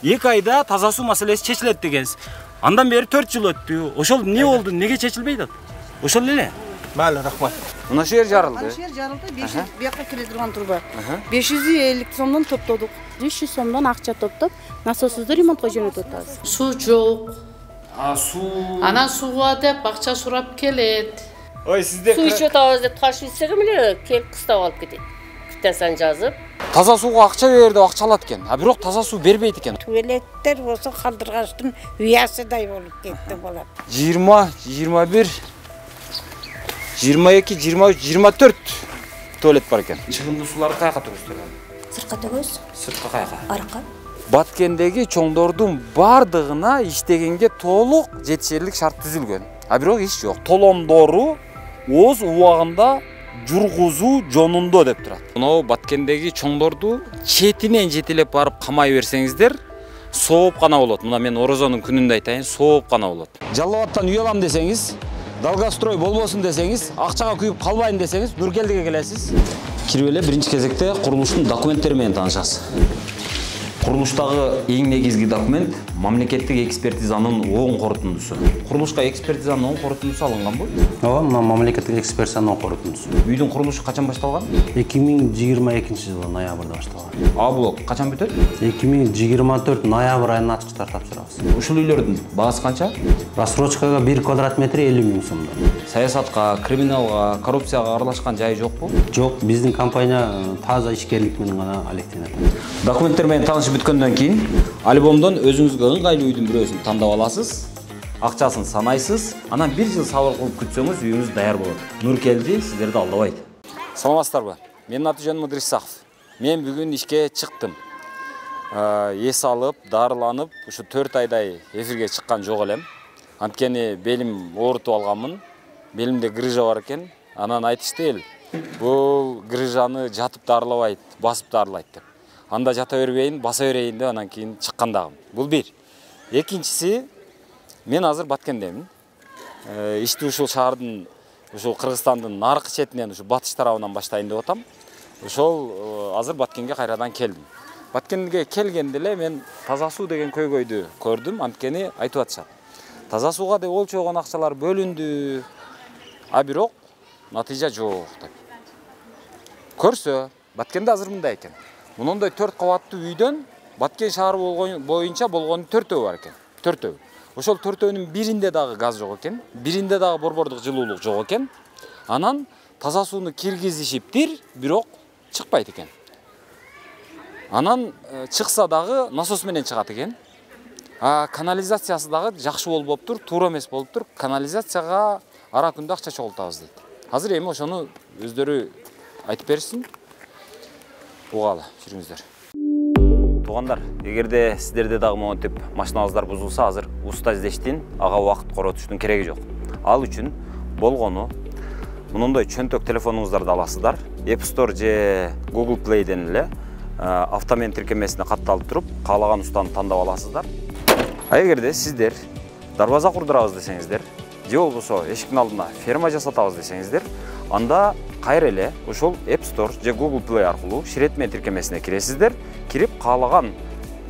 2 айда таза суу маселеси чечилет дегенсиз. Андан бери 4 жыл өттү. Ошол эмне болду? Неге чечилбейт? Ошол эле. Майлы, рахмат. Мына шу жер жарылды. Ана жер жарылды, 500 бияка кире турган труба. 550 сомдон топтодук. 500 сомдон акча топтоп, насоссузду ремонтко жөнөтүп атабыз. Суу жок. Суу. Анан сууга деп акча сурап келет. Ой, сизде Суу ичип атабыз деп таш ичсек эле келип кыстап алып кетет. Китасын жазып. Таза сууга акча бер деп акча алат экен. А бирок таза суу бербейт экен. Туалеттер болсо калдыргачтын уясыдай болуп кетти болот. 20, 21, 22, 23, 24 туалет бар экен. Чыгымдуу сууларды каяка төгөсүздөр? Сыртка төгөбүз. Сыртка каяка? Аркка. Баткендеги чоңдордун бардыгына иштегенге толук жетишерлик шарт түзүлгөн. А бирок иш жок. Толомдору өз убагында жургузуу жонундо деп турат. Мына Баткендеги чоңдорду четинен жетелеп барып камай берсеңиздер, сооп гана болот. Мына мен орозонун күнүндө айтайын, сооп гана болот. Жалал Абадтан үй алам десеңиз, Долгострой болбосун десеңиз, акчага күйүп калбайын десеңиз, Нуркелдиге келесиз. Кирип эле биринчи кезекте курулуштун документтери менен таанышасыз. Курулуштагы эң негизги документ мамлекеттик экспертизанын оң корутундусу. Курулушка экспертизанын оң корутундусу алынган бул? Ооба, мына мамлекеттик экспертизанын оң корутундусу. Үйдүн курулушу качан башталган? 2022-жылы ноябрда башталган. А блок качан бүтөт? 2024 ноябрь айына ачкычтар тапшырабыз. Ушул үйлөрдүн баасы канча? Рассрочкага 1 квадрат метри 50 000 сомдон. Саясатка, криминалга, коррупцияга аралашкан жайы жокпу? Жок, биздин компания таза ишкерлик менен гана алектенет. Документтер менен таанышып бүткөндөн кийин альбомдон өзүңүзгө ыңгайлуу үйдүн бирөөсүн тандап аласыз. Акчасын санайсыз, анан 1 жыл сабыр кылып күтсөңүз үйүңүз даяр болот. Нуркелди сиздерди алдабайт. Саламатсыздарбы? Менин аты жөнүм Ыдырис Саков. Мен бүгүн ишке чыктым. Эс алып, дарыланып, ушу 4 айдай эфирге чыккан жок элем. Анткени белим оорутуп алганмын. Белимде грыжа бар экен. Анан айтышты эл, бул грыжаны жатып дарылабайт, басып дарылайт деп. Анда жата бербейин, баса берейин деп анан кийин чыккандагым. Бул бир. Экинчиси, мен азыр Баткендемин. Ишти ушул шаардын, ушул Кыргызстандын наркы четинен, ушул батыш тарабынан баштайын деп атам. Ошол азыр Баткенге кайрадан келдим. Баткенге келгенде эле мен таза суу деген көйгөйдү көрдүм, анткени айтып атышат. Таза сууга деп болчогон акчалар бөлүндү, а бирок натыйжа жок деп. Көрсө, Баткенде азыр мындай экен. Мындай 4 кабаттуу үйдөн Баткен шаары боюнча болгон 4өө бар экен. 4өө. Ошол 4өөнүн биринде дагы газ жок экен, биринде дагы борбордук жылуулук жок экен. Анан таза сууну киргизишиптир, бирок чыкпайт экен. Анан чыкса дагы насос менен чыгат экен. Канализациясы дагы жакшы болбоптур, туура эмес болуптур. Канализацияга ара күндө акча чогултабыз дейт. Азыр эми ошону өздөрү айтып берсин. Угалы, жүрүңүздөр. Туугандар, эгерде сиздерде дагы монтип машиналарыңыздар бузулса, азыр уста издештин, ага убакыт коротуштун кереги жок. Ал үчүн болгону мындай чөнтөк телефонуңуздарды аласыздар. App Store же Google Play'ден эле автомен тиркемесине катталып туруп, каалаган устаны тандап аласыздар. А эгерде сиздер дарбаза курдурабыз десеңиздер, же болбосо эшиктин алдына ферма жасатабыз десеңиздер, анда кайра эле ошол App Store же Google Play аркылуу ширетме тиркемесине киресиздер, кирип каалаган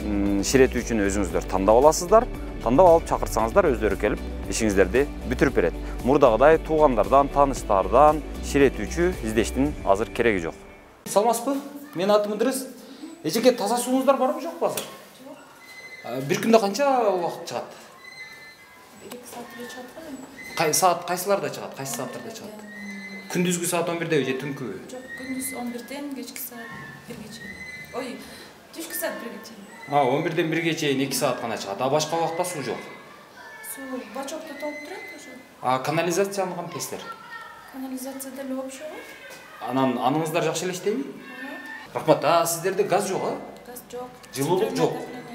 ширетүүчүнү өзүңүздөр тандап аласыздар. Тандап алып чакырсаңыздар өздөрү келип ишиңиздерди бүтүрүп берет. Мурдагыдай туугандардан, тааныштардан ширетүүчү издештин азыр кереги жок. Саламатсызбы? Менин атым Ыдырыс. Эжеке, таза сууңуздар барбы жокпу азыр? Жок. Бир күндө канча убакыт чыгат? 1-2 саатта чыгат. Кай саат, кайсыларда чыгат? Кайсы сааттарда чыгат? Күндүзгү саат 11-де же түнкү? Жок, күндүз 11-ден кечки саат 1-ге чейин. Ой, түшкү саат 1-ге чейин. 11-ден 1-ге чейин 2 саат гана чыгат. А башка убакта суу жок? Суу бачокто толуп турат ошо. Канализацияны кантесиздер? Канализация деле общий. Анан аныңыздар жакшы эле иштейби? Рахмат. Сиздерде газ жок, а? Газ жок. Жылуулук жок.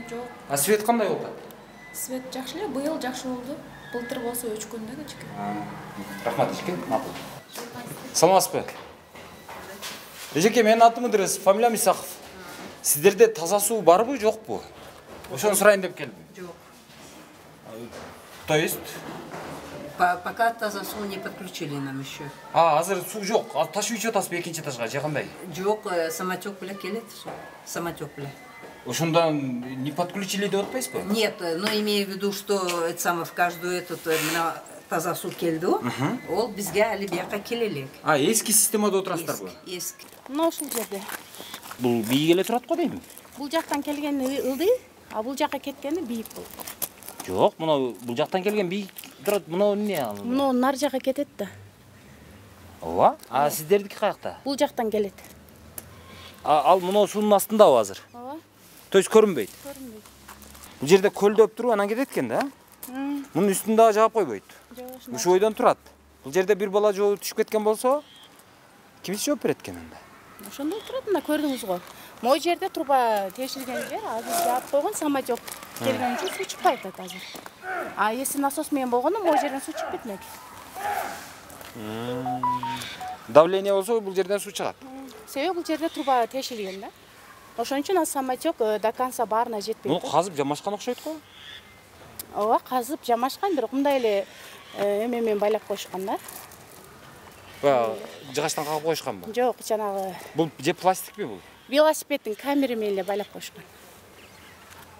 Жок. Свет кандай болду? Свет жакшы эле, быйыл жакшы болду. Былтыр болсо өчкөндө кечке. Рахмат эжеке. Макул. Саламатсызбы? Эжеке, менин атым Ыдырыс, фамилиям Исаков. Сиздерде таза суу барбы, жокпу? Ошону сурайын деп келдим. Жок. То есть? Пока таза суу не подключили нам еще. Азыр суу жок. Таш үйчү атасызбы экинчи этажга же кандай? Жок, самотек беле келет суу. Самотек беле. Ошонда не подключили деп атпайсызбы? Нет, но имею в виду, что это самое в каждую таза су келди го. Ол бизге али бияка келелек. Эски системада отурасыздарбы? Эски. Мына ушул жерде. Бул бийик эле турат го дейм. Бул жактан келгени ылдый, а бул жакка кеткени бийик болот. Жок, бул жактан келген бийик турат, мына эмне ал? Мына нар жакка кетет да. Ооба. Сиздердики каякта? Бул жактан келет. Ал мына суунун астындабы азыр? Ооба. То есть көрүнбөйт? Көрүнбөйт. Бул жерде көлдөп туруп анан кетет экен да? Мунун үстүн дагы жаап койбойт. Ушул бойдон турат. Бул жерде бир бала жооп түшүп кеткен болсо, кимиз жооп берет экен анда? Ошондой турат, мына көрдүңүз го. Могу жерде труба тешилген жер, азыр жаап койгон, самолет келген үчүн суу чыкпай атат азыр. Если насос менен болгондо могу жерден суу чыгып кетмек. Давление болсо бул жерден суу чыгат. Себеби бул жерде труба тешилген да. Ошон үчүн самолет до конца баарына жетпейт. Муну казып жамашкан окшойт го? Ооба, казып жамашкан, бирок мындай эле эме менен байлап коюшкан да. Жыгачтан кагып коюшканбы? Жок, жанагы Бул же пластикпи бул? велосипеддин камери менен эле байлап коюшкан.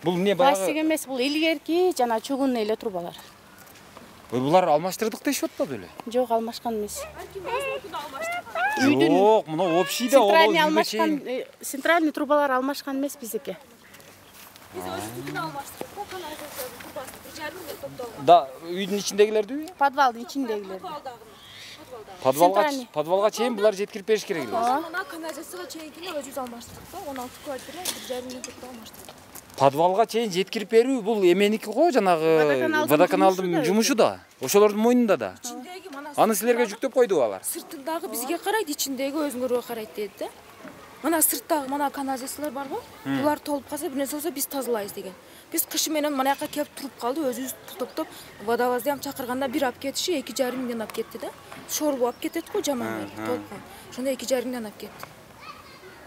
Бул эмне Пластик баягы? эмес, бул илгерки жана чугунный эле трубалар. Булар алмаштырдык дешип атпады беле? Жок, алмашкан эмес. Жок, мына общий да Центральный алмашкан, центральный трубалар алмашкан эмес биздики. Биз өзүбүздүкүн алмаштырдык. Канализация трубасы 1,5 метр топтолгон. Да, үйдүн ичиндегилерди? Подвалдын ичиндегилер. Подвалга чейин булар жеткирип бериш керек эле. Мына канализацияга чейинкини өзүбүз алмаштырдык да, 16 квартира 1,5 метр алмаштырдык. Подвалга чейин жеткирип берүү бул эменики го, жанагы водоканалдын жумушу да. Ошолордун мойнунда да. Ичиндеги мына Аны силерге жүктөп койду алар. сыртындагы бизге карайт, ичиндеги өзүңөргө карайт дейт да. Мына сырттагы мына канализациялар бар го. Булар толуп калса, бир нерсе болсо биз тазалайбыз деген. Биз кышы менен мына жака келип туруп калды, өзүбүз топтоп, водовозду ham чакырганда бир алып кетиши 2,5 миңден алып кетти да. Шоргу алып кетет го жаман толкун. Ошондо 2,5 миңден алып кетти.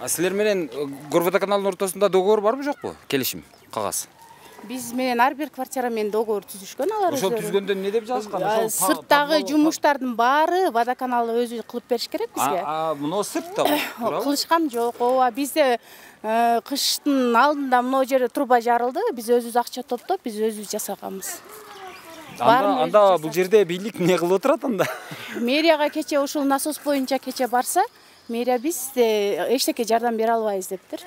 Силер менен Горводоканалдын ортосунда договор барбы жокпу? Келишим, кагаз. Биз менен ар бир квартира менен договор түзүшкөн алар. Ошол түзгөндө эмне деп жазышкан? Сырттагы жумуштардын баары водоканал өзү кылып бериш керек бизге. Мына сырттабы? Кылышкан жок. Ооба, бизде кыштын алдында мына жерде труба жарылды. Биз өзүбүз акча топтоп, биз өзүбүз жасаганбыз. Анда бул жерде бийлик эмне кылып отурат анда? Мэрияга кече ушул насос боюнча кече барса, мэрия биз эчтеке жардам бере албайбыз дептир.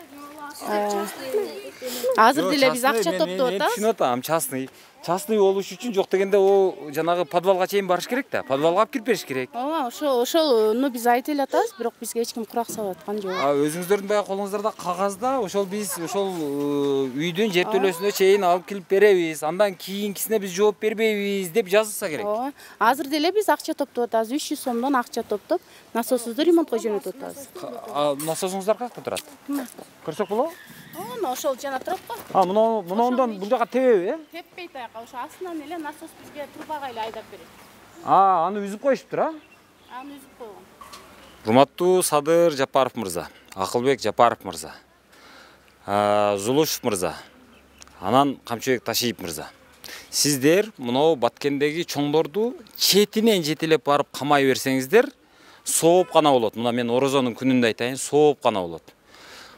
Азыр деле биз акча топтоп атабыз. Түшүнүп атам, частный болуш үчүн жок дегенде о жанагы подвалга чейин барыш керек да. Подвалга алып кирип бериш керек. Ооба, ошол биз айтып эле атабыз, бирок бизге эч ким курак салып аткан жок. Өзүңүздөрдүн баягы колуңуздарда кагазда ошол биз ошол үйдүн жертөлөсүнө чейин алып келип беребиз. Андан кийинкисине биз жооп бербейбиз деп жазылса керек. Ооба. Азыр деле биз акча топтоп атабыз. 300 сомдон акча топтоп, насосубузду ремонтко жөнөтүп атабыз. Насосуңуздар каякта турат? Көрсөк болобу? Ошол жана турат го. Мындан бул жака тебеби, э? Теппейт аяка, ошо астынан эле насос бизге трубага эле айдап берет. Аны үзүп коюшуптур, а? Аны үзүп койгон. Урматтуу Садыр Жапаров мырза, Акылбек Жапаров мырза, Зулушев мырза, анан Камчыбек Ташиев мырза. Сиздер мынау Баткендеги чоңдорду четинен жетелеп барып камай берсеңиздер, сооп гана болот. Мына мен Орозонун күнүндө айтайын, сооп гана болот.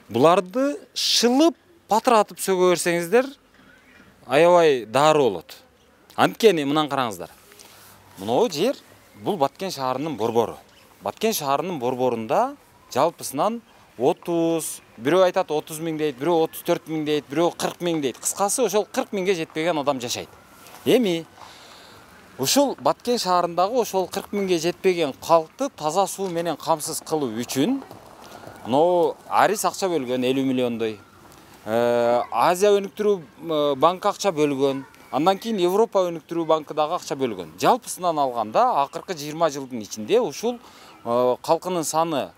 Буларды шылып, патыратып сөгө берсеңиздер, аябай дары болот. Анткени мынан караңыздар. Мынау жер бул Баткен шаарынын борбору. Баткен шаарынын борборунда жалпысынан 30, бирөө айтат 30 миң дейт, бирөө 34 миң дейт, бирөө 40 миң дейт. Кыскасы ошол 40 миңге жетпеген адам жашайт. Эми ушул Баткен шаарындагы ошол 40 миңге жетпеген калкты таза суу менен камсыз кылуу үчүн мынау Арис акча бөлгөн 50 миллиондой. Азия өнүктүрүү банкы акча бөлгөн. Андан кийин Европа өнүктүрүү банкы дагы акча бөлгөн. Жалпысынан алганда акыркы 20 жылдын ичинде ушул калкынын саны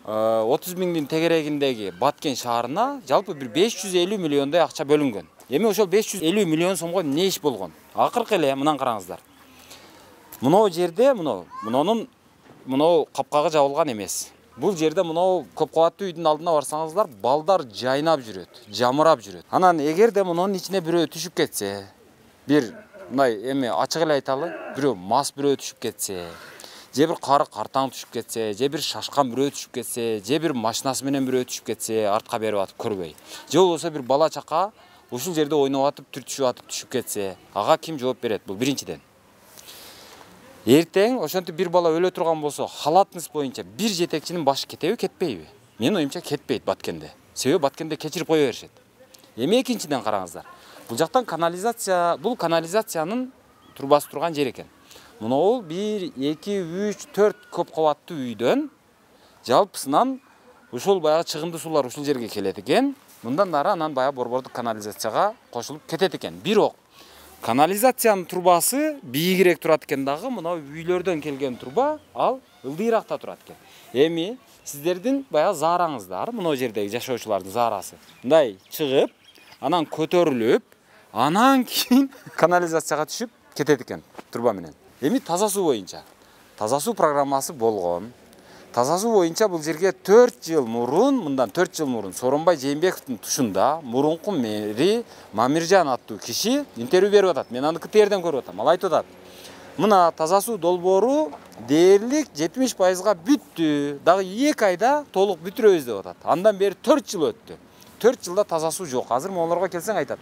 30 миңдин тегерегиндеги Баткен шаарына жалпы бир 550 миллиондой акча бөлүнгөн. Эми ошол 550 миллион сомго эмне иш болгон? Акыркы эле мынан караңыздар. Мынау жерде мынау капкагы жабылган эмес. Бул жерде мынау көп кабаттуу үйдүн алдына барсаңыздар, балдар жайнап жүрөт, жамырап жүрөт. Анан эгерде мунун ичине бирөө түшүп кетсе, бир мындай эми ачык эле айталы, бирөө мас бирөө түшүп кетсе, же бир кары картаң түшүп кетсе, же бир шашкан бирөө түшүп кетсе, же бир машинасы менен бирөө түшүп кетсе, артка берип атып көрбөй. Же болбосо бир бала чака ушул жерде ойноп атып, түртүшүп атып түшүп кетсе, ага ким жооп берет? Бул биринчиден. Эртең ошентип бир бала өлө турган болсо, халатность боюнча бир жетекчинин башы кетеби, кетпейби? Менин оюмча кетпейт Баткенде. Себеби Баткенде кечирип кое беришет. Эми экинчиден караңыздар. Бул жактан канализация, бул канализациянын трубасы турган жер экен. Мынау 1, 2, 3, 4 көп кабаттуу үйдөн жалпысынан ушул баягы чыгымды суулар ушул жерге келет экен. Мындан нары анан баягы борбордук канализацияга кошулуп кетет экен. Бирок канализациянын трубасы бийигирээк турат экен дагы, мынау үйлөрдөн келген труба ал ылдыйракта турат экен. Эми сиздердин баягы заараңыздар, мынау жердеги жашоочулардын заарасы мындай чыгып, анан көтөрүлүп, анан кийин канализацияга түшүп кетет экен труба менен. Эми таза суу боюнча. Таза суу программасы болгон. Таза суу боюнча бул жерге 4 жыл мурун, мындан 4 жыл мурун Сооронбай Жээнбековдун тушунда мурунку мэри Мамиржан аттуу киши интервью берип атат. Мен аны КТРден көрүп атам. Ал айтып атат. Мына таза суу долбоору дээрлик 70%га бүттү. Дагы 2 айда толук бүтүрөбүз деп атат. Андан бери 4 жыл өттү. 4 жылда таза суу жок. Азыр моңолорго келсең айтат.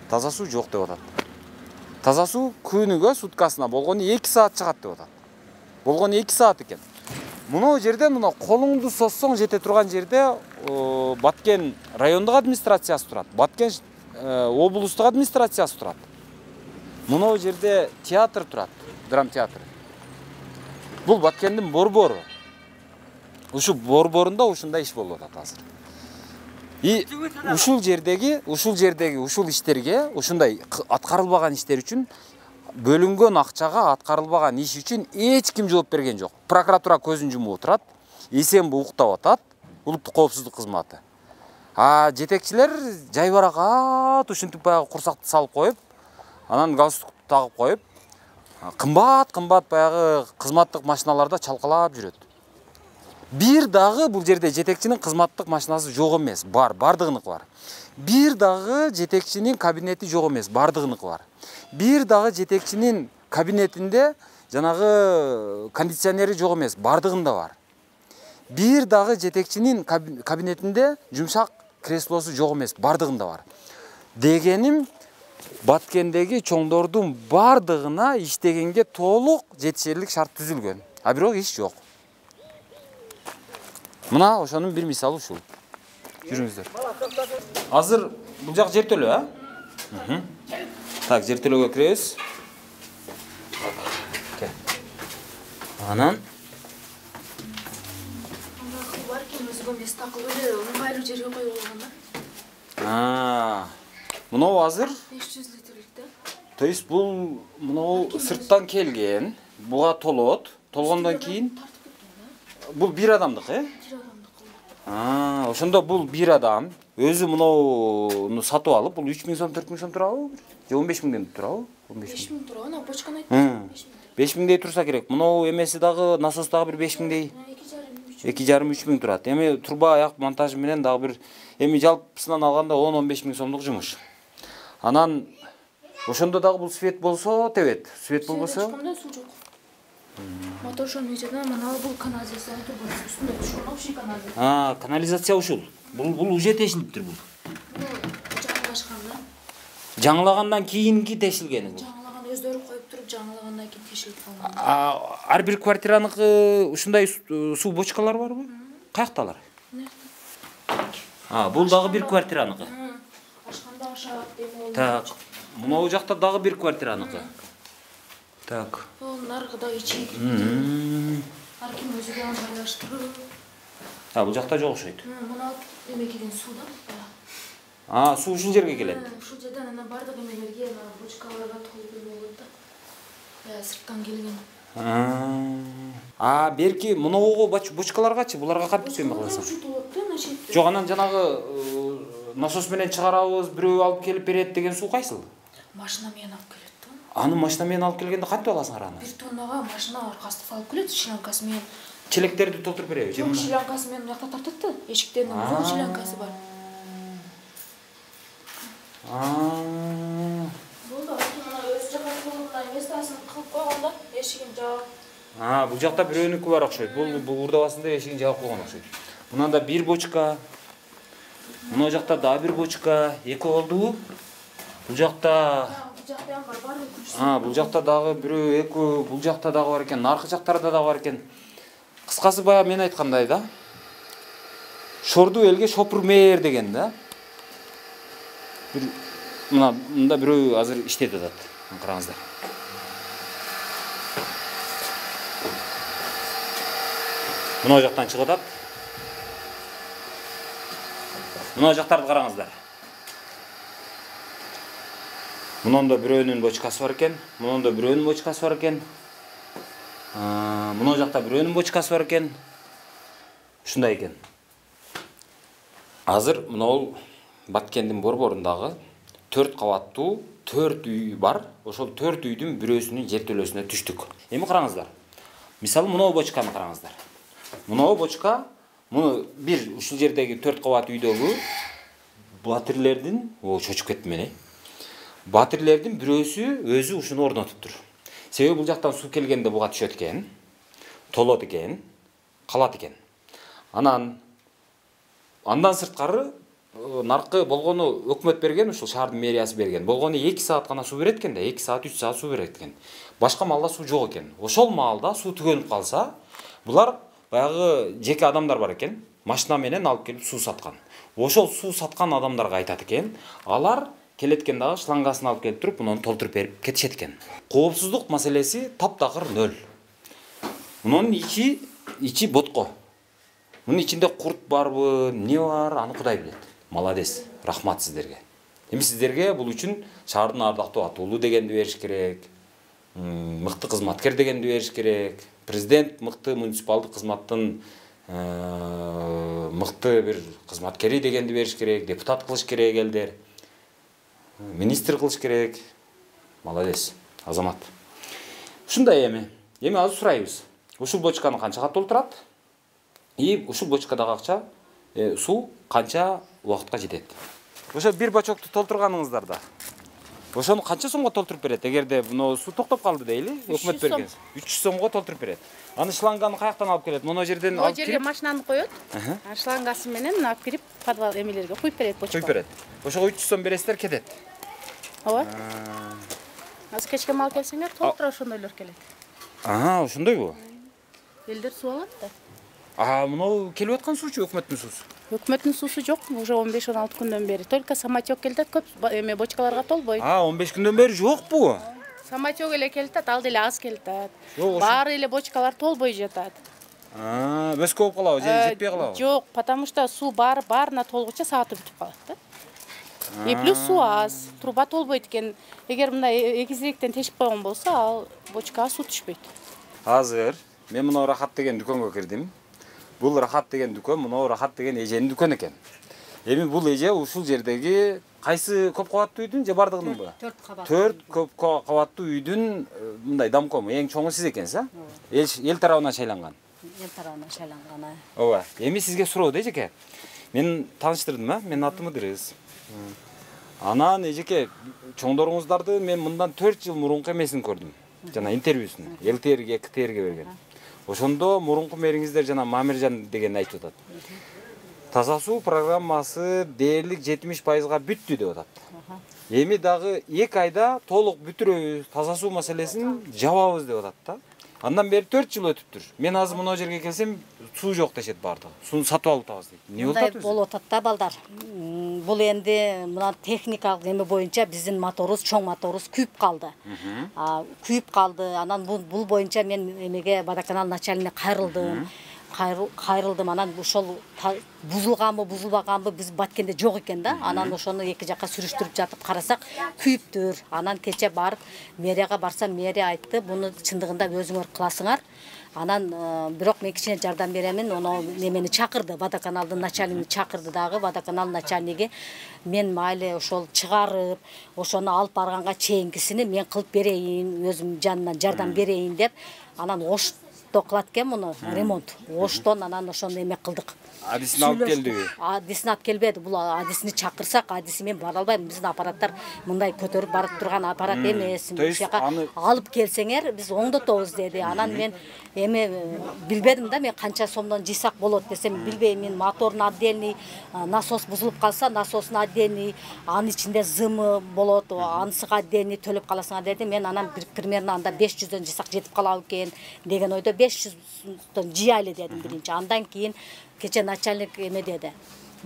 Таза суу жок деп атат. Таза суу күнүгө суткасына болгону 2 саат чыгат деп атат. Болгону 2 саат экен. Мынау жерде мына колуңду соссоң жете турган жерде Баткен райондук администрациясы турат. Баткен облустук администрациясы турат. Мынау жерде театр турат, драм театр. Бул Баткендин борбору. Ушул борборунда ушундай иш болуп атат азыр. И ушул жердеги ушул иштерге, ушундай аткарылбаган иштер үчүн бөлүнгөн акчага аткарылбаган иш үчүн эч ким жооп берген жок. Прокуратура көзүн жумуп отурат, ИСМБ уктап атат, улуттук коопсуздук кызматы. Жетекчилер жайбаракат ушинтип баягы курсакты салып коюп, анан галстук тагып коюп, кымбат баягы кызматтык машиналарда чалкалап жүрөт. Бир дагы бул жерде жетекчинин кызматтык машинасы жок эмес, бардыгыныкы бар. Бир дагы жетекчинин кабинети жок эмес, бардыгыныкы бар. Бир дагы жетекчинин кабинетинде жанагы кондиционери жок эмес, бардыгында бар. Бир дагы жетекчинин кабинетинде жумшак креслосу жок эмес, бардыгында бар. Дегеним Баткендеги чоңдордун бардыгына иштегенге толук жетишерлик шарт түзүлгөн. А бирок иш жок. Мына ошонун бир мисалы ушул. Жүрүңүздөр. Азыр бул жак жертөлө, Так, жертөлөгө киребиз. Анан мынау азыр 500 литрлик да. То есть бул мынау сырттан келген, буга толот. Толгондон кийин бул бир адамдык, ошондо бул бир адам өзү мынауну сатып алып, бул 3000 сом, 4000 сом турабы? Же 15000ден турабы? 5000 турабы, ана почканы айтты. 5000дей турса керек. Мынау эмеси дагы, насос дагы бир 5000дей. 2,5-3000 турат. Эми труба аяк монтажы менен дагы бир, эми жалпысынан алганда 10-15 миң сомдук жумуш. Анан ошондо дагы бул свет болсо тебет. Свет болбосо суу жок. Мотор шонун ичинде мына бул канализация турбасы үстүндө ушул общий канализация. Канализация ушул. Бул уже тешилиптир бул. Жаңылашканда. Жаңылагандан кийинки тешилгени бул. Жаңылаган өздөрү коюп туруп, жаңылагандан кийин тешилип калган. Ар бир квартираныкы ушундай суу бочкалары барбы? Каякталар? Бул дагы бир квартираныкы. Ашканда ашат дейм. Так. Мынау жакта дагы бир квартираныкы. Так. Бул наргыда ичи. Ар ким өзүгө ыңгайлаштырып. Бул жакта жок окшойт. Мына эме келген суу да. Суу ушул жерге келет. Ушул жерден ана бардык эмелерге, бочкаларга толуп болот да. Сырттан келген. Берки мынауга бочкаларгачы буларга кантип эме кыласың? Жок, анан жанагы насос менен чыгарабыз, бирөө алып келип берет деген суу кайсыл? Машина менен алып келет да. Аны машина менен алып келгенде кантип аласыңар аны? 1 тоннага машина аркастып алып келет, шланкасы менен. Челектерди толтуруп береби? Жок, шланкасы менен мынакта тартат да. Эшиктердин узун шланкасы бар. Бул да өз жагат болгондо местасын кылып койгондо, эшигин жаап, Бул жакта бирөөнүкү бар окшойт. Бул урдабасында эшигин жаап койгон окшойт. Мындан да бир бочка. Мына жакта да бир бочка, 2 болдубу? Бул жакта бул жакта дагы бирөө, 2, бул жакта дагы бар экен, наркы жактарда дагы бар экен. Кыскасы баягы мен айткандай да. Шорду элге шопур мээр деген да. Мында бирөө азыр иштеп атат. Караңыздар. Мына жактан чыгып атат. Мына жактарды караңыздар. Мунун да бирөөнүн бочкасы бар экен. Мунун да бирөөнүн бочкасы бар экен. Мына жакта бирөөнүн бочкасы бар экен. Ушундай экен. Азыр мынау Баткендин борборундагы 4 кабаттуу 4 үй бар. Ошол 4 үйдүн бирөөсүнүн жертөлөсүнө түштүк. Эми караңыздар. Мисалы мынау бочканы караңыздар. Мынау бочка, муну бир ушул жердеги 4 кабат үйдөгү батирлердин, чочуп кеттим мен. Батирлердин бирөөсү өзү ушуну орнотуптур. Себеби бул жактан суу келгенде буга түшөт экен, толот экен, калат экен. Андан сырткары наркы болгону өкмөт берген, ушул шаардын мэриясы берген. Болгону 2 саат гана суу берет экен да, 2 саат, 3 саат суу берет экен. Башка маалда суу жок экен. Ошол маалда суу түгөнүп калса, булар баягы жеке адамдар бар экен, машина менен алып келип суу саткан. Ошол суу саткан адамдарга айтат экен, алар келеткен дагы шлангасын алып келип туруп, муну толтуруп берип кетишет экен. Коопсуздук маселеси таптакыр 0. Мунун ичи ботко. Мунун ичинде курт барбы, эмне бар, аны Кудай билет. Молодец, рахмат сиздерге. Эми сиздерге бул үчүн шаардын ардактуу атуулу дегенди бериш керек. Мыкты кызматкер дегенди бериш керек. Президент мыкты муниципалдык кызматтын мыкты бир кызматкери дегенди бериш керек. Депутат кылыш керек элдер. Министр кылыш керек. Молодец, азамат. Ушундай эми азыр сурайбыз. Ушул бочканы канчага толтурат? И ушул бочкадагы акча, суу канча убакытка жетет? Ошо бир бочокту толтурганыңыздарда. Ошону канча сомго толтуруп берет? Эгерде буну суу токтоп калды дейли, өкмөт берген. 300 сомго толтуруп берет. Аны шланганы каяктан алып келет? Моно жерден алып келип, жерге машинаны коёт. Шлангасы менен алып кирип подвал эмелерге куюп берет бочка. Куюп берет. Ошого 300 сом бересиздер, кетет. Ооба. Азыр кечке мал келсеңер, толтура ошондойлор келет. Ошондойбу? Элдер суу алат да. Мынау келип аткан суучу өкмөттүн суусу? Өкмөттүн суусу жок, уже 15-16 күндөн бери. Только самотек келет, көп эме бочкаларга толбойт. 15 күндөн бери жокпу? Самотек эле келет, ал деле аз келет. Баары эле бочкалар толбой жатат. Бөс көп калабы, жетпей калабы? Жок, потому что суу баарына толгуча сааты бүтүп калат да. И плюс суу аз, труба толбойт экен. Эгер мындай эгизиликтен тешип койгон болсо, ал бочкага суу түшпөйт. Азыр мен мына Рахат деген дүкөнгө кирдим. Бул Рахат деген дүкөн, мына Рахат деген эженин дүкөнү экен. Эми бул эже ушул жердеги кайсы көп кабаттуу үйдүн же бардыгынын? 4 кабат. 4 көп кабаттуу үйдүн мындай домкому, эң чоңу сиз экенсиз, а? Эл тарабынан шайланган. Эл тарабынан шайланган. Ооба. Эми сизге суроо эжеке. Мен тааныштырдым, а? Менин атым Ыдырыс. Анан эжеке, чоңдоруңуздарды мен мындан 4 жыл мурунку эмесин көрдүм. Жана интервьюсун ЛТРге, КТРге берген. Ошондо мурунку мэриңиздер жана Мамиржан деген айтып атат. Таза суу программасы дээрлик 70%га бүттү деп атат. Эми дагы 2 айда толук бүтүрөбүз, таза суу маселесин жабабыз деп атат да. Андан бери 4 жыл өтүптүр. Мен азыр мына жерге келсем, суу жок дешет бардыгы. Сууну сатып алып атабыз дейт. Эмне болуп атат? Болуп атат да балдар. Бул энди мына техникалык эме боюнча биздин моторубуз, чоң моторубуз күйүп калды. Күйүп калды. Анан бул боюнча мен эмеге водоканал начальнине кайрылдым. Анан ошол бузулганбы, бузулбаганбы биз Баткенде жок экен да. Анан ошону эки жакка сүрүштүрүп жатып карасак, күйүптүр. Анан кече барып мэрияга барсам, мэрия айтты, буну чындыгында өзүңөр кыласыңар. Анан бирок мен кичине жардам беремин. Ону немени чакырды, водоканалдын начальнигин чакырды дагы, водоканал начальниги. Мен майле ошол чыгарып, ошону алып барганга чейинкисини мен кылып берейин, өзүм жанынан жардам берейин деп. Анан Ошто кылат экен муну ремонт. Оштон анан ошону эме кылдык. Адисин алып келдиби? Адисин алып келбеди. Бул адисини чакырсак, адиси мен бара албайм. Биздин аппараттар мындай көтөрүп барып турган аппарат эмес. Алып келсеңер биз оңдотобуз деди. Анан мен эме билбедим да, мен канча сомдон жыйсак болот десем билбейм. Мен моторун отдельный, насос бузулуп калса, насосун отдельный, анын ичинде зымы болот, анысыга отдельный төлөп каласыңар деди. Мен анан примерно анда 500дөн жыйсак жетип калабы экен деген ойдо 500дөн жыялы дедим биринчи. Андан кийин кече начальник эме деди.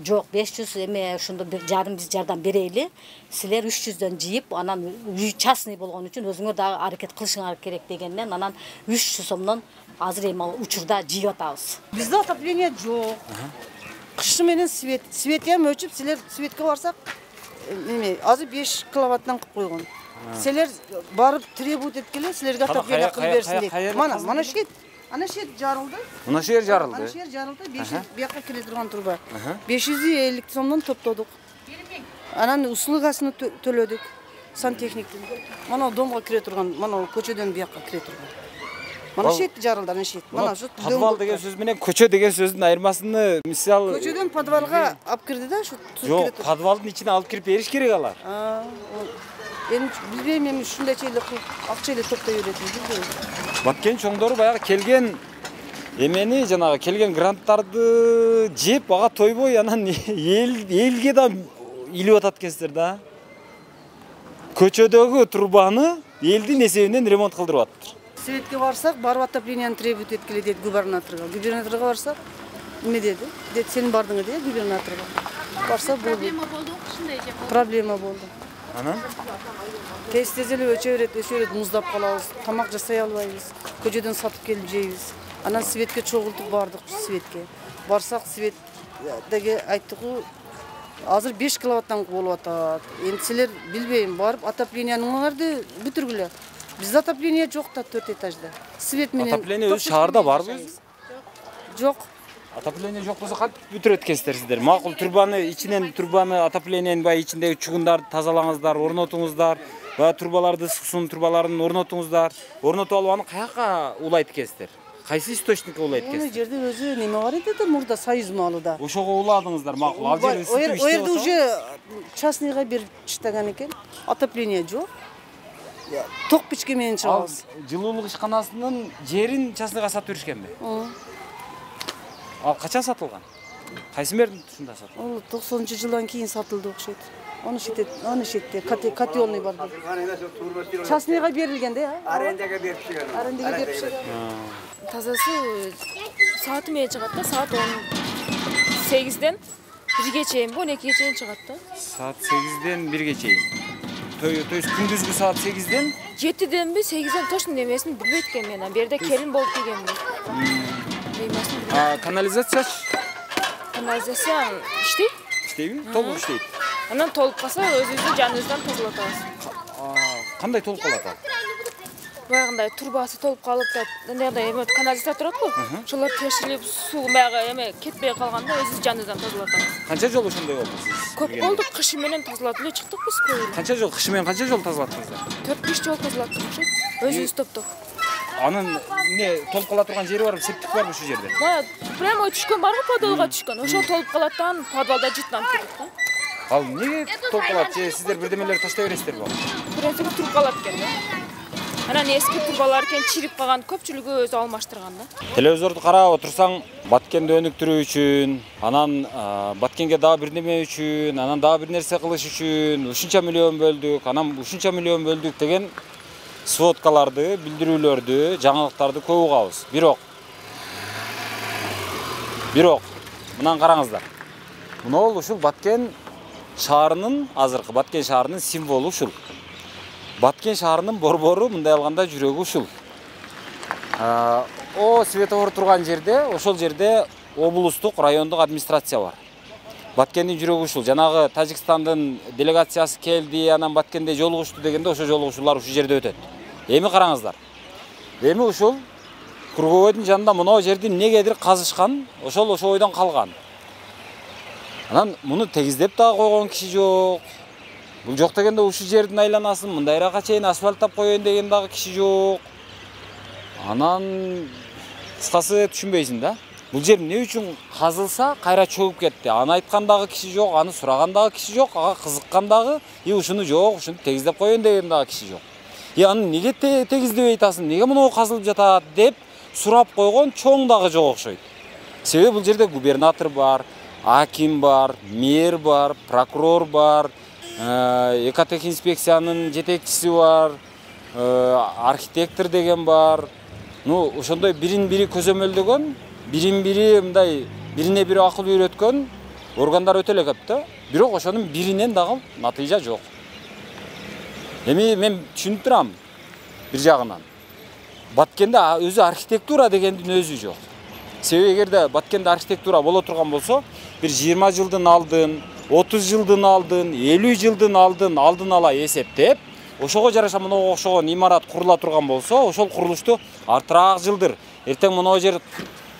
Жок, 500 эме ошондо бир жарым биз жардам берели. Силер 300дөн жыйып, анан частный болгон үчүн өзүңөр да аракет кылышыңар керек дегенден анан 300 сомдон азыр эми учурда жыйып атабыз. Бизде отопление жок. Кышы менен свет эм өчүп, силер светке барсак, эме азыр 5 киловаттан кылып койгон. Силер барып требует эткеле, силерге отопление кылып берсин дейт. Мана шет. Ана шет жарылды. Мына жер жарылды. Ана жер жарылды. 500 бияка келе турган труба. 550 сомдон топтодук. Анан услугасын төлөдүк. Сантехниктин. Мана домго кире турган, мана көчөдөн бияка кире турган. Мана шет жарылды, ана шет. Мана шу подвал деген сөз менен көчө деген сөздүн айырмасыны мисал көчөдөн подвалга алып кирди да, шу туз кире турган. Жок, подвалдын ичине алып кирип бериш керек алар. Эми билбейм, эми ушундай эле акча эле топтой беретин билбейм. Баткен чоңдору баягы келген эмени жанагы келген гранттарды жеп ага тойбой анан элге да илип атат экенсиздер да. Көчөдөгү трубаны элдин эсебинен ремонт кылдырып атыптыр. Светке барсак, барып отоплениени требует эткиле дейт губернаторго. Губернаторго барсак, эме деди? Деди, сен бардың деди губернаторго. Барсак болду. Проблема болду. Анан тез эле өчө берет, муздап калабыз, тамак жасай албайбыз. Көчөдөн сатып келип жейбиз. Анан светке чогултуп бардык, светке. Барсак свет деге айттыгы азыр 5 киловаттан болуп атат. Эми силер билбейм, барып отоплениеңарды бүтүргүлө. Бизде отопление жок да 4 этажда. Свет менен отопление өз шаарда барбы? Жок. Отопление жок болсо кантип бүтүрөт экенсиздер сиздер? Макул турбаны отоплениенин баягы ичиндеги чугундарды тазалаңыздар, орнотуңуздар. Баягы турбаларды сусун турбаларын орнотуңуздар. Орнотуп алып аны каяка улайт экенсиздер? Кайсы источникке улайт экенсиздер? Аны жерде өзү неме бар эди да, мурда союз малыда. Ошого уладыңыздар, макул. Ал жер ысытып иштеп Оерде уже частныйга берип чыштаган экен. Отопление жок. Ток печке менен чыгабыз. Жылуулук ишканасынын жерин частныйга сатып беришкенби? Ал качан сатылган? Кайсы мердин тушунда сатылган? Ол 90-жылдан кийин сатылды окшойт. Аны шетте котелный бар. Частныйга берилген да? Арендага беришкен. Тазасы сааты менен чыгат да, саат 18ден 1ге чейин, 12ге чейин чыгат да. Саат 8ден 1ге чейин. То есть күндүзгү саат 8ден 7денби 8ден точно немесин билбейт экен мен. Берде келин болуп келгенмин. Канализациячы? Канализация иштейт. Иштейби? Толук иштейт. Анан толуп калса өзүбүздүн жаныбыздан тазалатабыз. Кандай толуп калат ал? Баягындай турбасы толуп калып да, андай эме канализация турат го. Ошолор тешилип, суу баягы эме кетпей калганда өзүбүз жаныбыздан тазалатабыз. Канча жол ошондой болду сиз? Көп болду, кышы менен тазалатып эле чыктык биз көбү. Канча жол, кышы менен канча жол тазалаттыңыздар? 4-5 жол тазалаттык окшойт. Өзүбүз топтоп. Анын эмне толуп кала турган жери барбы, септик барбы ушул жерде? Прямо түшкөн барбы, подвалга түшкөн. Ошол толуп калат да, подвалда жыттанып кетет да. Ал эмнеге толуп калат? Же сиздер бирдемелерди таштай бересиздерби? Принципи туруп калат экен да. Анан эски турбалар экен чирип калган, көпчүлүгү өзү алмаштырган да. Телевизорду карап отурсаң, Баткенди өнүктүрүү үчүн, анан Баткенге дагы бир неме үчүн, анан дагы бир нерсе кылыш үчүн ушунча миллион бөлдүк, анан ушунча миллион бөлдүк деген сводкаларды, билдирүүлөрдү, жаңылыктарды көп угабыз. Бирок, мынаны караңыздар. Мына ушул Баткен шаарынын, азыркы Баткен шаарынын символу ушул. Баткен шаарынын борбору, мындай алганда жүрөгү ушул. Светофор турган жерде, ошол жерде облустук, райондук администрация бар. Баткендин жүрөгү ушул. Жанагы Тажикстандын делегациясы келди, анан Баткенде жолугушту дегенде ошо жолугушуулар ушул жерде өтөт. Эми караңыздар. Эми ушул Кургобойдун жанында мына жерди эмнегедир казышкан, ошол ойдон калган. Анан муну тегиздеп дагы койгон киши жок. Бул жок дегенде ушул жердин айланасын мындайрака чейин асфальттап коеюн деген дагы киши жок. Анан Кыскасы түшүнбөйсүң да. Бул жер эмне үчүн казылса кайра чөгүп кетти. Аны айткандагы киши жок, аны сурагандагы киши жок, ага кызыккандагы, ушуну жок, ушуну тегиздеп коеюн деген дагы киши жок. Аны неге тегиздебей атасың, неге мынау казылып жатат деп сурап койгон чоң дагы жок окшойт. Себеби бул жерде губернатор бар, аким бар, мэр бар, прокурор бар, экотехинспекциянын жетекчиси бар, архитектор деген бар. Ошондой бирин-бири көзөмөлдөгөн, бирин-бири мындай бирине бири акыл үйрөткөн органдар өтө эле көп да. Бирок ошонун биринен дагы натыйжа жок. Эми мен түшүнүп турам бир жагынан. Баткенде өзү архитектура дегендин өзү жок. Себеби эгерде Баткенде архитектура боло турган болсо, бир 20 жылдын алдын, 30 жылдын алдын, 50 жылдын алдын ала эсептеп, ошого жараша мынага окшогон имарат курула турган болсо, ошол курулушту артыраак жылдыр, эртең мына жер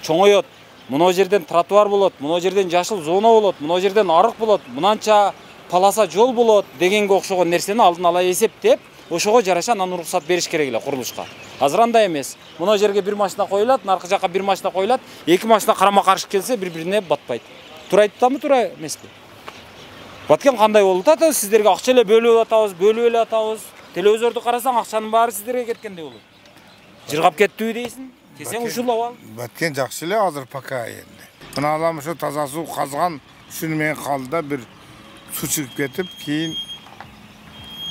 чоңойот, мына жерден тротуар болот, мына жерден жашыл зона болот, мына жерден арык болот, мынанча полоса жол болот дегенге окшогон нерсени алдын ала эсептеп, ошого жараша анан уруксат бериш керек эле курулушка. Азыр андай эмес. Мына жерге бир машина коюлат, наркы жакка бир машина коюлат, эки машина карама-каршы келсе бири-бирине батпайт. Туура айтамбы, туура эмеспи? Баткен кандай болуп атат? Сиздерге акча эле бөлүп эле атабыз. Телевизорду карасаң акчанын баары сиздерге кеткендей болот. Жыргап кеттиби дейсиң? Десең ушул абал. Баткен жакшы эле азыр пока энди. Мына алам ошо таза суу казган ушуну менен калды да бир суу чыгып кетип, кийин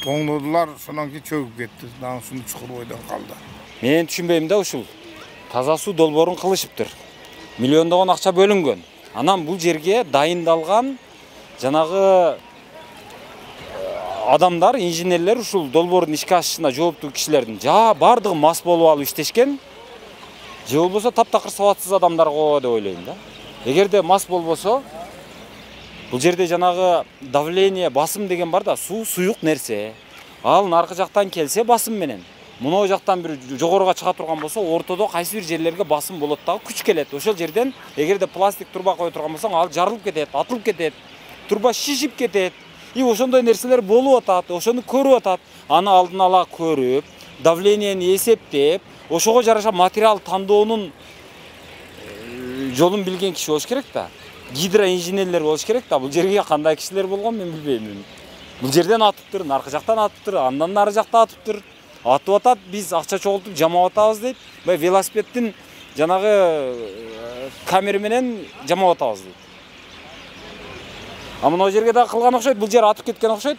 тоңдодулар, сонан кийин чөгүп кетти. Дагы ушуну чукур бойдон калды. Мен түшүнбөйм да ушул. Таза суу долбоорун кылышыптыр. Миллиондогон акча бөлүнгөн. Анан бул жерге дайындалган жанагы адамдар, инженерлер ушул долбоордун ишке ашышына жооптуу кишилердин бардыгы мас болуп алып иштешкен. Же болбосо таптакыр сабатсыз адамдар го деп ойлойм да. Эгерде мас болбосо, бул жерде жанагы давление, басым деген бар да, суу суюк нерсе. Ал наркы жактан келсе басым менен, мына жактан бир жогоруга чыга турган болсо, ортодо кайсы бир жерлерге басым болот дагы күч келет. Ошол жерден эгерде пластик турба кое турган болсоң, ал жарылып кетет, атылып кетет, турба шишип кетет. И ошондой нерселер болуп атат, ошону көрүп атат. Аны алдын ала көрүп, давлениени эсептеп, ошого жараша материал тандоонун жолун билген киши болуш керек да. Гидроинженерлер болуш керек да. Бул жерге кандай кишилер болгон мен билбейм. Бул жерден атыптыр, наркы жактан атыптыр, андан нары жакта атыптыр. Атып атат, биз акча чогултуп жамап атабыз дейт. Велосипедтин жанагы камера менен жамап атабыз дейт. А мына жерге да кылган окшойт, бул жер атып кеткен окшойт.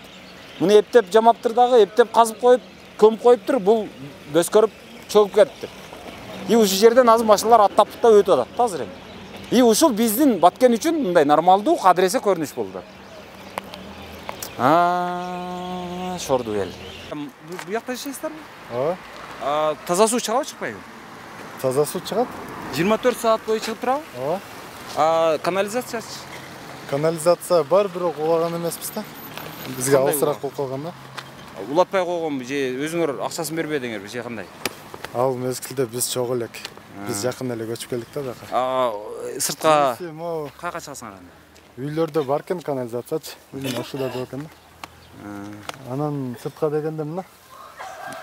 Муну эптеп жамаптыр дагы, эптеп казып коюп, көмүп коюптур, бул бөскөрүп чөгүп кетиптир. И ушул жерден азыр машиналар аттап өтүп атат азыр эми. И ушул биздин Баткен үчүн мындай нормалдуу кадыресе көрүнүш болду. Шорду эл. Бу жакта жашайсыздарбы? Ооба. Таза суу чыгабы, чыкпайбы? Таза суу чыгат. 24 саат бою чыгып турабы? Ооба. Канализациячы? Канализация бар, бирок улаган эмеспиз да. Бизге алысыраак болуп калган да. Улатпай койгонбу же өзүңөр акчасын бербедиңерби же кандай? Ал мезгилде биз чогуу элек. Биз жакын эле көчүп келдик да жака. Сыртка каяка чыгасыңар анда? Үйлөрдө бар экен канализациячы. Үйдүн ошуда да экен да. Анан сыртка дегенде мына.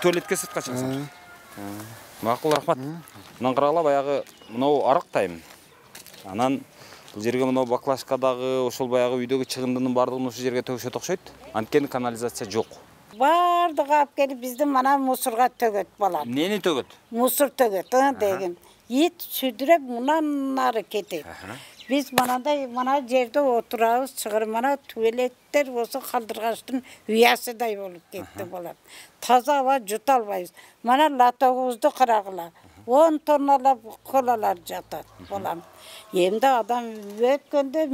Туалетке сыртка чыгасың. Макул, рахмат. Мындан карагыла баягы мынау арык тайм. Анан бул жерге мынау баклажкадагы ошол баягы үйдөгү чыгындынын бардыгын ушул жерге төгүшөт окшойт. Анткени канализация жок. Бардыгы алып келип биздин мана мусорга төгөт балам. Нени төгөт? Мусор төгөт, деген. Ит сүдүрөп мунан ары кетет. Биз мана жерде отурабыз, чыгыр мана туалеттер болсо калдыргачтын уясыдай болуп кетти балам. Таза аба жута албайбыз. Мана латогубузду карагыла. 10 тонналап колалар жатат балам. Эмде адам өткөндө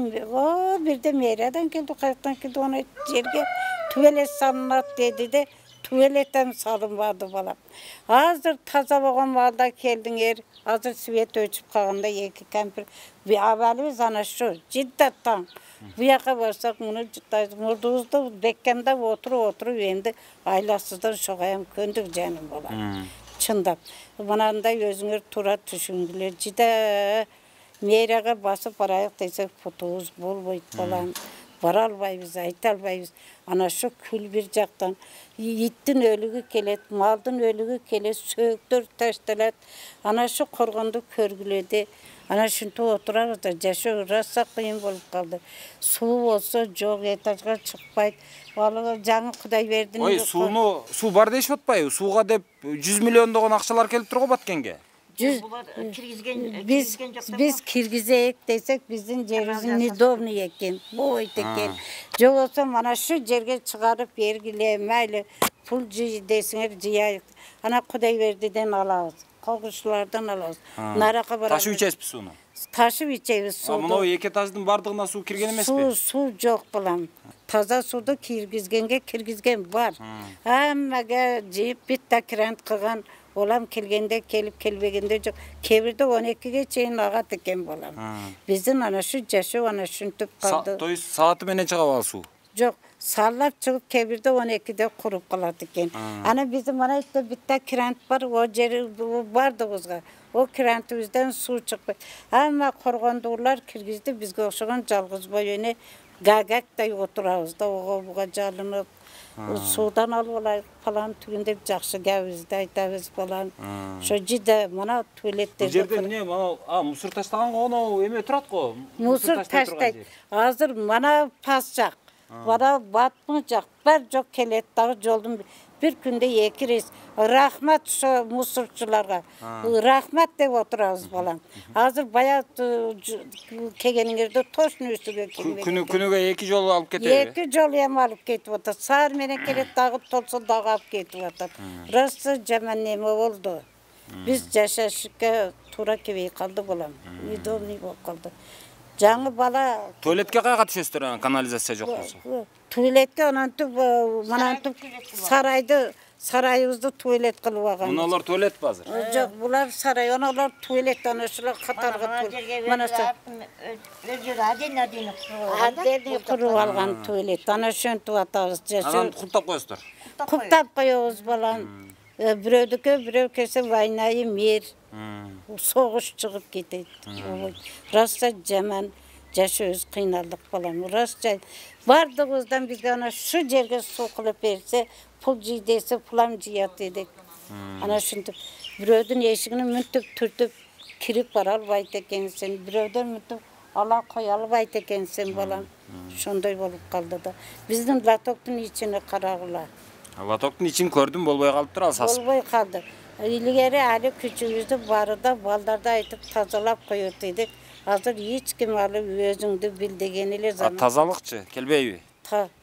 бирде мэриядан келди, каяктан келди, оны жерге туалет салынат деди де, туалеттен салынбады балам. Азыр таза болгон балда келдиңер, азыр свет өчүп калганда эки кампир. Абалыбыз ана шу, жиддаттан. Буяка барсак муну жутайбыз. Мурдубузду беккенде отуруп энди айласыздан шогайым көндүк жаным балам. Чындап. Мынандай өзүңөр туура түшүнгүлөр. Жиде мэрияга басып барайык десек путубуз болбойт балам. бара албайбыз, айта албайбыз. Ана şu күл bir жактан иттин өлүгү келет, малдын өлүгү келет, сөөктөр ташталат. Ана şu коргонду көргүлөдө. Ана шунтип отурабыз да жашоо раса кыйын болуп калды. Суу болсо жок, этажга чыкпайт. Балага жаңы Кудай бердин. Ой, суу бар дейшип атпайбы? Сууга деп 100 миллиондогон акчалар келип турго Баткенге. Biz kirgizeyek desek bizim cerizin nidovnu eкен, boyut eкен. Жоқ olsa mana şu жерге çıkarıp vergile, meyli, pul desingler ciyayık. Ana Kuday verdiden alağız, kokuşlardan alağız. Taşıp içesizби suunu? Taşıp içeyiz suudu. Мына эки этаждын бардыгына суу кирген эмеспи? Su жоқ bulam. Taza sudu kirgizgen var. Hammaga jiyip bitta krant kılgan. Olam kelgende kelip kelbegende жоқ. Kebirde 12'ge çeyin ağat eken bolam. Bizden ana şu jaşı ana şuntip kaldı. То есть saati menen чыгып ал суу? Жоқ, sallap çıkıp kebirde 12'de kurup kaladı eken. Ana bizim ana işte bitta krant var, o jeri vardı ozga. O krantımızdan su çıkıp. Ama korgondurlar kirgizdi bizge okşagan жалgız boyunu gagakday oturabız da oğa buğa jalınıp. Sudan alıp olayık falan tügündep жақсы gavizde aytabız falan. Şu jide mana tuvaletте. Bu жерде эмне mana мусор таштаганга ono эме турат го. Мусор таштайт. Азыр mana pasjak. Mana batmajak. Бар жоқ келет дагы жолдун bir күндө 2 рейс. Рахмат şu musurçularga. Рахмат деп отурабыз балам. Азыр бая келгениңерде точно үстүгө келбейт. Күнүгө 2 жол алып кетеби? 2 жол эми алып кетип атат. Саар менен келет дагы толсо дагы алып кетип атат. Расы жаман неме болду. Биз жашашка туура келбей калды балам. Удобный болуп калды. Жаңы бала Туалетке кайга түшөсүздөр, канализация жок болсо? Туалетке анантып, манантып сарайыбызды туалет кылып алган. Муналар туалетпи азыр? Жок, булар сарай, аналар туалет, ана ушулар катарга туалет. Мана отдельный куруп алган туалет. Ана ошентип атабыз. Анан куптап коесуздар? Куптап коебуз балам. Бирөөдүкө бирөө келсе войнайы мир. Согуш чыгып кетет. Раста жаман жашообуз кыйналдык балам. Раста бардыгыбыздан бизге ана şu жерге суу кылып берсе, пул жый десе, пулам жыят дедик. Ана ушинтип бирөөдүн эшигине мүнтүп түртүп кирип бара албайт экенсиң, бирөөдөн мүнтүп ала кое албайт экенсиң балам. Ошондой болуп калды да. Биздин лотоктун ичине карагыла. Лотоктун ичин көрдүм, болбой калыптыр ал саз. Болбой калды. Илгери али күчүбүздү барыда балдарды айтып тазалап коет дедик. Азыр эч ким алып өзүңдү бил деген эле zaman. Тазалыкчы келбейби?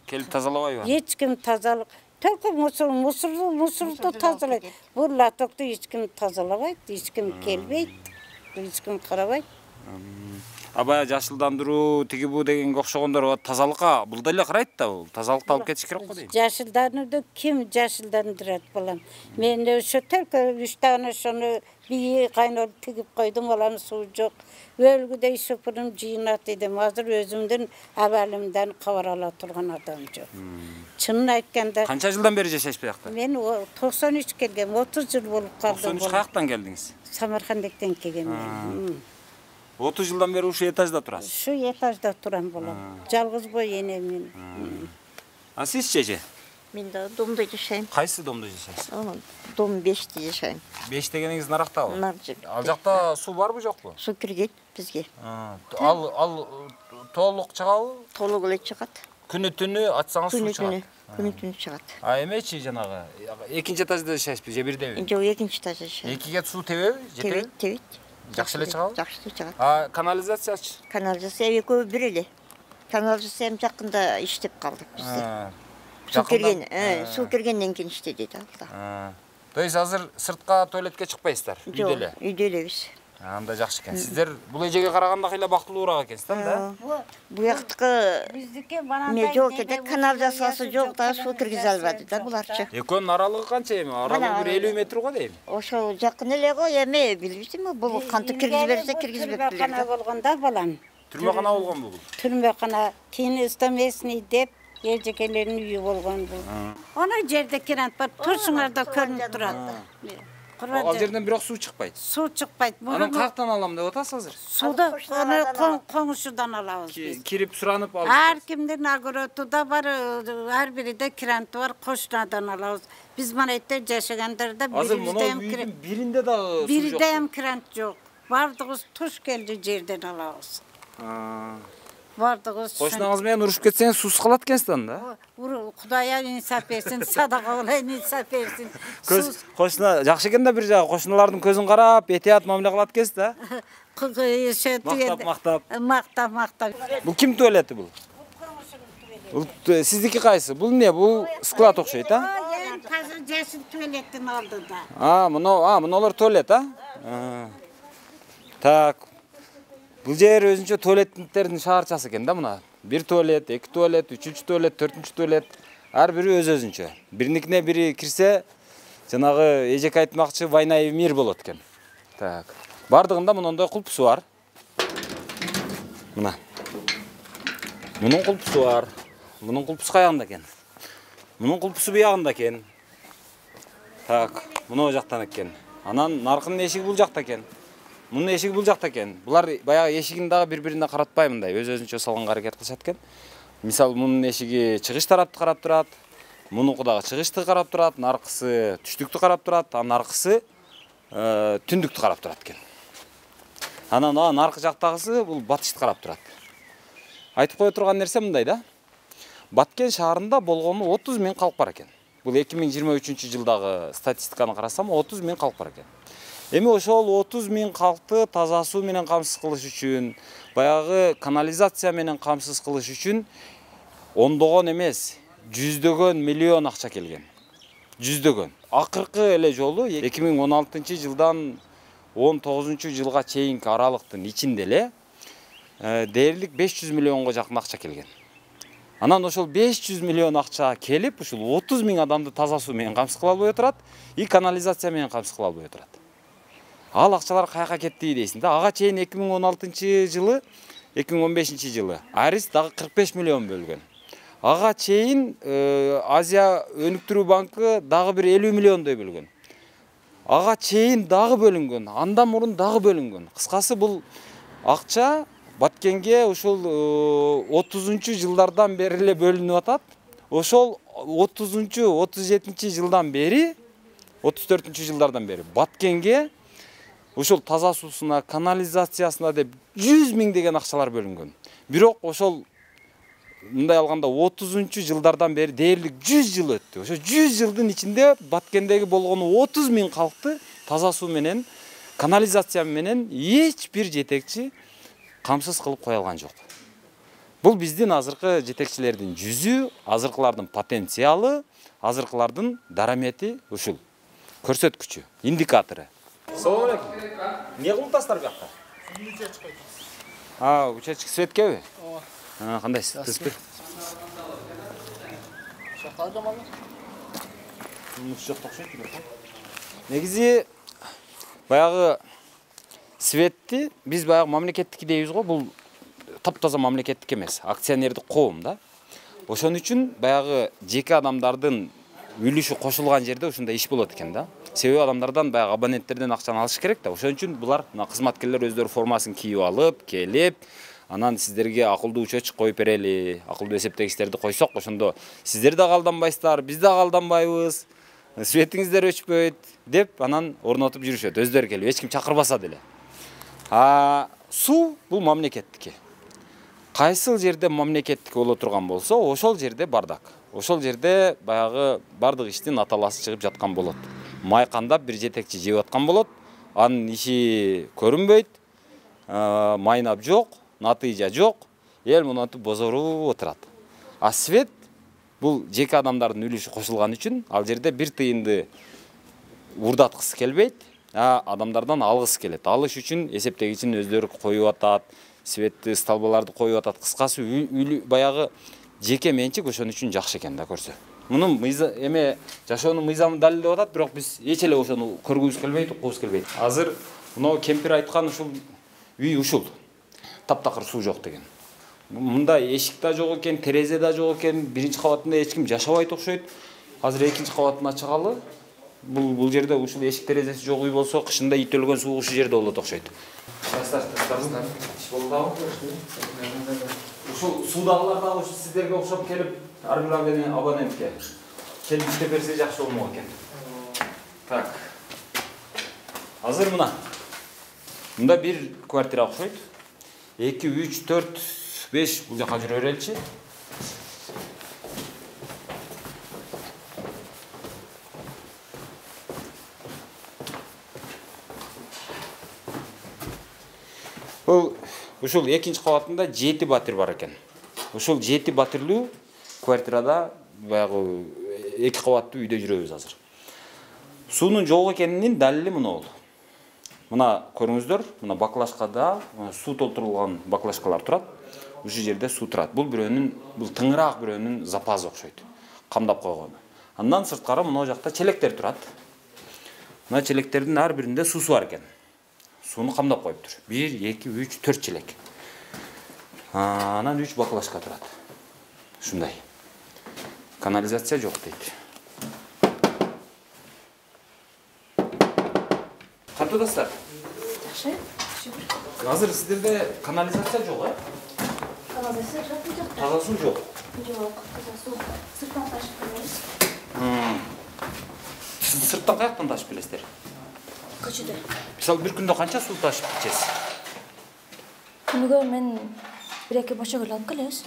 Келип тазалабайбы? Эч ким тазалык. Только мусорду тазалайт. Бул лотокту эч ким тазалабайт, эч ким келбейт, эч ким карабайт. Абая жашылдандыруу, тиги бу дегенге окшогондор тазалыкка бул деле карайт да, бул тазалыкты алып кетиш керек го дейм. Жашылданууду ким жашылдандырат балам? Мен ошо только 3 таны ошону бии кайнап тигип койдум, балам суу жок. Өлгүдөй шопурум жыйнат дедим. Азыр өзүмдүн абалымдан кабар ала турган адам жок. Чынын айтканда Канча жылдан бери жашайсыз буякта? Мен 93 келгем, 30 жыл болуп калды. 93 каяктан келдиңиз? Самаркандыктан келгем. 30 жылдан бери ушу этажда турасыз? Şu этажда турам балам. Жалгыз бой энем мен. А сиз чече? Мен да домда жашайм. Кайсы домдо жашайсыз? Дом 5те жашайм. 5 дегениңиз нарактабы? Наржы. Ал жакта суу барбы жокпу? Суу кирген бизге. Ал толук чыгабы? Толук эле чыгат. Күнү түнү ачсаңыз суу чыгат. Күнү түнү чыгат. А эмечи жанагы экинчи этажда жашайсызбы же бирдеби? Жок, экинчи этажда жашайм. Экиге суу тебеби? Тебет, тебет. Жакшы эле чыгабы? Жакшы чыгат. А канализациячы? Канализация экөө бир эле. Канализация жакында иштеп калды бизде. Суу киргенден кийин иштеди да. То есть азыр сыртка туалетке чыкпайсыздар? Үйдө эле? Үйдө элебиз. Анда жакшы экен. Сиздер бул эжеге караганда кыйла бактылуураак экенсиздер да? Буяктыкы биздики эме жок экен, канализациясы жок да, суу киргизе албады да буларчы. Экөөнүн аралыгы канча эми? Аралыгы бир 50 метр го дейм. Ошо жакын эле го, эми билбейсизби, бул кантип киргизе берсе киргизбептилер да. Болгонда балам. Түрмөкана болгон бул. Түрмөкана кийин истемесин деп эжекелердин үйү болгон бул. Ана жерде кирант бар, турсуңар да көрүнүп турат. Ал жерден бирок суу чыкпайт. Суу чыкпайт. Анан каяктан алам деп атасыз азыр? Суду коңушудан алабыз биз. Кирип суранып алып. Ар кимдин агороту да бар, ар бирде кранты бар, кошунадан алабыз. Биз мына жерде жашагандарда бирибизде ham биринде да суу жок. Бирде ham крант жок. Бардыгыбыз туш келди жерден алабыз. Бардыгыбыз. Кошунаңыз менен урушуп кетсеңиз суусуз калат экенсиз анда. Кудайга инсап берсин, садака кылайын инсап берсин. Кошуна жакшы экен да бир жагы кошуналардын көзүн карап, этият мамиле кылат экенсиз да. Мактап. Бул ким туалети бул? Бул сиздики кайсы? Бул эмне? Бул склад окшойт, а? Азыр жашыл туалеттин алдыда. Мыналар туалет, а? Так. Бул жер өзүнчө туалеттердин шаарчасы экен да мына. Бир туалет, эки туалет, үчүнчү туалет, төртүнчү туалет. Ар бири өзүнчө. Бириникине бири кирсе, жанагы эжек айтмакчы война и мир болот экен. Так. Бардыгында мындай кулпусу бар. Мына. Мунун кулпусу бар. Мунун кулпусу каягында экен? Мунун кулпусу буягында экен. Так, мына жактан экен. Анан наркынын эшиги бул жакта экен. Мунун эшиги бул жакта экен. Булар баягы эшигин дагы бири-бирине каратпай мындай өзүнчө салганга аракет кылышат экен. Мисалы, мунун эшиги чыгыш тарапты карап турат. Мунунку дагы чыгышты карап турат, наркысы түштүктү карап турат, анан наркысы түндүктү карап турат экен. Анан наркы жактагысы бул батышты карап турат. Айтып кое турган нерсе мындай да. Баткен шаарында болгону 30 000 калк бар экен. Бул 2023-жылдагы статистиканы карасам 30 000 калк бар экен. Эми ошол 30 000 калкты таза суу менен камсыз кылыш үчүн, баягы канализация менен камсыз кылыш үчүн ондогон эмес, жүздөгөн миллион акча келген. Жүздөгөн. Акыркы эле жолу 2016-жылдан 19-жылга чейинки аралыктын ичинде эле дээрлик 500 миллионго жакын акча келген. Анан ошол 500 миллион акча келип, ушул 30 000 адамды таза суу менен камсыз кыла албай отурат, и канализация менен камсыз кыла албай отурат. Ал акчалар каяка кетти дейсиң да. Ага чейин 2016-жылы, 2015-жылы Арис дагы 45 миллион бөлгөн. Ага чейин Азия өнүктүрүү банкы дагы бир 50 миллиондой бөлгөн. Ага чейин дагы бөлүнгөн, андан мурун дагы бөлүнгөн. Кыскасы бул акча Баткенге ошол 30-жылдардан бери эле бөлүнүп атат. Ошол 30-37-жылдан бери, 34-жылдардан бери Баткенге ошол таза суусуна, канализациясына деп 100 000 деген акчалар бөлүнгөн. Бирок ошол мындай алганда 30-жылдардан бери дээрлик 100 жыл өттү. Ошо 100 жылдын ичинде Баткендеги болгону 30 000 калкты таза суу менен, канализация менен эч бир жетекчи камсыз кылып кое алган жок. Бул биздин азыркы жетекчилердин жүзү, азыркылардын потенциалы, азыркылардын дарамети ушул. Көрсөткүчү, индикатору. Салам алейкум. Эмне кылып бияка? Участок светкеби? Кандайсыз? Түспү. Негизи баягы светти биз баягы мамлекеттики дейбиз го, бул таптаза мамлекеттик эмес, акционердик коом да. Ошон үчүн баягы жеке адамдардын үлүшү кошулган жерде ушундай иш болот экен да. Себеби адамдардан баягы абоненттерден акчаны алыш керек да. Ошон үчүн булар кызматкерлер өздөрү формасын кийип алып, келип, анан сиздерге акылдуу учетчик коюп берели, акылдуу эсептегичтерди койсок, ошондо сиздер да алданбайсыздар, биз да алданбайбыз, светиңиздер өчпөйт деп анан орнотуп жүрүшөт, өздөрү келип, эч ким чакырбаса деле. Суу бул мамлекеттики. Кайсыл жерде мамлекеттик боло турган болсо, ошол жерде бардак. Ошол жерде баягы бардык иштин аталасы чыгып жаткан болот. Майкандап бир жетекчи жеп аткан болот, анын иши көрүнбөйт, майнап жок, натыйжа жок, эл мынантип бозоруп отурат. А свет бул жеке адамдардын үлүшү кошулган үчүн ал жерде бир тыйынды урдаткысы келбейт, адамдардан алгысы келет. Алыш үчүн эсептегичин өздөрү коюп атат, светти столбаларды коюп атат. Кыскасы баягы жеке менчик, ошон үчүн жакшы экен да көрсө. Мунун эме жашоонун мыйзамы далилдеп атат, бирок биз эч эле ошону көргүбүз келбейт, уккубуз келбейт. Азыр мына кемпир айткан ушул үй ушул. Таптакыр суу жок деген. Мында эшик да жок экен, терезе да жок экен, биринчи кабатында эч ким жашабайт окшойт. Азыр экинчи кабатына чыгалы, бул жерде ушул эшик терезеси жок үй болсо, кышында ит өлгөн суу ушул жерде болот окшойт. Тастарыңыздар. Иш болдабы? Ушул суудагылар да ушу сиздерге окшоп келип, ар бир абонентке келип иштеп берсе жакшы болмок экен. Так. Азыр мында бир квартира окшойт. 2, 3, 4, 5 бул жака жүрө береличи. Ушул экинчи кабатында 7 батир бар экен. Ушул 7 батирлүү квартирада баягы 2 кабаттуу үйдө жүрөбүз азыр. Суунун жок экенинин далили мына. Мына көрүңүздөр, мына баклажкада суу толтурулган баклажкалар турат. Ушул жерде суу турат. Бул тыңыраак бирөөнүн запасы окшойт. Камдап койгон. Андан сырткары мына жакта челектер турат. Мына челектердин ар биринде суусу бар экен. Сууну камдап коюптур. 1, 2, 3, 4 челек. Анан 3 баклажка турат. Ушундай. Канализация жок дейт. Кантудасыздар? Жакшы. Азыр сиздерде канализация жок, э? Канализация жок. Таза суу жок. Жок, таза суу. Сырттан ташып келебиз. Сиз сырттан каяктан ташып келесиздер? Көчөдө. Мисалы бир күндө канча суу ташып ичесиз? Күнүгө мен 1-2 бочок алып келебиз.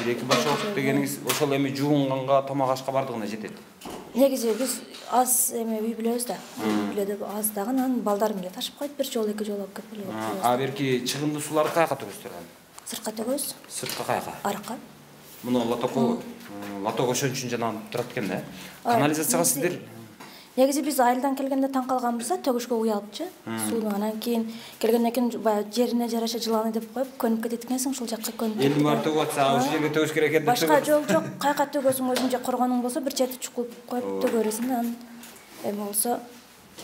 1-2 бочок дегениңиз ошол эми жуунганга, тамак ашка бардыгына жетет. Негизи биз аз эме үй билебиз да. Биледи аз дагы анан балдарым эле ташып койт, 1 жолу 2 жолу алып келип келебиз. Берки чыгымдуу сууларды каяка төгөсүздөр? Сыртка төгөбүз. Сыртка каяка? Аракка. Муну лотокко ошон үчүн жана турат экен да. Канализацияга сиздер негизи биз айылдан келгенде таң калганбыз да, төгүшкө уялыпчы. Сууну анан кийин келгенден кийин баягы жерине жараша жыланы деп коюп көнүп кетет экенсиң, ушул жакка көнүп. Элдин баары төгүп атса, ушул жерге төгүш керек экен деп. Башка жол жок, каяка төгөсүң, өзүң же коргонуң болсо бир жерди чукуп коюп төгө бересиң да, анан эме болсо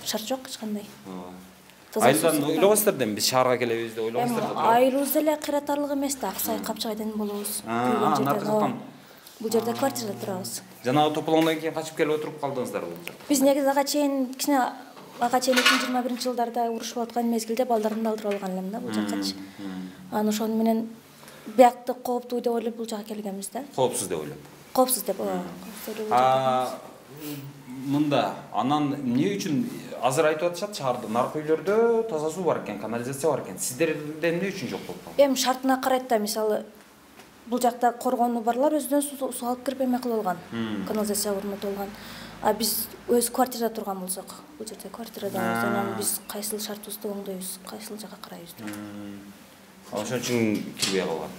шарт жок эч кандай. Айылдан ойлогосуздар да, биз шаарга келебиз деп ойлогосуздар да. Айылыбыз деле кыйратарлык эмес да, Аксай Капчыгайдан болобуз. Бул жерде квартирада турабыз. Жанагы тополоңдон кийин качып келип отуруп калдыңыздар бул. Биз негизи ага чейин 2021-жылдарда уруш болуп аткан мезгилде балдарымды алдырып алган элем да бул жаккачы. Анан ошону менен биякты кооптуу деп ойлоп бул жака келгенбиз да. Коопсуз деп ойлоп. Коопсуз деп. Мында анан эмне үчүн азыр айтып атышат, шаарда наркы үйлөрдө таза суу бар экен, канализация бар экен. Сиздерде эмне үчүн жок болуп калды? Эми шартына карайт да, мисалы бул жакта коргонуу барлар өзүнөн суу алып кирип эме кылып алган. Канализация орнотулган. Биз өз квартирада турган болсок, бул жерде квартирадабыз, анан биз кайсыл шартыбызды оңдойбуз, кайсыл жака карайбыз деп. Ошон үчүн кирбей калган.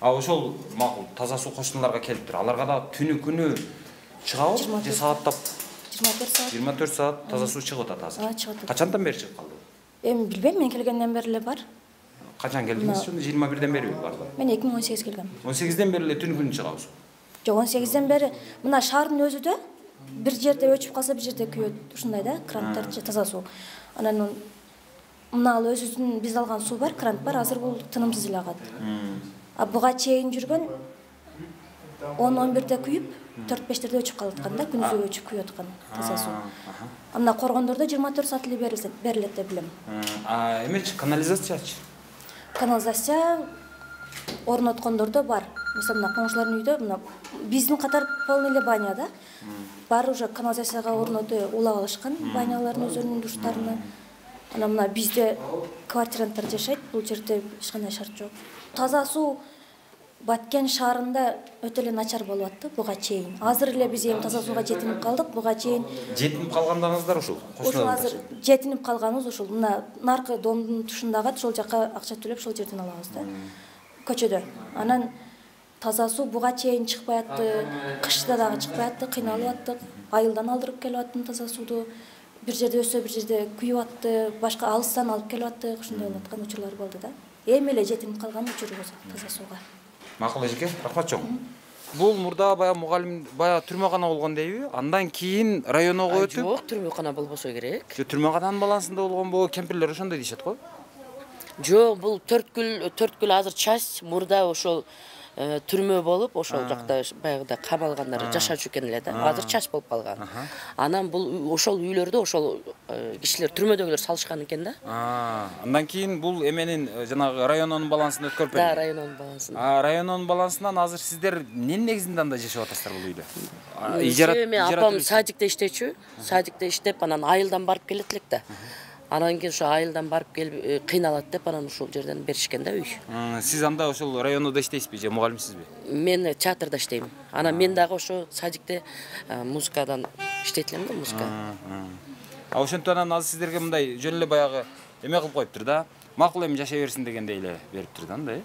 Ошол макул таза суу кошуналарга келиптир. Аларга да күнү чыгабы же сааттап 24 саат таза суу чыгып атат азыр. Качандан бери чыгып калды? Эми билбейм, мен келгенден бери эле бар. Качан келдиңиз? 21ден бери барбы? Мен 2018 келгем. 18ден бери эле түнү чыгабыз. Жок, 18ден бери мына шаардын өзүдө бир жерде өчүп калса бир жерде күйөт. Ушундай да, кранттар же таза суу. Анан мына ал өзүбүздүн биз алган суу бар, крант бар, азыр бул тынымсыз эле агат. Буга чейин жүргөн 10-11де күйүп, 4-5терде өчүп калып аткан да, күнүзгө өчүп күйүп аткан таза суу. Мына коргондордо 24 саат эле берилет деп билем. Эмечи канализациячы? Канализация орноткондордо бар. Мисалы, мына коңшулардын үйдө, мына биздин катар полный эле баня да. Бар уже канализацияга орнотуп улап алышкан банялардын өздөрүнүн душтарына. Анан мына бизде квартиранттар жашайт, бул жерде эч кандай шарт жок. Таза суу Баткен шаарында өтө эле начар болуп атты буга чейин. Азыр эле биз эми таза сууга жетинип калдык. Буга чейин жетинип калгандарыңыздар ушул. Ушул азыр жетинип калганыбыз ушул. Мына наркы домдун тушундагы ошол жака акча төлөп ошол жерден алабыз да. Көчөдө. Анан таза суу буга чейин чыкпай атты. Кышта дагы чыкпай атты, кыйналып аттык. Айылдан алдырып келип аттым таза сууду. Бир жерде өсө, бир жерде күйүп атты, башка алыстан алып келип аттык. Ушундай болуп аткан учурлар болду да. Эми эле жетинип калган учурубуз таза сууга. Макул эжеке, рахмат чоң. Бул мурда бая мугалим, бая түрмөкана болгон дейби? Андан кийин районго өтүп? Жок, түрмөкана болбосо керек. Же түрмөкананын балансында болгонбу? Кемпирлер ошондой дешет го? Жок, бул 4 күл азыр часть, мурда ошол түрмө болуп ошол жакта баягыда камалгандар жашачу экен эле да. Азыр чач болуп калган. Анан бул ошол үйлөрдө ошол кишилер түрмөдөгүлөр салышкан экен да. Андан кийин бул эменин жанагы районунун балансында өткөрүп берди. Да, районунун балансында. Районунун балансынан азыр сиздер эмненин негизинде анда жашап атасыздар бул үйдө? Мен апам садикте иштечү. Садикте иштеп анан айылдан барып келет элек да. Анан кийин ошо айылдан барып келип кыйналат деп анан ушул жерден беришкен да үй. Сиз анда ошол райондо иштейсизби же мугалимсизби? Мен театрда иштейм. Анан мен дагы ошо садикте музыкадан иштейт элем да, музыка. Ошентип анан азыр сиздерге мындай жөн эле баягы эме кылып коюптур да. Макул эми жашай берсин дегендей эле бериптир да андай.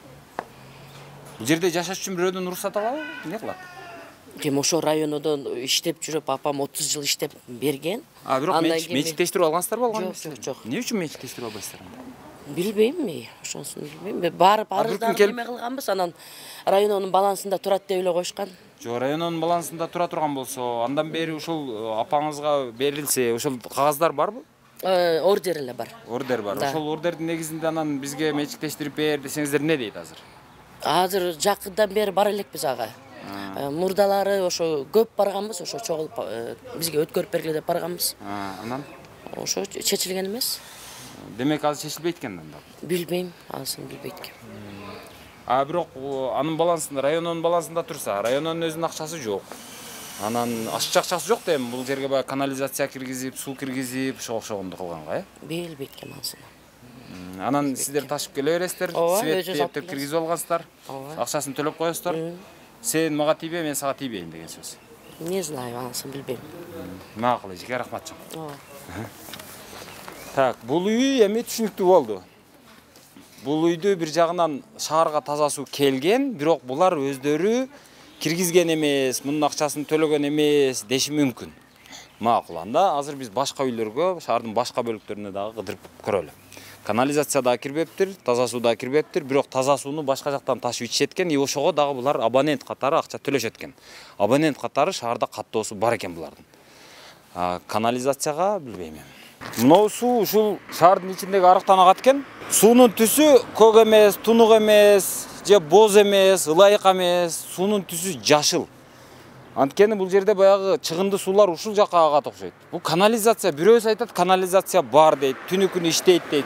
Бул жерде жашаш үчүн бирөөдөн уруксат алабы? Эмне кылат? Ким ошо райондо иштеп жүрүп, апам 30 жыл иштеп берген. Бирок менчиктештирип алгансыздарбы алган? Жок. Эмне үчүн менчиктештирип албайсыздар анда? Билбейм мен, ошонусун билбейм. Барып арызданып эме кылганбыз, анан районунун балансында турат деп эле коюшкан. Жок, районунун балансында тура турган болсо, андан бери ушул апаңызга берилсе, ошол кагаздар барбы? Ордер эле бар. Ордер бар. Ошол ордердин негизинде анан бизге менчиктештирип бер десеңиздер эмне дейт азыр? Азыр жакындан бери бара элекпиз ага. Мурдалары ошо көп барганбыз, ошо чогулуп бизге өткөрүп бергиле деп барганбыз. Анан ошо чечилген эмес. Демек азыр чечилбейт экен анда. Билбейм, анысын билбейт экен. Бирок анын балансында, районунун балансында турса, районунун өзүнүн акчасы жок. Анан ашчы акчасы жок да эми бул жерге баягы канализация киргизип, суу киргизип, ошого окшогонду кылганга, Билбейт экен анысын. Анан сиздер ташып келе бересиздер, свет киргизип алгансыздар, акчасын төлөп коесуздар. Сен мага тийбе, мен сага тийбейин деген сөз. Не знаю, анысын билбейм. Макул, эжеке, рахмат. Так, бул үй эми түшүнүктүү болду. Бул үйдү бир жагынан шаарга таза суу келген, бирок булар өздөрү киргизген эмес, мунун акчасын төлөгөн эмес деши мүмкүн. Макул, анда азыр биз башка үйлөргө, шаардын башка бөлүктөрүнө дагы кыдырып көрөлү. Канализация да кирбептир, таза суу да кирбептир, бирок таза сууну башка жактан ташып ичишет экен, ошого дагы булар абонент катары акча төлөшөт экен. Абонент катары шаарда каттоосу бар экен булардын. Канализацияга билбейм. Мынау суу ушул шаардын ичиндеги арыктан агат экен. Суунун түсү көк эмес, тунук эмес, же боз эмес, ылайык эмес, суунун түсү жашыл. Анткени бул жерде баягы чыгынды суулар ушул жакка агат окшойт. Бул канализация, бирөөсү айтат канализация бар дейт, түнү күнү иштейт дейт.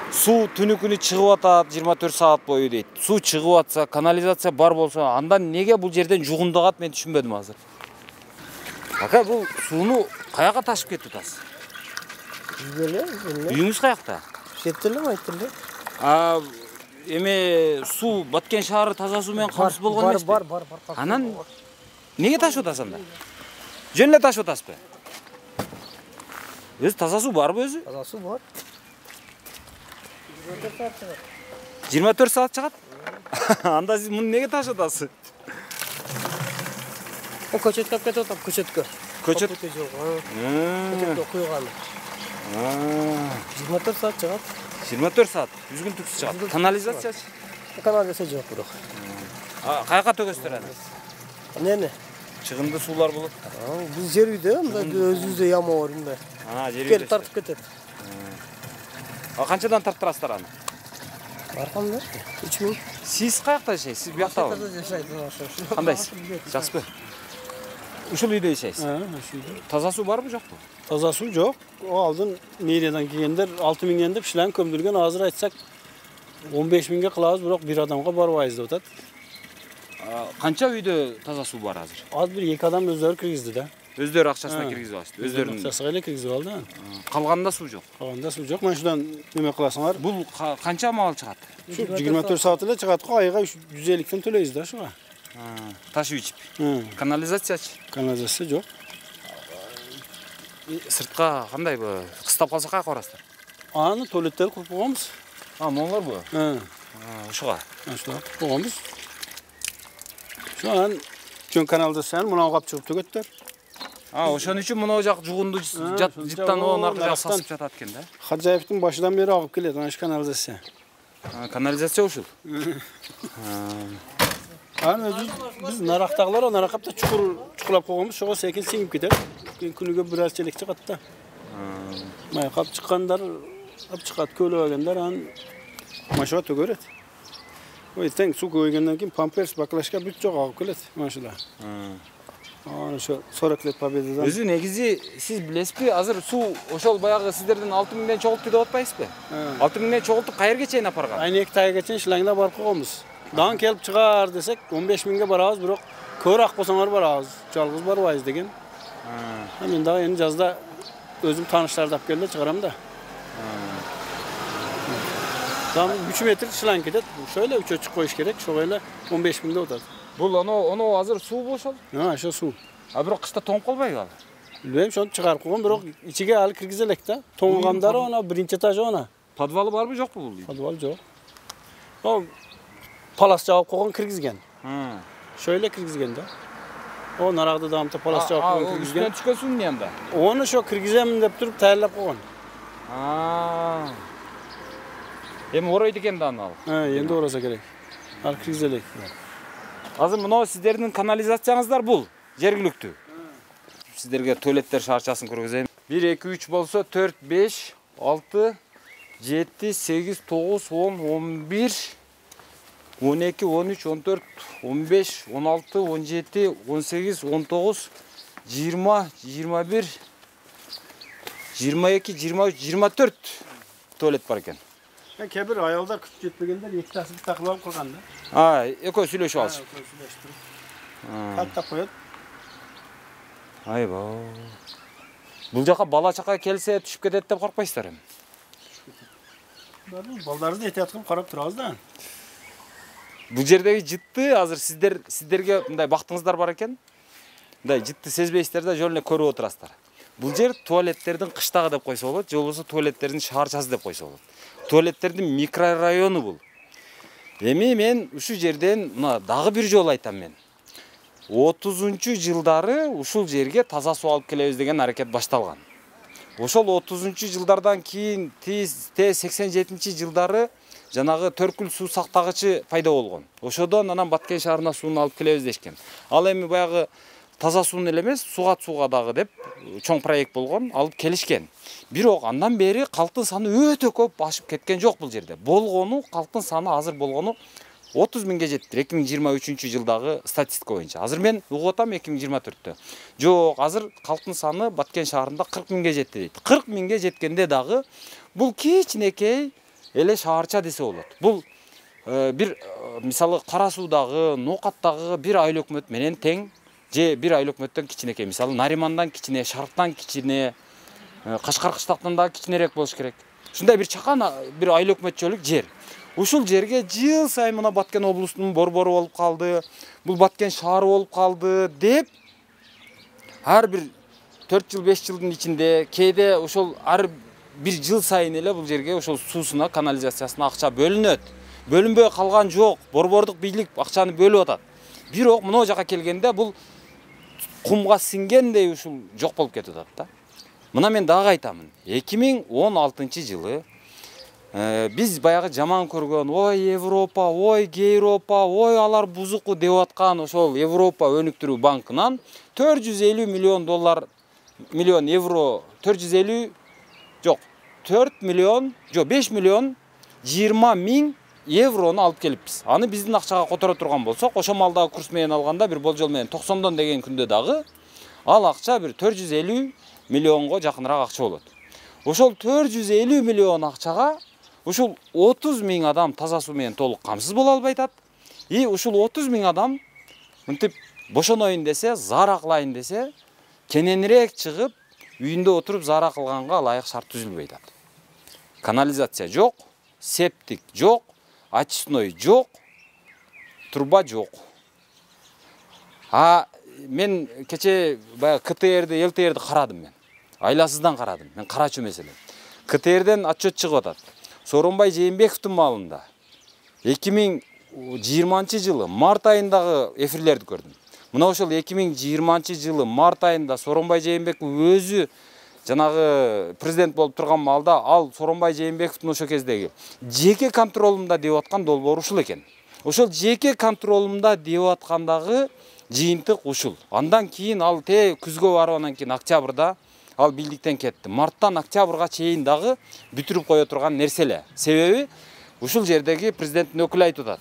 Суу түнү күнү чыгып атат 24 саат бою дейт. Суу чыгып атса, канализация бар болсо, андан неге бул жерден жугундагат мен түшүнбөдүм азыр. Ака, бул сууну каяка ташып кетип атасыз? Үйүңүз каякта? Жетеле айтылды. Эме суу Баткен шаары таза суу менен камсыз болгон эмеспи? Бар. Анан неге ташып атасыз анда? Жөн эле ташып атасызбы? Өзү таза суу барбы өзү? Таза суу бар. 24 саат чыгат? Анда сиз муну неге ташып атасыз? Көчөткө алып кетип атам, көчөткө. Көчөт жок. Көчөткө куйган. 24 саат чыгат. 24 саат үзгүн түксүз чыгат. Канализациячы? Канализация жок бирок. Каяка төгөсүздөр аны? Эмне? Чыгынды суулар болот. Биз жер үйдө, мындай өзүбүздө яма бар мындай. Жер үйдө. Келип тартып кетет. Канчадан тарттырасыздар аны? Аркамда 3000. Сиз каякта жашайсыз? Сиз буяктабы? Кандайсыз? Жакшыбы? Ушул үйдө жашайсыз? Ушул үйдө. Таза суу барбы, жокпу? Таза суу жок. Алдын мэриядан келгендер 6000 деп шилен көмдүргөн. Азыр айтсак 15000 кылабыз, бирок бир адамга барбайбыз деп атат. Канча үйдө таза суу бар азыр? Az bir 2 адам өздөрү киргизди да. Өздөрү акчасына киргизип алышты. Өздөрүнүн акчасына эле киргизип алды. Калганда суу жок. Калганда суу жок. Мен шудан неме кыласыңар? Бул канча мал чыгат? 24 саат эле чыгат го, айга 150ден төлөйбүз да шуга. Ташып ичип. Канализациячы? Канализация жок. Сыртка кандайбы? Кыстап калса каяка барасыздар? Аны туалеттер куруп койгонбуз. Моңолорбу? Ушуга. Ушуга койгонбуз. Шуан жөн канализацияны мына кап чыгып төгөттөр. Ошон үчүн мына жак жугунду жыттан наркы жак сасып жатат экен да. Хаджаевдин башынан бери агып келет ана шу канализация. Канализация ушул. Биз нарактагылар наракапта чукурлап койгонбуз, ошого секин сиңип кетет. Күнүгө бир аз челек чыгат да. Майкап чыккандар, ап чыгат, көлөбөгөндөр аны машыга төгөрөт. Ой, тең су көйгөндөн кийин памперс, баклажка бүт жок агып келет машина. Аны ошо 40 лет победадан. Өзү негизи сиз билесизби, азыр суу ошол баягы сиздердин 6000ден чогулту деп атпайсызбы? 6000ден чогултуп кайерге чейин апарган? Айнек тайга чейин шлангда барып койгонбуз. Дан келип чыгар десек 15000ге барабыз, бирок көрө ак болсоңор барабыз. Жалгыз барбайбыз деген. Мен дагы эми жазда өзүм тааныштарды алып келип чыгарам да. Там 3 метр шланг кетет. Шöyle 3 очук коюш керек. Ошого эле 15000де отат. Бул оно азыр суу ошол? Ошо суу. А бирок кышта тоңуп калбайбы ал? Билбейм, ошону чыгарып койгон, бирок ичиге алы киргизе элек да. Тоңгандары ана биринчи этажы ана. Подвалы барбы, жокпу бул? Подвал жок. О, палас жабып койгон киргизген. Şöyle киргизген да. О, нарагда дамта палас жабып койгон киргизген. Үстүнөн түшкөн суу эмне анда? Оны ошо киргиземин деп туруп даярдап койгон. Эми оройт экен да аны ал. Энди ораса керек. Ал киргизе элек. Азыр мына сиздердин канализацияңыздар бул, жергиликтүү. Сиздерге туалеттер шарчасын көргөзөйм. 1 2 3 болсо 4 5 6 7 8 9 10 11 12 13 14 15 16 17 18 19 20 21 22 23 24 туалет бар экен. Кебир аялдар күтүп жетпегендер эки тасып такылып алып калган да. Экөө сүйлөшүп алышып. Каттап коет. Айба. Бул жака бала чака келсе түшүп кетет деп коркпайсыздар эми? Балдарды этият кылып карап турабыз да. Бул жердеги жытты азыр сиздерге мындай бактыңыздар бар экен. Мындай жытты сезбейсиздер да, жөн эле көрүп отурасыздар. Бул жер туалеттердин кыштагы деп койсо болот, же болбосо туалеттердин шаарчасы деп койсо болот. Туалеттердин микрорайону бул. Эми мен ушу жерден мына дагы бир жолу айтам мен. 30-жылдары ушул жерге таза суу алып келебиз деген аракет башталган. Ошол 30-жылдардан кийин Т-87-жылдары жанагы төркүл суу сактагычы пайда болгон. Ошодон анан Баткен шаарына сууну алып келебиз дешкен. Ал эми баягы таза сууну эле эмес, сууга дагы деп чоң проект болгон, алып келишкен. Бирок андан бери калктын саны өтө көп ашып кеткен жок бул жерде. Болгону калктын саны азыр болгону 30 миңге жеттир 2023-жылдагы статистика боюнча. Азыр мен угуп атам 2024-тө. Жок, азыр калктын саны Баткен шаарында 40 миңге жетти дейт. 40 миңге жеткенде дагы бул кичинекей эле шаарча десе болот. Бул бир мисалы Кара Суудагы, Ноокаттагы бир айыл өкмөт менен тең, же бир айыл өкмөттөн кичинекей. Мисалы Наримандан кичине, Шарктан кичине, Кашкар кыштактан дагы кичинерээк болуш керек. Ушундай бир чакан бир айыл өкмөтчөлүк жер. Ушул жерге жыл сайын мына Баткен облусунун борбору болуп калды, бул Баткен шаары болуп калды деп ар бир 4 жыл 5 жылдын ичинде кээде ошол ар бир жыл сайын эле бул жерге ошол суусуна, канализациясына акча бөлүнөт. Бөлүнбөй калган жок, борбордук бийлик акчаны бөлүп атат. Бирок мына жака келгенде бул кумга сиңгендей ушул жок болуп кетип атат да. Мына мен дагы айтамын. 2016-жылы биз баягы жаман көргөн, ой Европа, ой Гейропа, ой алар бузуку деп аткан ошол Европа өнүктүрүү банкынан 450 миллион евро, 450 жок, 4 миллион, жок 5 миллион 20 миң еврону алып келиппиз. Аны биздин акчага которо турган болсок, ошо малдагы курс менен алганда бир болжол менен 90дон деген күндө дагы ал акча бир 450 миллионго жакыныраак акча болот. Ошол 450 миллион акчага ушул 30 миң адам таза суу менен толук камсыз боло албай атат. И ушул 30 миң адам мынтип бошоноюн десе, зара кылайын десе, кененирээк чыгып, үйүндө отуруп зара кылганга ылайык шарт түзүлбөй атат. Канализация жок, септик жок, очистной жок, труба жок. Мен кече баягы КТРди, ЛТРди карадым мен. Айласыздан карадым. Мен карачу меселе. КТРден отчет чыгып атат. Сооронбай Жээнбековдун маалында 2020-жылы март айындагы эфирлерди көрдүм. Мына ошол 2020-жылы март айында Сооронбай Жээнбеков өзү жанагы президент болуп турган маалда ал Сооронбай Жээнбековдун ошо кездеги жеке контролумда деп аткан долбоор ушул экен. Ошол жеке контролумда деп аткандагы жыйынтык ушул. Андан кийин ал күзгө барып анан кийин октябрда ал бийликтен кетти. Марттан октябрга чейин дагы бүтүрүп кое турган нерселе. Себеби ушул жердеги президенттин өкүлү айтып атат.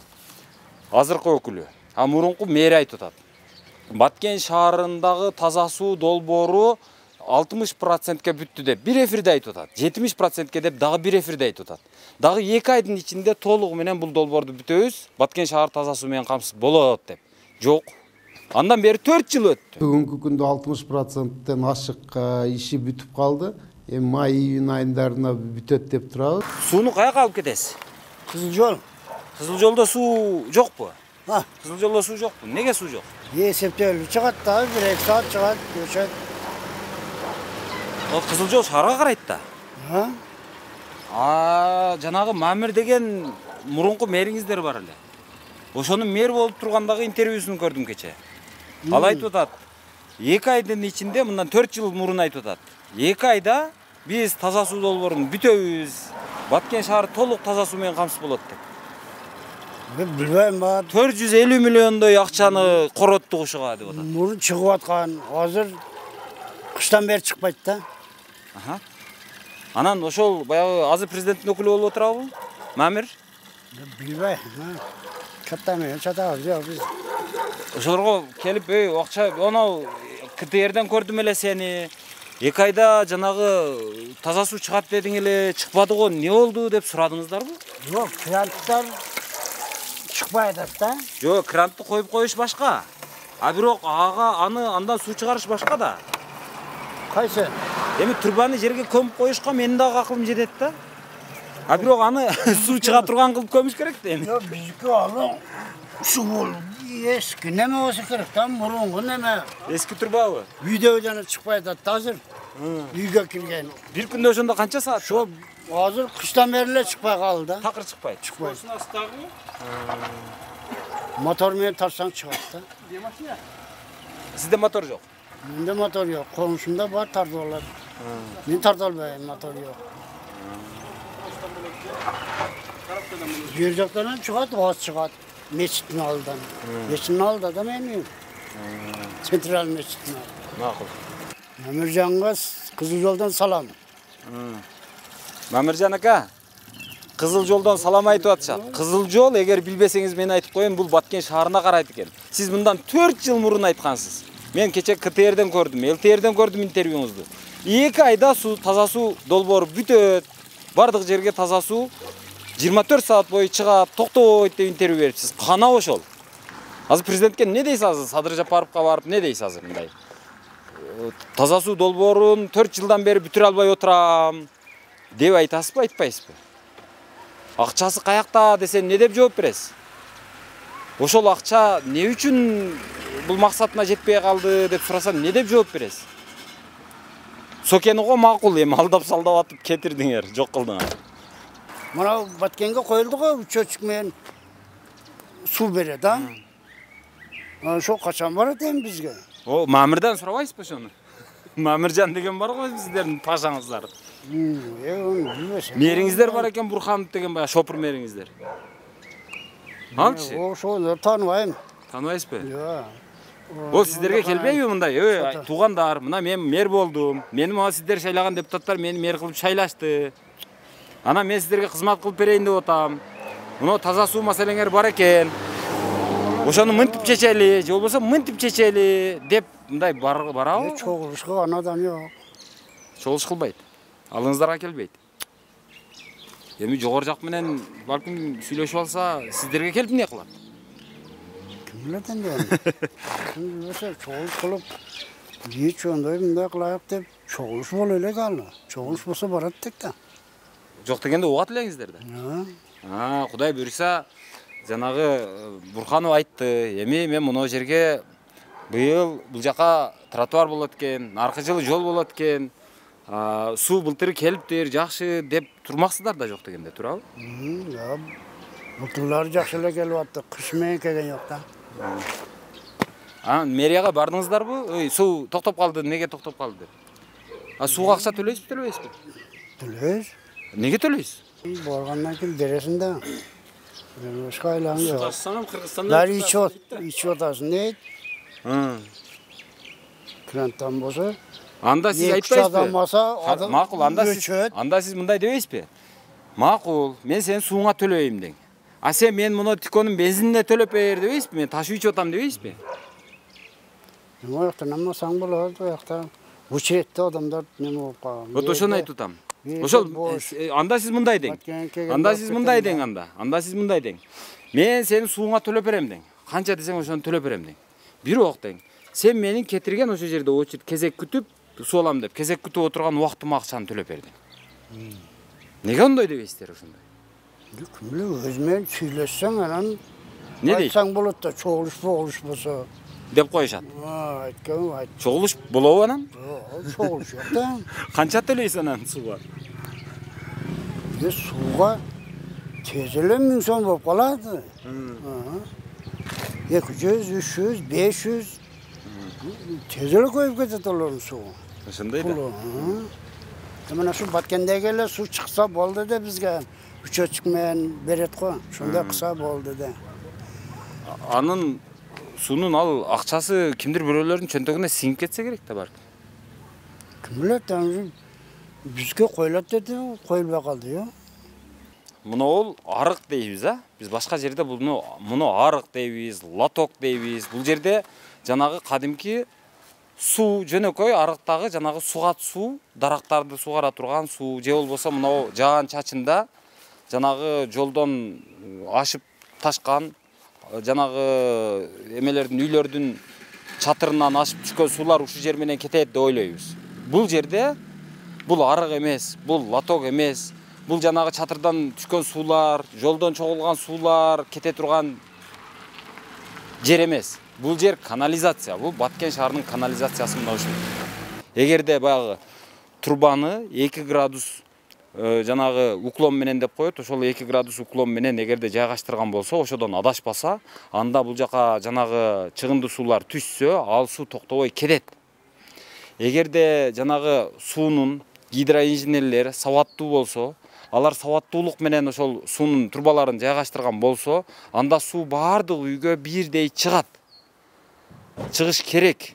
азыркы өкүлү. А мурунку мэри айтып атат. Баткен шаарындагы таза суу долбоору 60%ке бүттү деп бир эфирде айтып атат. 70%ке деп дагы бир эфирде айтып атат. Дагы 2 айдын ичинде толугу менен бул долбоорду бүтөбүз, Баткен шаар таза суу менен камсыз болот деп. Жок. Андан бери 4 жыл өттү. Бүгүнкү күндө 60%тен ашык иши бүтүп калды. Май июнь айындарына бүтөт деп турабыз. Сууну каяка алып кетесиз? Кызыл жол. Кызыл жолдо суу жокпу? Кызыл жолдо суу жокпу? Неге суу жок? Эсептелип чыгат да, 1-2 саат чыгат, өчөт. Кызыл жол шаарга карайт да. Жанагы Мамир деген мурунку мэриңиздер бар эле. Ошонун мэр болуп тургандагы интервьюсун көрдүм кече. Ал айтып атат, 2 айдын ичинде, мындан 4 жыл мурун айтып атат. 2 айда биз таза суу долбоорун бүтөбүз. Баткен шаары толук таза суу менен камсыз болот деп. Билбейм ба. 450 миллиондой акчаны короттук ушуга деп атат. Мурун чыгып аткан, азыр кыштан бери чыкпайт да. Анан ошол баягы азыр президенттин өкүлү болуп отурабы? Мамир? Билбейм. Каттаны чатабыз жок биз. Ошолорго келип, акча, оноо КТРден көрдүм эле сени. 2 айда жанагы таза суу чыгат дедиң эле, чыкпады го, эмне болду деп сурадыңыздарбы? Жок, гранттар чыкпай атат да. Жок, крантты коюп коюш башка. А бирок андан суу чыгарыш башка да. Кайсы? Эми турбаны жерге көмүп коюшка менин дагы акылым жетет да. А бирок аны суу чыга турган кылып көмүш керек да эми. Жок, биздики аны суу болду. Эски неме болсо керек да, мурунку неме. Эски турбабы? Үйдөн чыкпай атат азыр. Үйгө кирген. Бир күндө ошондо канча саат? Ошо азыр кыштан бери эле чыкпай калды да. Такыр чыкпайт. Чыкпайт. Мотор менен тарсаң чыгат да. Сизде мотор жок? Менде мотор жок. Комшумда бар, тартып алат. Мен тартып албайм, мотор жок. Жер жактан чыгат, газ чыгат. Мечиттин алдынан. Мечиттин алдында да менин. Централ мечиттин алдында. Макул. Мамиржанга Кызыл жолдон салам. Мамиржан ака, Кызыл жолдон салам айтып атышат. Кызыл жол, эгер билбесеңиз мен айтып коеюн, бул Баткен шаарына карайт экен. Сиз мындан 4 жыл мурун айткансыз. Мен кече КТРден көрдүм, ЛТРден көрдүм интервьюңузду. 2 айда таза суу долбоору бүтөт. Бардык жерге таза суу 24 саат бою чыгат, токтобойт деп интервью берипсиз. Кана ошол. Азыр президентке эмне дейсиз азыр? Садыр Жапаровго барып эмне дейсиз азыр мындай? Таза суу долбоорун 4 жылдан бери бүтүрө албай отурам деп айтасызбы, айтпайсызбы? Акчасы каякта десе эмне деп жооп бересиз? Ошол акча эмне үчүн бул максатына жетпей калды деп сураса эмне деп жооп бересиз? Сокенуго макул, эми алдап салдап атып кетирдиңер, жок кылдыңар. Мына Баткенге коюлду го, чөчүк менен суу берет, а? Ошо качан барат эми бизге? Мамирдан сурабайсызбы ошону? Мамиржан деген бар го сиздердин пашаңыздар. Мэриңиздер бар экен, Бурханов деген баягы шопур мэриңиздер. Алчы? Ошону тааныбайм. Тааныбайсызбы? Жок. Ол сиздерге келбейби мындай? Туугандар, мына мен мэр болдум. Мени мага сиздер шайлаган депутаттар мени мэр кылып шайлашты. Анан мен сиздерге кызмат кылып берейин деп атам. Мына таза суу маселеңер бар экен. Ошону мынтип чечели, же болбосо мынтип чечели деп мындай барабы? Чогулушка анадан жок. Чогулуш кылбайт. Алыңыздарга келбейт. Эми жогору жак менен балким сүйлөшүп алса, сиздерге келип эмне кылат? Ким билет энди? Ким билсе, чогулуш кылып, эч ондой мындай кылайык деп чогулуш боло элек аны. Чогулуш болсо барат дек да. Жок дегенде угат элеңиздер да. Кудай буйруса, жанагы Бурханов айтты. Эми мен мына жерге быйыл бул жака тротуар болот экен, аркы жылы жол болот экен. Суу былтыр келиптир, жакшы деп турмаксыздар да, жок дегенде, туурабы? Былтырлар жакшы эле келип атты, кыш менен келген жок да. Мэрияга бардыңыздарбы? Суу токтоп калды, неге токтоп калды деп? Сууга акча төлөйсүзбү, төлөбөйсүзбү? Төлөйбүз. Неге төлөйсүз? Баргандан кийин бересиң да. Башка айлам жок. Кыргызстандан Кыргызстанда. Баары ичип атасың дейт. Кранттан болсо. Анда сиз айтпайсызбы? Макул, анда сиз мындай дебейсизби? Макул, мен сенин сууңа төлөйм дең. А сен мен мына тиконун бензинине төлөп бер дебейсизби? Мен таш үй ичип атам дебейсизби? Ояктан намасаң болот, оякта учетте адамдар неме болуп калган. Вот ошону айтып атам. Ошол анда сиз мындай дең. Анда сиз мындай дең анда. Анда сиз мындай дең. Мен сенин сууңа төлөп берем дең. Канча десең ошону төлөп берем дең. Бирок дең. Сен менин кетирген ошол жерде очередь кезек күтүп суу алам деп кезек күтүп отурган убактыма акчаны төлөп бер дең. Неге ондой дебейсиздер ошондой? Ким билет, өзүмен сүйлөшсөң анан не дейт? айтсаң болот да, чогулуш болсо деп коюшат. Айткан айт. Чогулуш болобу анан? Чогулуш жок да. Канча төлөйсүз анан сууга? Бизде сууга тез эле 1000 сом болуп калат. 200, 300, 500. Тез эле коюп кетет олордун суу. Ошондой да. Мына ушу Баткендеги эле суу чыкса болду да бизге. Үчөчүк менен берет го. Ошондой кылса болду да. Анын суунун ал акчасы кимдир бирөөлөрдүн чөнтөгүнө сиңип кетсе керек да бар. Ким билет, бизге коюлат деди, коюлбай калды, yo. Муну ол арык дейбиз, а? Биз башка жерде муну арык дейбиз, лоток дейбиз. Бул жерде жанагы кадимки суу жөнөкөй арыктагы жанагы сугат суу, дарактарды сугара турган суу же болбосо мына жаан чачында жанагы жолдон ашып ташкан жанагы эмелердин үйлөрдүн чатырынан ашып түшкөн суулар ушул жер менен кетет деп ойлойбуз. Бул жерде бул арык эмес, бул лоток эмес, бул жанагы чатырдан түшкөн суулар, жолдон чогулган суулар кете турган жер эмес. Бул жер канализация, бул Баткен шаарынын канализациясы мына ушул. Эгерде баягы трубаны 2 градус жанагы уклон менен деп коет, ошол 2 градус уклон менен эгерде жайгаштырган болсо, ошодон адашпаса, анда бул жака жанагы чыгынды суулар түшсө, ал суу токтобой кетет. Эгерде жанагы суунун гидроинженерлер сабаттуу болсо, алар сабаттуулук менен ошол суунун трубаларын жайгаштырган болсо, анда суу баардык үйгө бирдей чыгат. Чыгыш керек.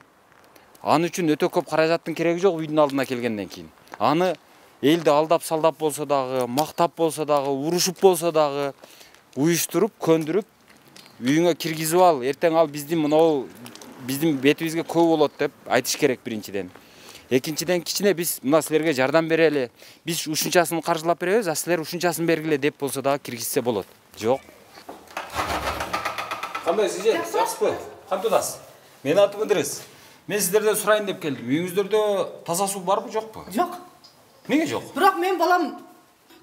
Аны үчүн өтө көп каражаттын кереги жок үйдүн алдына келгенден кийин. Аны элди алдап салдап болсо дагы, мактап болсо дагы, урушуп болсо дагы уюштуруп, көндүрүп үйүңө киргизип ал. Эртең ал биздин бетибизге көп болот деп айтыш керек биринчиден. Экинчиден кичине биз мына силерге жардам берели. Биз ушунчасын каржылап беребиз, а силер ушунчасын бергиле деп болсо дагы киргизсе болот. Жок. Кандай сиже? Жакшысызбы? Кантип атасыз? Мени атым Идрис. Мен сиздерден сурайын деп келдим. Үйүңүздөрдө таза суу барбы, жокпу? Жок. Неге жок? Бирок мен балам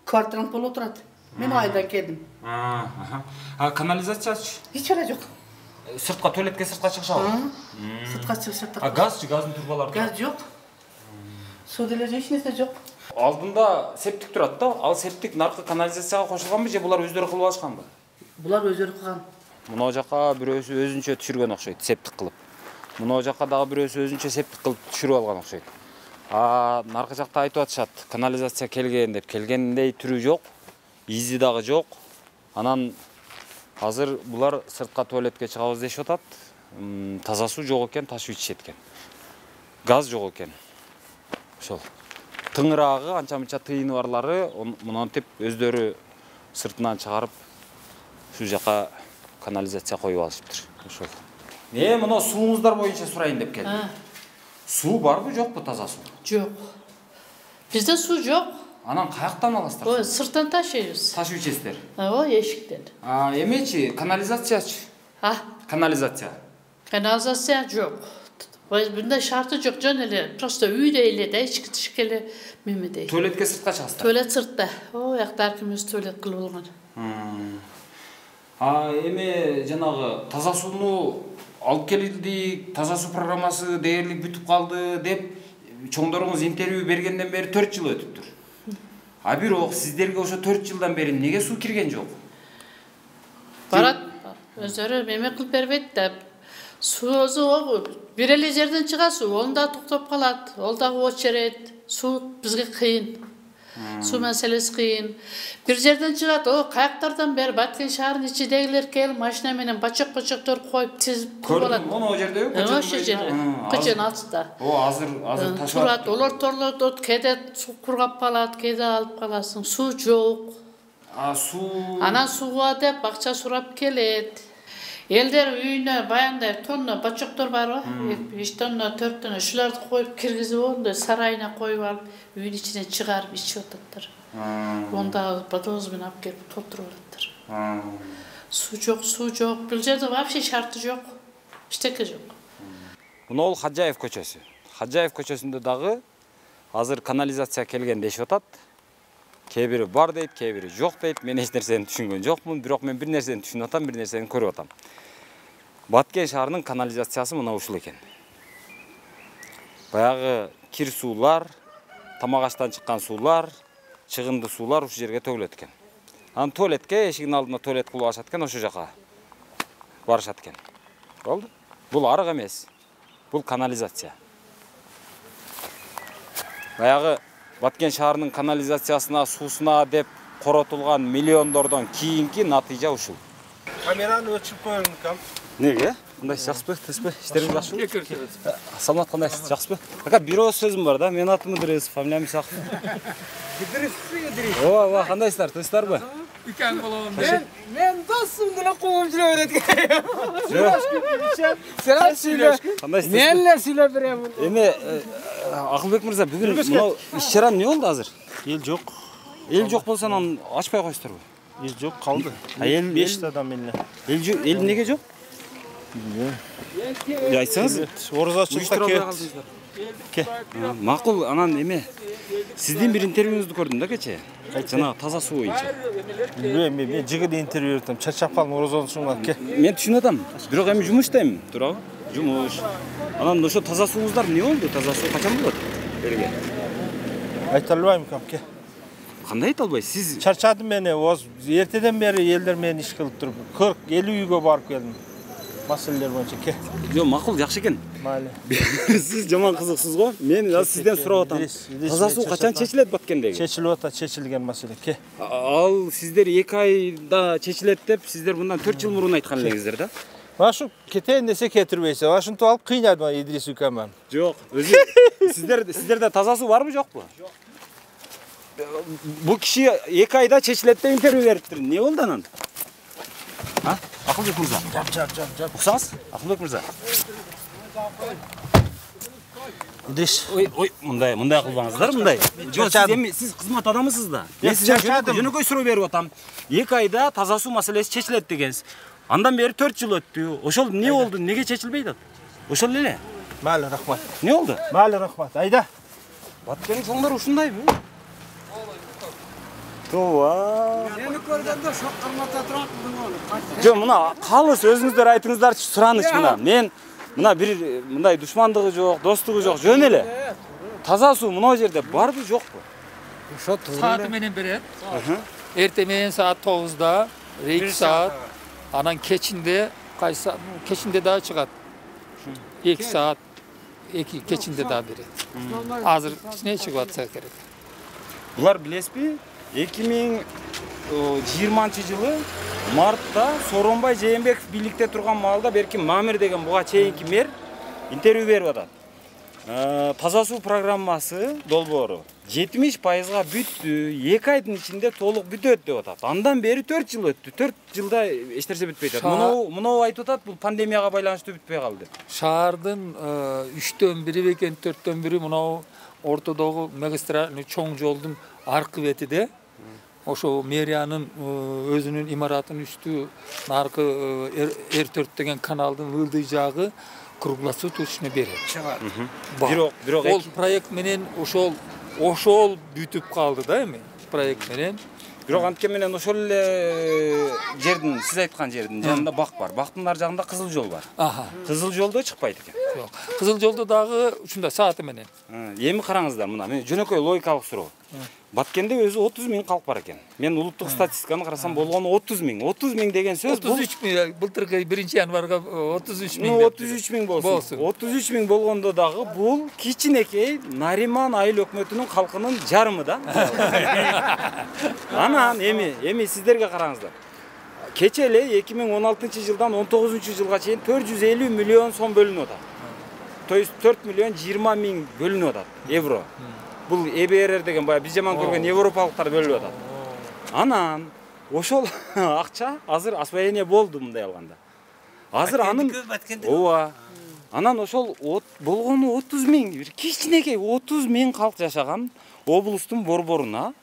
квартиранын болуп турат. Мен айдан келдим. А канализациячы? Эч бара жок. Сыртка туалетке сыртка чыгышабы? Сыртка чыгышат. А газчы, газдын трубалары? Газ жок. Суу деле эч нерсе жок. Алдында септик турат да. Ал септик наркы канализацияга кошулганбы же булар өздөрү кылып алышканбы? Булар өздөрү кылган. Мына жака бирөөсү өзүнчө түшүргөн окшойт, септик кылып. Мына жака дагы бирөөсү өзүнчө септик кылып түшүрүп алган окшойт. А наркы жакта айтып атышат, канализация келген деп, келгендей түрү жок, изи дагы жок. Анан азыр булар сыртка туалетке чыгабыз дешип атат. Таза суу жок экен, таш ичишет экен. Газ жок экен. Ошол. Тыңыраагы анча-мынча тыйыны барлары монтип өздөрү сыртынан чыгарып ушул жака канализация коюп алышыптыр. Ошол. Мына сууңуздар боюнча сурайын деп келдим. Суу барбы, жокпу таза суу? Жок. Бизде суу жок. Анан каяктан аласыздар? Ой, сырттан ташыйбыз. Ташып ичесиздер? Ой, эшиктен. Эмечи, канализациячы? Канализация. Канализация жок. Мындай шарты жок, жөн эле просто үйдө эле да ички эле мемедей. Туалетке сыртка чыгасыздар? Туалет сыртта. Ой, аяктар ким өз туалет кылып алган. Эме жанагы таза сууну алып келилди, таза суу программасы дээрлик бүтүп калды деп чоңдоруңуз интервью бергенден бери 4 жыл өтүптүр. А бирок сиздерге ошо 4 жылдан бери неге суу кирген жок? Барат, өздөрү эме кылып бербейт да. Суу өзү бир эле жерден чыга суу, ол да токтоп калат, ол дагы очерет. Суу бизге кыйын. Суу маселеси кыйын. Бир жерден чыгат, каяктардан бери Баткен шаарынын ичидегилер келип машина менен бачок-бачоктор коюп тизип туруп алат. Көрдүм, мону жердеби? Ошо жерде. Кычын алтыда. Азыр ташып. Турат, олар торлотот, кээде суу кургап калат, кээде алып каласың. Суу жок. Суу. Анан сууга деп акча сурап келет. Элдер үйүнө баягындай тонна бачоктор барбы? 5 тонна, 4 тонна ушуларды коюп киргизип онда сарайына коюп алып, үйүнүн ичинен чыгарып ичип ататтар. Онда подвоз менен алып келип толтуруп ататтар. Суу жок. Бул жерде вообще шарты жок. Эчтеке жок. Мына Хаджаев көчөсү. Хаджаев көчөсүндө дагы азыр канализация келген дешип атат. Кээ бири бар дейт, кээ бири жок дейт. Мен эч нерсени түшүнгөн жокмун, бирок мен бир нерсени түшүнүп атам, бир нерсени көрүп атам. Баткен шаарынын канализациясы мына ушул экен. Баягы кир суулар, тамак аштан чыккан суулар, чыгынды суулар ушул жерге төгүлөт экен. Анан туалетке, эшигин алдына туалет кылып алышат экен, ошол жака барышат экен. Болду? Бул арык эмес. Бул канализация. Баягы Баткен шаарынын канализациясына, суусуна деп коротулган миллиондордон кийинки натыйжа ушул. Камераны өчүрүп коюңуз кам. Неге? Мындай жакшыбы, тезби? Иштериңиз жакшыбы? Саламат кандайсыз? Жакшыбы? Ака, бир ооз сөзүм бар да. Менин атым Идрис, фамилиям Исаков. Ооба, кандайсыздар? Тынчтарбы? Үкәң болом. Мен досум деле коюп жүрөт экен. Сен сүйлө. Кандайсыз? Мен эле сүйлөп берем. Эми Акылбек мырза, бүгүн мына иш-чара эмне болду азыр? Эл жок. Эл жок болсо анан ачпай коесуздарбы? Эл жок калды. Эл 5 адам эле. Эл неге жок? Айтсаңыз. Орозачылыкта кет. Макул, анан эме сиздин бир интервьюңузду көрдүм да кече. Жана таза суу боюнча. Мен жигит интервью бердим. Чарчап калдым орозонушуңа. Мен түшүнүп атам. Бирок эми жумуштайм, туурабы? Жумуш. Анан ошо таза сууңуздар эмне болду? Таза суу качан болот? Элге. Айта албайм камке. Кандай айта албайсыз? Сиз чарчадым мен. Эртеден бери элдер мени иш кылып туруп, 40-50 үйгө барып келдим. Маселелер боюнча ке. Жо, макул, жакшы экен. Майли. Сиз жаман кызыксыз го. Мен сизден сурап атам. Таза суу качан чечилет Баткендеги? Чечилип атат, чечилген маселе ке. Ал сиздер 2 айда чечилет деп, сиздер мындан 4 жыл мурун айткан элеңиздер да? Ашу кетейин десе кетирбейсиң. Ашынтип алып кыйнадым Идрис Үкәман. Жок, өзү сиздерде таза суу барбы, жокпу? Бул киши 2 айда чечилет деп интервью бериптир. Не болду анан? Акылбек мырза. Жап. Уксаңыз? Акылбек мырза. Идрис. Ой, мындай кылбаңыздар, мындай. Жок, сиз кызмат адамысыз да. Мен сизден жөнөкөй суроо берип атам. 2 айда таза суу маселеси чечилет дегенсиз. Андан бери 4 жыл өттү. Ошол эмне болду? Неге чечилбей атат? Ошол эле. Майли, рахмат. Не болду? Майли, рахмат. Айда. Баткенин чоңдору ушундайбы? Тооба. Сени көргөндө шок кармата турат. Жо, мына калыс өзүңүздөр айтыңыздарчы, сураныч мына. Мен мына бир мындай душмандыгы жок, достугу жок, жөн эле. Таза суу мына жерде барбы, жокпу? Ошо сааты менен берет. Эртең менен саат 9-да, 2 саат. Анан кечинде дагы чыгат. 2 саат, кечинде дагы берет. Азыр кичине чыгып атса керек. Булар билесизби? 2020-жылы мартта Сооронбай Жээнбеков бийликте турган маалда берки Мамир деген буга чейинки мэр интервью берип атат. Таза суу программасы долбоору 70%га бүттү. 2 айдын ичинде толук бүтөт деп атат. Андан бери 4 жыл өттү. 4 жылда эч нерсе бүтпөй атат. Муну айтып атат, бул пандемияга байланыштуу бүтпөй калды. Шаардын 3-төн 1 бекен 4-төн 1 мына ортодогу магистральный чоң жолдун аркы бетиде ошо мэриянын өзүнүн имаратынын үстү наркы R4 деген каналдын ылдый жагы круглосуточно берет. Бирок ол проект менен ошол бүтүп калды да эми проект менен. Бирок анткен менен ошол эле жердин, сиз айткан жердин жанында бак бар. Бактын ар жагында кызыл жол бар. Кызыл жолдо чыкпайт экен. Жок. Кызыл жолдо дагы ушундай сааты менен. Эми караңыздар, мына мен жөнөкөй логикалык суроо. Баткенде өзү 30 000 калк бар экен. Мен улуттук статистиканы карасам болгону 30 000. 30 000 деген сөз бул 33 000. Былтыркы 1-январга 33 000. 33 000 болсун. 33 000 болгондо дагы бул кичинекей Нариман айыл өкмөтүнүн калкынын жарымы да. Анан эми сиздерге караңыздар. Кече эле 2016-жылдан 19-жылга чейин 450 миллион сом бөлүнүп атат. То есть 4 миллион 20 000 бөлүнүп атат евро. Бул ЭБРР деген бая биз жаман көргөн европалыктар бөлүп атат. Анан ошол акча азыр освоение болду мындай алганда. Азыр анын ооба. Анан ошол болгону 30 миң, бир кичинекей 30 миң калк жашаган облустун борборуна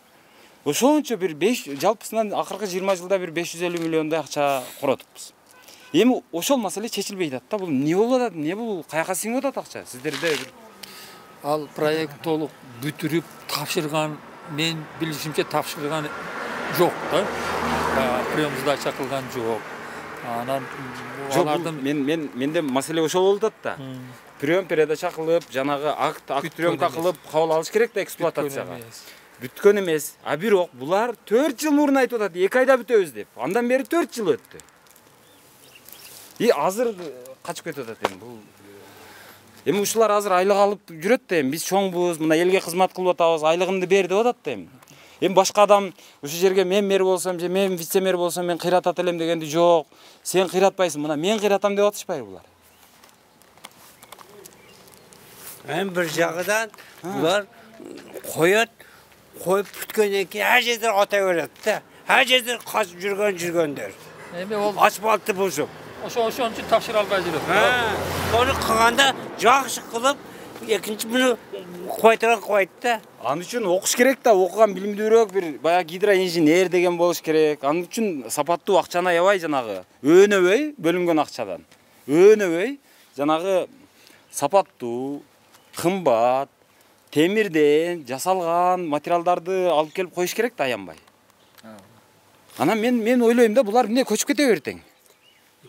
ошончо бир 5 жалпысынан акыркы 20 жылда бир 550 миллиондай акча коротуппуз. Эми ошол маселе чечилбей атат да. Бул эмне болуп атат? Эмне бул каяка сиңип атат акча? Сиздерде бир ал проект толук бүтүрүп тапшырган, мен билишимче тапшырган жок да. Прием сдача кылган жок. Анан алардын менде маселе ошол болуп атат да. Прием передача кылып, жанагы акт приемка кылып кабыл алыш керек да эксплуатацияга. Бүткөн эмес. А бирок булар 4 жыл мурун айтып атат, 2 айда бүтөбүз деп. Андан бери 4 жыл өттү. И азыр качып кетип атат эми бул. Эми ушулар азыр айлык алып жүрөт да эми биз чоңбуз, мына элге кызмат кылып атабыз, айлыгымды бер деп атат да эми. Эми башка адам ушул жерге мен мэр болсом же мен вице-мэр болсом мен кыйратат элем дегенди жок. Сен кыйратпайсың, мына мен кыйратам деп атышпайбы булар? Эми бир жагынан булар коет бүткөндөн кийин ар жерде ата берет да. Ар жерде качып жүргөндөр. Эми ол асфальтты бузуп. Ошон үчүн тапшыра албай жүрөт. Сону кылганда жакшы кылып, экинчи муну койт да. Аны үчүн окуш керек да, окуган билимдүүрөөк бир баягы гидроинженер деген болуш керек. Аны үчүн сапаттуу акчаны аябай жанагы өөнөбөй бөлүнгөн акчадан. Өөнөбөй жанагы сапаттуу, кымбат, темирден жасалган материалдарды алып келип коюш керек да аянбай. Анан мен ойлойм да, булар эмне көчүп кете берди?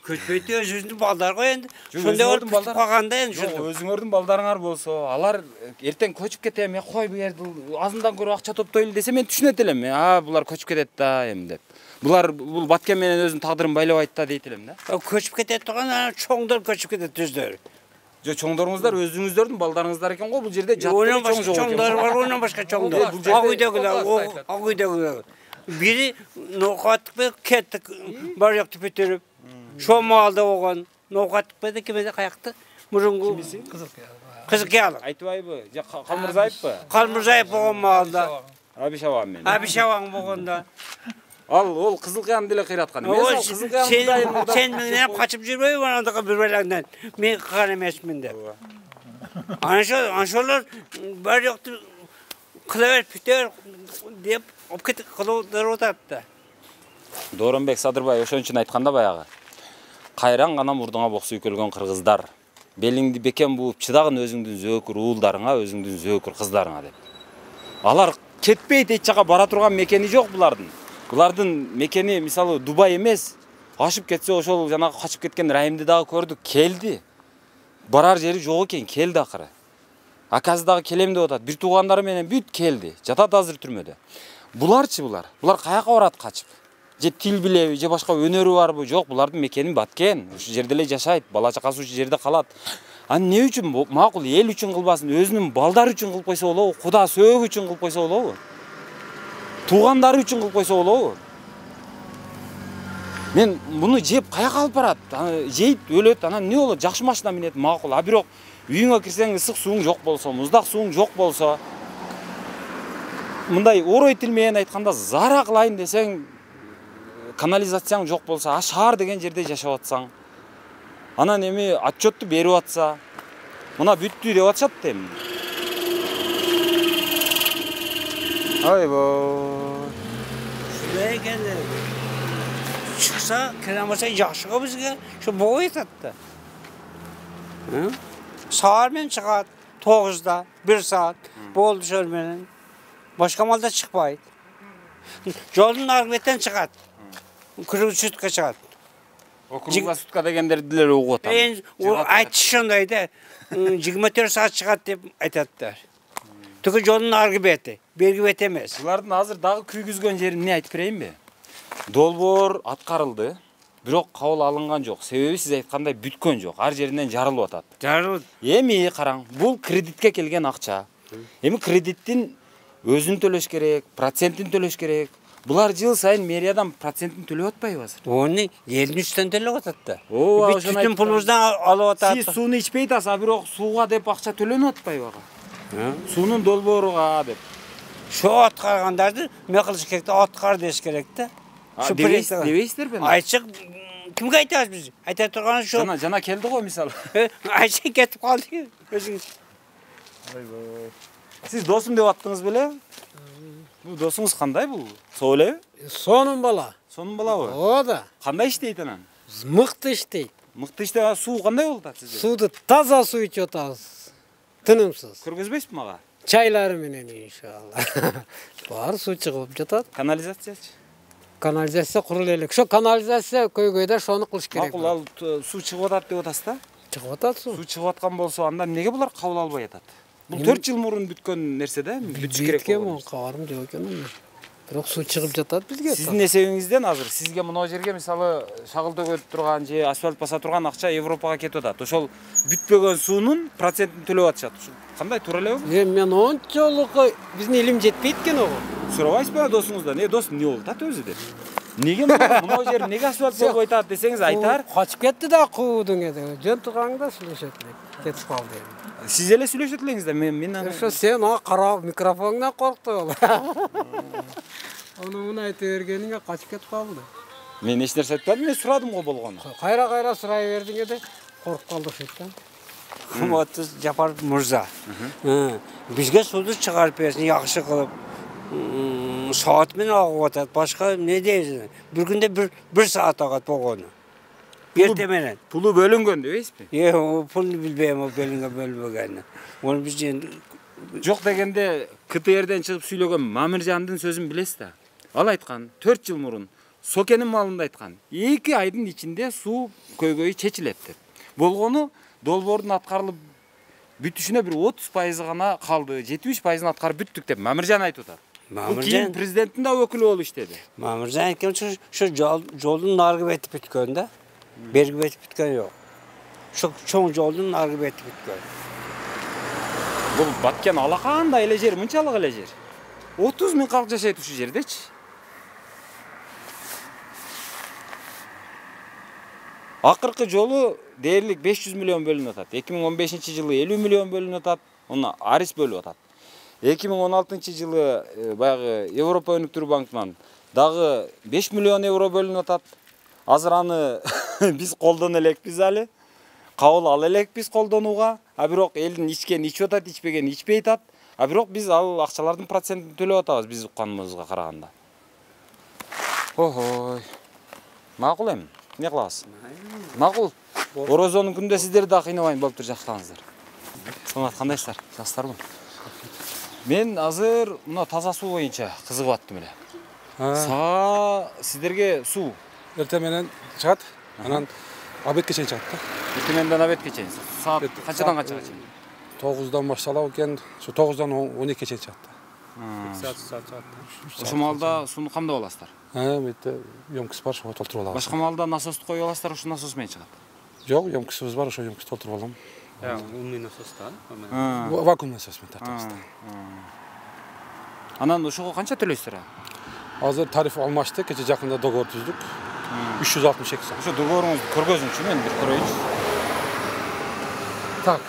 Көчпөйт өзүңүздүн балдар го энди. Шондой болуп калганда энди ошондо. Өзүңөрдүн балдарыңар болсо, алар эртең көчүп кетем, кой бу жерди азындан көрө акча топтойлу десе мен түшүнөт элем. Булар көчүп кетет да эми деп. Бул Баткен менен өзүнүн тагдырын байлабайт да дейт элем да. Көчүп кетет турган чоңдор көчүп кетет өздөрү. Жо чоңдоруңуздар өзүңүздөрдүн балдарыңыздар экен го, бул жерде жаттырып чоңдор бар, онан башка чоңдор. Ак үйдөгүлөр. Бири ноокаттыкпен кеттик, бар жакты бүтүрүп. Шо малда болгон ноокаттыкпен кимеде каякты? Мурунку Кызыкялык. Айтбайбы? Же Калмырзаевпы? Калмырзаев болгон малда. Абишаван менен. Абишаван болгондо. Ол Кызылкаянды деле кыйраткан эмес. Сен менен качып жүрбөйбү анадагы бир белеңден? Мен кыган эмесмин деп. Аншолор бар жакты кыла берип бүтөр деп опкет кылып атат да. Дооронбек Садырбай ошон үчүн айтканда баягы. Кайраң гана мурдуңа боксу үйкөлгөн кыргыздар. Белиңди бекем бууп чыдагын өзүңдүн зөөкүр уулдарыңа, өзүңдүн зөөкүр кыздарыңа деп. Алар кетпейт эч жака бара турган мекени жок булардын. Булардын мекени мисалы Дубай эмес. Ашып кетсе ошол жанагы качып кеткен Райымды дагы көрдүк, келди. Барар жери жок экен, келди акыры. Акасы дагы келем деп атат. Бир туугандары менен бүт келди. Жатат азыр түрмөдө. Буларчы булар? Булар каяка барат качып? Же тил билеби, же башка өнөрү барбы? Жок, булардын мекени Баткен. Ушу жерде эле жашайт, бала чакасы ушу жерде калат. Аны эмне үчүн макул эл үчүн кылбасын, өзүнүн балдары үчүн кылып койсо болобу? Куда сөөгү үчүн кылып койсо болобу? Туугандары үчүн кылып койсо болобу? Мен муну жеп каяка алып барат? Жейт, өлөт, анан эмне болот? Жакшы машина минет макул. А бирок үйүңө кирсең ысык сууң жок болсо, муздак сууң жок болсо, мындай орой тил менен айтканда зара кылайын десең, канализацияң жок болсо, а шаар деген жерде жашап атсаң, анан эми отчетту берип атса, мына бүттү деп атышат да эми. Айбой. Шулай экен. Чыкса, керемесе жакшы го бизге, шу боо айтат да. Саар менен чыгат, 9-да, 1 саат, болду шөл менен. Башка малда чыкпайт. Жолдун аркы беттен чыгат. Круглый сутка чыгат. Круглый сутка дегендерди деле угуп атам. Айтыш ошондой да. 24 саат чыгат деп айтаттар. Түгү жолдун аркы бети, берги бет эмес. Булардын азыр дагы күйгүзгөн жерин эмне айтып берейинби? Долбоор аткарылды, бирок кабыл алынган жок. Себеби сиз айткандай бүткөн жок. Ар жеринен жарылып атат. Жарылып. Эми караң, бул кредитке келген акча. Эми кредиттин өзүн төлөш керек, процентин төлөш керек. Булар жыл сайын мэриядан процентин төлөп атпайбы азыр? Оны элдин үстүнөн төлөп атат да. Ооба, ошону бүтүн пулубуздан алып атат. Сиз сууну ичпей атасыз, а бирок сууга деп акча төлөнүп атпайбы ага? Суунун долбооруга деп. Шо аткаргандарды эмне кылыш керек да, аткар деш керек да. Дебейсіздер бе? Айтсақ, кімге айтамыз біз? Айта тұрған жоқ. Жана келді ғой мысалы. Айтсақ кетіп қалды өзіңіз. Сіз досым деп аттыңыз беле? Бұл досыңыз қандай бұл? Сойле? Сонун бала. Сонун бала ғой? О да. Қандай іштейді анан? Мықты іштейді. Мықты іштейді, су қандай болды сізде? Суды таза су ішіп отырмыз. Тынымсыз. Көргөзбейсіз бе маға? Чайлары менен иншалла. Бар су шығып жатат. Канализациячы? Канализация құрыл элек. Шо канализация көйгөйдө шону кылыш керек. Мақұл, ал су шығып атат деп атасыз да? Шығып атат су. Су шығып атқан болса, анда неге бұлар қабыл албай атат? Бұл 4 жыл мұрын бүткөн нәрсе да? Бүтүш керек болгон. Кабарым жок экен. Бирок су чыгып жатат бизге. Сиздин эсебиңизден азыр сизге мына жерге мисалы шагыл төгөтүп турган же асфальт баса турган акча Европага кетип атат. Ошол бүтпөгөн суунун процентин төлөп атышат. Кандай туура элеби? Мен ончолук биздин илим жетпейт экен ого. Сурабайсызбы досуңуздан? Досум эмне болду атат өзү деп. Неге мына жер неге асфальт болбой атат десеңиз айтар. Качып кетти да куудуң эде. Жөн турганда сүйлөшөт элек. Кетип калды. Сиз эле сүйлөшөт элеңиз да мен ошо сен карап микрофоңдон коркту ол. Onu bunu ayta bергениңе качып кетип калды. Мен эч нерсе айтпадым, мен сурадым го болгону. Кайра сурай бердиң эде, коркуп калдык шеттен. Кымбатты Жапар мырза. Бизге суду чыгарып берсин, жакшы кылып. Саат менен агып атат. Башка эмне дейсиң? Bir күндө 1 саат агат болгону. Эрте менен. Пулу бөлүнгөн дебейсизби? Пулду билбейм, бөлүнбөгөнү. Onu biz Жоқ дегенде КТРден чыгып сүйлөгөн Мамиржандын сөзүн билесиз да. Ал айткан 4 жыл мурун Сокенин малында айткан 2 айдын ичинде суу көйгөйү чечилет деп. Болгону долбоордун аткарылып бүтүшүнө bir 30% гана калды, 70%-ын аткарып бүттүк деп Мамиржан айтып атат. Бул кийин президенттин да өкүлү болуп иштеди. Мамиржан айткан şu жолдун наргы бети бүткөн да. Берги бети бүткөн жок. Şu чоң жолдун наргы бети бүткөн. Бұл баткен алақандай эле жер, мынчалык эле жер. 30 миң калк жашайт ушу жердечи. Акыркы жолу дээрлик 500 миллион бөлүнүп атат. 2015-жылы 50 миллион бөлүнүп атат. Оны Арис бөлүп атат. 2016-жылы баягы Европа өнүктүрүү банкынан дагы 5 миллион евро бөлүнүп атат. Азыр аны биз колдоно элекпиз али. Кабыл ал элекпиз колдонууга. А бирок элдин ичкен ичип атат, ичпеген ичпей атат. А бирок биз ал акчалардын процентин төлөп атабыз биз укканыбызга караганда. Охой. Макул эми. Не кылабыз? Макул. Орозонун күндө сиздерди да кыйнабайын болуптур, жактаңыздар. Саламат, кандайсыздар? Жакшысыздарбы? Мен азыр мына таза суу боюнча кызыгып аттым эле. Сага сиздерге суу эртең менен чыгат, анан обедке чейин чыгат да. Эртең менен обедке чейин. Саат канчадан канчага чейин? 9-дан башталат экен, ошо 9-дан 12-ке чейин чыгат. 2 саат чыгат. Ошо маалда сууну кандай аласыздар? Бетте ёмкасы бар, ошого толтуруп алабыз. Башка маалда насосту коюп аласыздар, ошо насос менен чыгат. Жок, ёмкасыбыз бар, ошо ёмкасты толтуруп алам. Умный насос да? Вакуумный насос менен тартабыз. Анан ошого канча төлөйсүздөр? Азыр тариф алмашты, кече жакында договор түздүк. 362 сом. Ошо договоруңузду көргөзүңчү, мен бир көрөйүнчү. Так.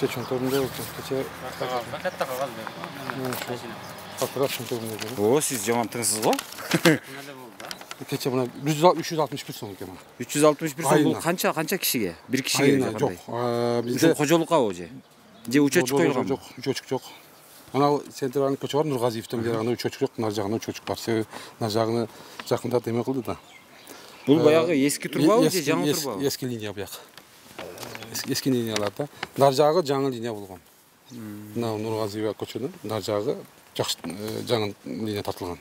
Чечөнтөрүндө кече катта кагаз бер. О, сиз жаман тыңсыз го? Кече мына 361 сом экен. 361 сом бул канча кишиге? Бир кишиге жок. Бизде кожолукка же? Же учетчик коюлган? Жок, учетчик жок. Ана центральный көчө бар, Нургазиевдин жагында учетчик жок, нар жагында учетчик бар. Себеби нар жагына жакында эме кылды да. Бул баягы эски турбабы же жаңы турбабы? Эски линия буяк. Эски линиялар да. Нар жагы жаңы линия болгон. Мына Нургазиева көчөнүн нар жагы жаңы линия тартылган.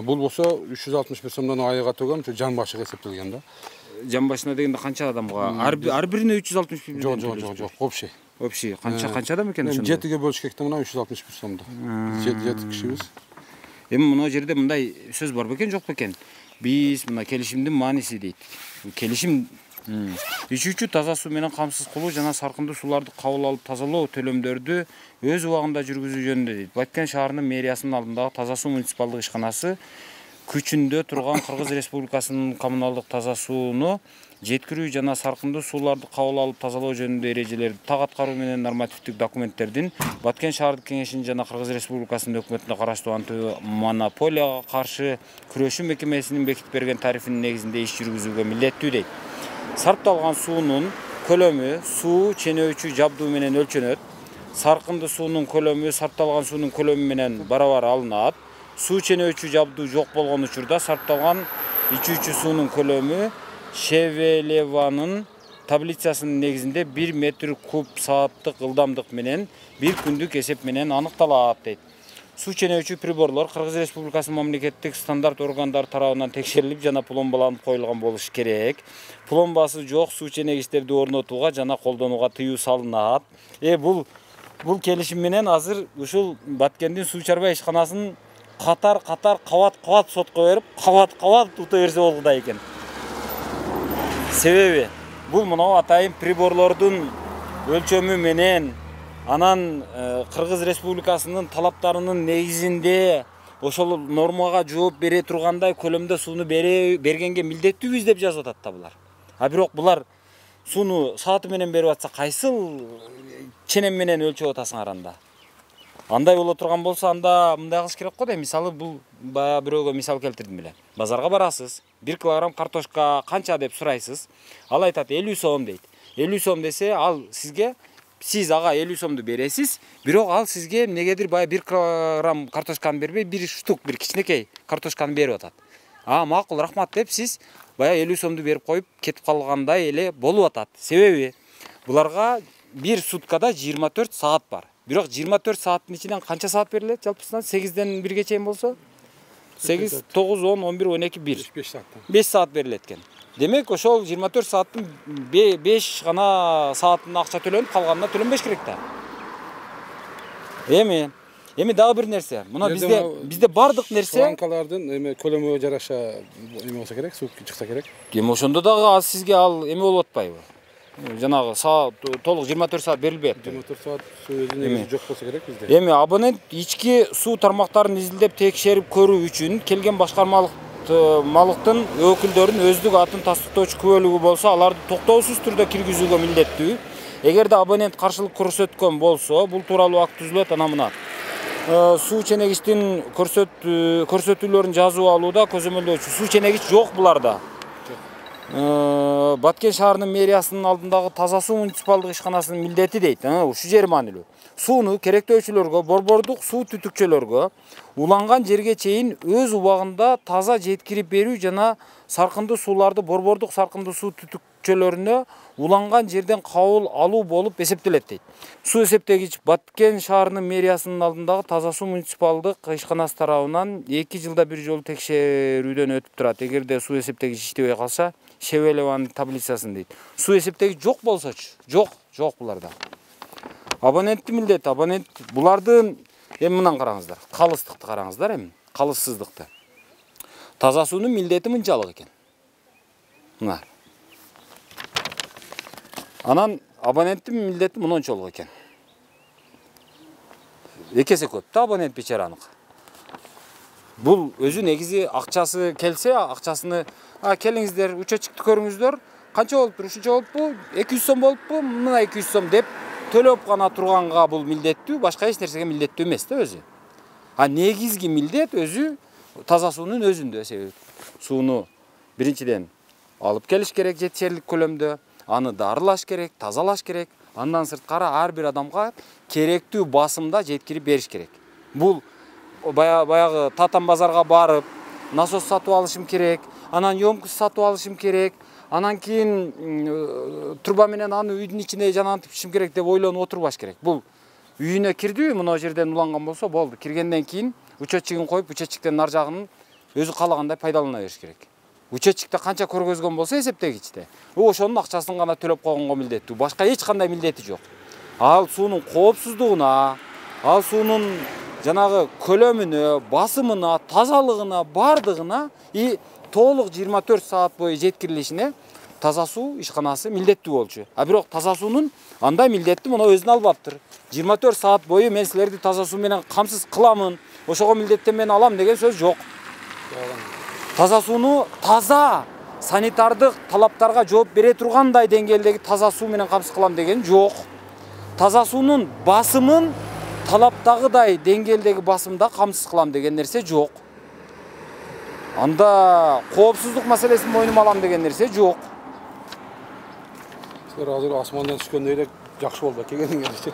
Бул болсо 361 сомдон айга төгөм, жан башыга эсептелген да. Жан башына дегенде канча адамга? Ар бирине 361 сом. Жок, общий. Общий. Канча адам экен ошондо? 7ге бөлүшкекте мына 361 сомдо. 7 кишибиз. Эми мына жерде мындай сөз бар бекен, жок бекен? Биз мына келишимдин мааниси дейт. Келишим ичүүчү таза суу менен камсыз кылуу жана саркындуу сууларды кабыл алып тазалоо төлөмдөрдү өз убагында жүргүзүү жөнүндө дейт. Баткен шаарынын мэриясынын алдындагы таза суу муниципалдык ишканасы күчүндө турган Кыргыз Республикасынын коммуналдык таза сууну жеткирүү жана саркындуу сууларды кабыл алып тазалоо жөнүндө эрежелерди так аткаруу менен нормативдик документтердин Баткен шаардык кеңешинин жана Кыргыз Республикасынын өкмөтүнө караштуу антимонополияга каршы күрөшүү мекемесинин бекитип берген тарифинин негизинде иш жүргүзүүгө милдеттүү дейт. Сарпталган суунун көлөмү суу ченөөчү жабдуу менен өлчөнөт. Саркынды суунун көлөмү сарпталган суунун көлөмү менен барабар алынат. Суу ченөөчү жабдуу жок болгон учурда сарпталган ичүүчү суунун көлөмү Шевелеванын таблицасынын негизинде 1 метр куб сааттык ылдамдык менен 1 күндүк эсеп менен аныкталат дейт. Суу ченөөчү приборлор Кыргыз Республикасынын мамлекеттик стандарт органдары тарабынан текшерилип жана пломбаланып коюлган болушу керек. Пломбасы жок суу ченегичтерди орнотууга жана колдонууга тыюу салынат. Бул келишим менен азыр ушул Баткендин суу чарба ишканасын катар кабат сотко берип, кабат ута берсе болгудай экен. Себеби бул мына атайын приборлордун өлчөмү менен анан Кыргыз Республикасынын талаптарынын негизинде ошол нормага жооп бере тургандай көлөмдө сууну бергенге милдеттүүбүз деп жазып атат да булар. А бирок булар сууну сааты менен берип атса кайсыл ченем менен өлчөп атасыңар анда? Андай боло турган болсо анда мындай кылыш керек го да. Мисалы бул бая бирөөгө мисал келтирдим эле. Базарга барасыз, 1 килограмм картошка канча деп сурайсыз. Ал айтат 50 сом дейт. 50 сом десе ал сизге сиз ага 50 сомду бересиз, бирок ал сизге негедир бая 1 килограмм картошканы бербей, бир штук, бир кичинекей картошканы берип атат. Макул, рахмат деп сиз бая 50 сомду берип коюп кетип калгандай эле болуп атат. Себеби буларга бир суткада 24 саат бар. Бирок 24 сааттын ичинен канча саат берилет? Жалпысынан 8ден 1ге чейин болсо 8, 9, 10, 11, 12, 1. 5 саат берилет экен. Демек, ошол 24 сааттын 5 гана саатын акча төлөнүп, калганына төлөнбөш керек да. Эми дагы бир нерсе. Мына бизде бардык нерсе шланкалардын көлөмүгө жараша эме болсо керек, суу чыкса керек. Эми ошондо дагы сизге ал эме болуп атпайбы? Жанагы толук 24 саат берилбейт. 24 саат суу өзүнө жок болсо керек бизде. Эми абонент ички суу тармактарын изилдеп текшерип көрүү үчүн келген башкармалыктын өкүлдөрүн өздүк атын тастыктоочу күбөлүгү болсо, аларды токтоосуз түрдө киргизүүгө милдеттүү. Эгерде абонент каршылык көрсөткөн болсо, бул тууралуу акт түзүлөт. Ана мына суу ченегичтин көрсөтүүлөрүн жазып алууда көзөмөлдөөчү суу ченегич жок буларда. Баткен шаарынын мэриясынын алдындагы таза суу муниципалдык ишканасынын милдети дейт. Ушу жери маанилүү. Сууну керектөөчүлөргө, борбордук суу түтүкчөлөргө уланган жерге чейин өз убагында таза жеткирип берүү жана саркындуу сууларды борбордук саркындуу суу түтүкчөлөрүнө уланган жерден кабыл алуу болуп эсептелет дейт. Суу эсептегич Баткен шаарынын мэриясынын алдындагы таза суу муниципалдык ишканасы тарабынан 2 жылда бир жолу текшерүүдөн өтүп турат. Эгерде суу эсептегич иштебей калса, Шевелеванын таблицасын дейт. Суу эсептегич жок болсочу, жок буларда. Абоненттин милдети, абонент булардын эми мындан караңыздар. Калыстыкты караңыздар эми, калыссыздыкты. Таза суунун милдети мынчалык экен. Мына. Анан абоненттин милдети мынчалык экен. Экесе көп да абонент бечаранык. Бул өзү негизи акчасы келсе, акчасыны келиңиздер, учетчикти көрүңүздөр, канча болуптур, ушунча болуппу, 200 сом болуппу, мына 200 сом деп төлөп гана турганга бул милдеттүү, башка эч нерсеге милдеттүү эмес да өзү. Негизги милдет өзү таза суунун өзүндө. Себеби сууну биринчиден алып келиш керек жетишерлик көлөмдө, аны дарылаш керек, тазалаш керек, андан сырткары ар бир адамга керектүү басымда жеткирип бериш керек. Бул баягы татам базарга барып, насос сатып алышым керек, анан ёмкость сатып алышым керек, анан кийин труба менен аны үйдүн ичине жанантып ичишим керек деп ойлонуп отурбаш керек. Бул үйүнө кирдиби, мына жерден уланган болсо болду. Киргенден кийин учетчигин коюп, учетчиктен нар жагын өзү каалагандай пайдалана бериш керек. Учетчикте канча көргөзгөн болсо эсептегичте, ошонун акчасын гана төлөп койгонго милдеттүү. Башка эч кандай милдети жок. Ал суунун коопсуздугуна, ал суунун жанагы көлөмүнө, басымына, тазалыгына, бардыгына толук 24 саат бою жеткирилишине таза суу ишканасы милдеттүү болчу. А бирок таза суунун андай милдетти мына өзүнө албаптыр. 24 саат бою мен силерди таза суу менен камсыз кыламын, ошого милдеттен мен алам деген сөз жок. Таза сууну таза санитардык талаптарга жооп бере тургандай деңгээлдеги таза суу менен камсыз кылам деген жок. Таза суунун басымын талаптагыдай деңгээлдеги басымда камсыз кылам деген нерсе жок. Анда коопсуздук маселесин мойнума алам деген нерсе жок. Силер азыр асмандан түшкөндөй эле жакшы болду келгениңерчи.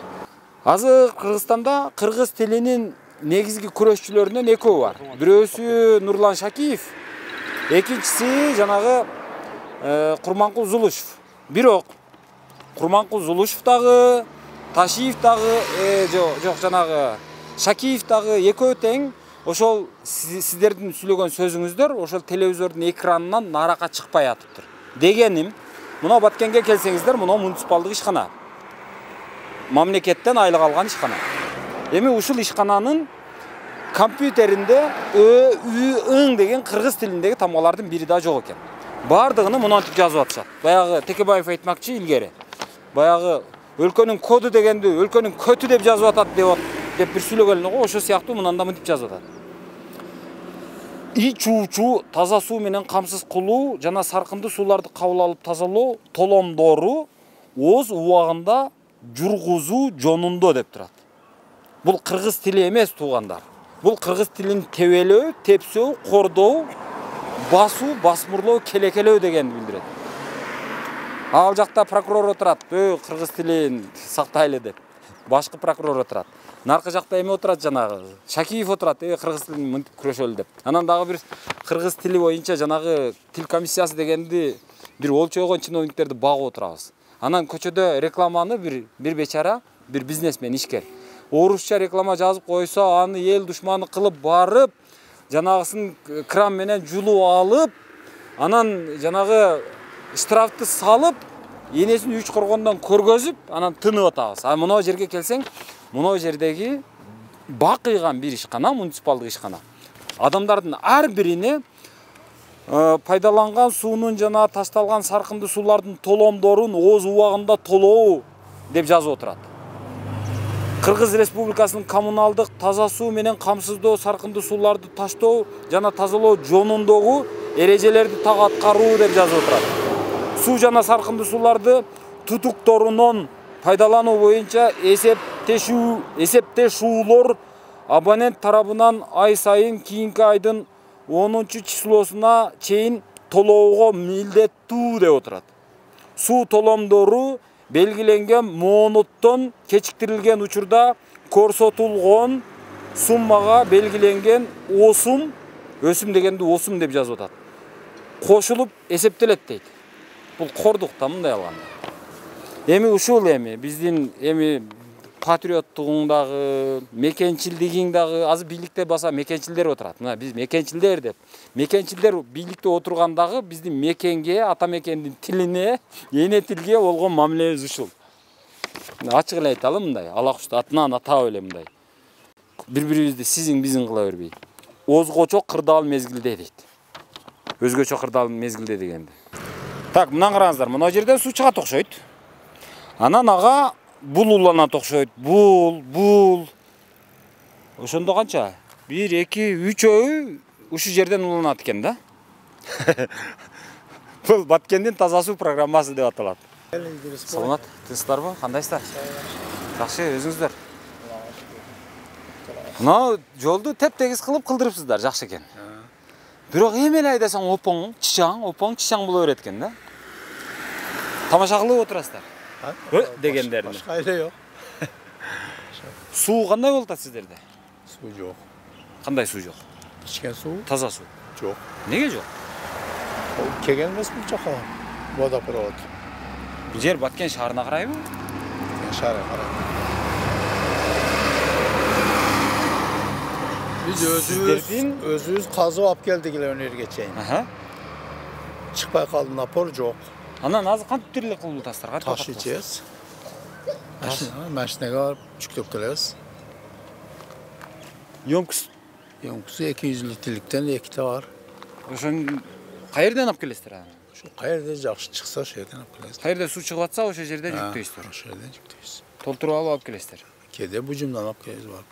Азыр Кыргызстанда кыргыз тилинин негизги күрөшчүлөрүнөн экөө бар. Бирөөсү Нурлан Шакиев, экинчиси жанагы Курманкул Зулушев. Бирок Курманкул Зулушев дагы, Ташиев дагы, жок жанагы Шакиев дагы экөө тең ошол сиздердин сүйлөгөн сөзүңүздөр ошол телевизордун экранынан нарака чыкпай атыптыр. Дегеним, мына Баткенге келсеңиздер, мына муниципалдык ишкана. Мамлекеттен айлык алган ишкана. Эми ушул ишкананын компьютеринде Ö, Ü, Ың деген кыргыз тилиндеги тамгалардын бири да жок экен. Бардыгыны мынантип жазып атышат. Баягы Текебаев айтмакчы илгери. Баягы өлкөнүн коду дегенди өлкөнүн көтү деп жазып атат деп бир сүйлөгөн го, ошо сыяктуу мынанда мынтип жазып атат. Ичүүчү таза суу менен камсыз кылуу жана саркынды сууларды кабыл алып тазалоо толомдору ооз убагында жургузуу жонунда деп турат. Бул кыргыз тили эмес туугандар. Бул кыргыз тилин тебелөө, тепсөө, кордоо, басуу, басмырлоо, келекелөө дегенди билдирет. Ал жакта прокурор отурат, кыргыз тилин сактайлы деп. Башкы прокурор отурат. Наркы жакта эме отурат жанагы. Шакиев отурат, кыргыз тилин мынтип күрөшөлү деп. Анан дагы бир кыргыз тили боюнча жанагы тил комиссиясы дегенди бир олчойгон чиновниктерди багып отурабыз. Анан көчөдө рекламаны бир бечара, бир бизнесмен ишкер. Орусча реклама жазып койсо, аны эл душманы кылып барып, жанагысын кран менен жулуп алып, анан жанагы штрафты салып, энесин 3 коргондон көргөзүп, анан тынып атабыз. А мына жерге келсең, мына жердеги бак ыйган бир ишкана, муниципалдык ишкана. Адамдардын ар бирине пайдаланган суунун жана ташталган саркынды суулардын толомдорун ооз убагында толоо деп жазып отурат. Кыргыз Республикасынын коммуналдык таза суу менен камсыздоо, саркынды сууларды таштоо жана тазалоо жонундогу эрежелерди так аткаруу деп жазып отурат. Суу жана саркынды сууларды тутукторунун пайдалануу боюнча эсептешүүлөр абонент тарабынан ай сайын кийинки айдын 10-числосуна чейин толоого милдеттүү деп отурат. Суу толомдору белгиленген моонуттон кечиктирилген учурда көрсөтүлгөн суммага белгиленген өсүм дегенди осум деп жазып атат. Кошулуп эсептелет дейт. Бул кордук да мындай алганда. Эми ушул биздин патриоттугуң дагы, мекенчилдигиң дагы, азыр бийликте баса мекенчилдер отурат. Мына биз мекенчилдер деп. Мекенчилдер бийликте отургандагы биздин мекенге, ата мекендин тилине, эне тилге болгон мамилебиз ушул. Ачык эле айталы мындай, ала кушту атынан атап эле мындай. Бири-бирибизди сизиң бизиң кыла бербей. Озгочо кырдаал мезгилде дейт. Өзгөчө кырдаал мезгилде дегенди. Так, мына караңыздар, мына жерден суу чыгат окшойт. Анан ага бул уланат окшойт. Бул. Ошондо канча? 1, 2, 3 ушу жерден уланат экен да. Бул Баткендин таза суу программасы деп аталат. Саламат, тынчсыздарбы? Кандайсыздар? Жакшы, өзүңүздөр. Мына жолду теп-тегиз кылып кылдырыпсыздар, жакшы экен. Бирок эме эле айдасаң опоң чичаң боло берет экен да. Тамаша кылып отурасыздар. Дегендерди. Башка эле жок. Суу кандай болуп атат сиздерде? Суу жок. Кандай суу жок? Ичкен суу? Таза суу? Жок. Неге жок? Келген эмес бул жака. Водопровод. Бул жер Баткен шаарына карайбы? Шаарга карайт. Biz özümüz kazıp alıp geldik öneriye çeyin. Çıkmay kaldı napor yok. Ana nazı kan türlü kıldı taslar. Taş içeceğiz. Maşineye var, çıktık geliriz. Yomkusu 200 litrelikten 2 de var. Oşun kayerden alıp gelesizler ha? Şu kayerden jakşı çıksa şeyden alıp gelesizler. Kayerden su çıkıvatsa o жерден жүктөйсүздөр. O şeyden yüktöyüz. Толтуруп алып келесиздер. Кеде бужумдан алып келиз бар.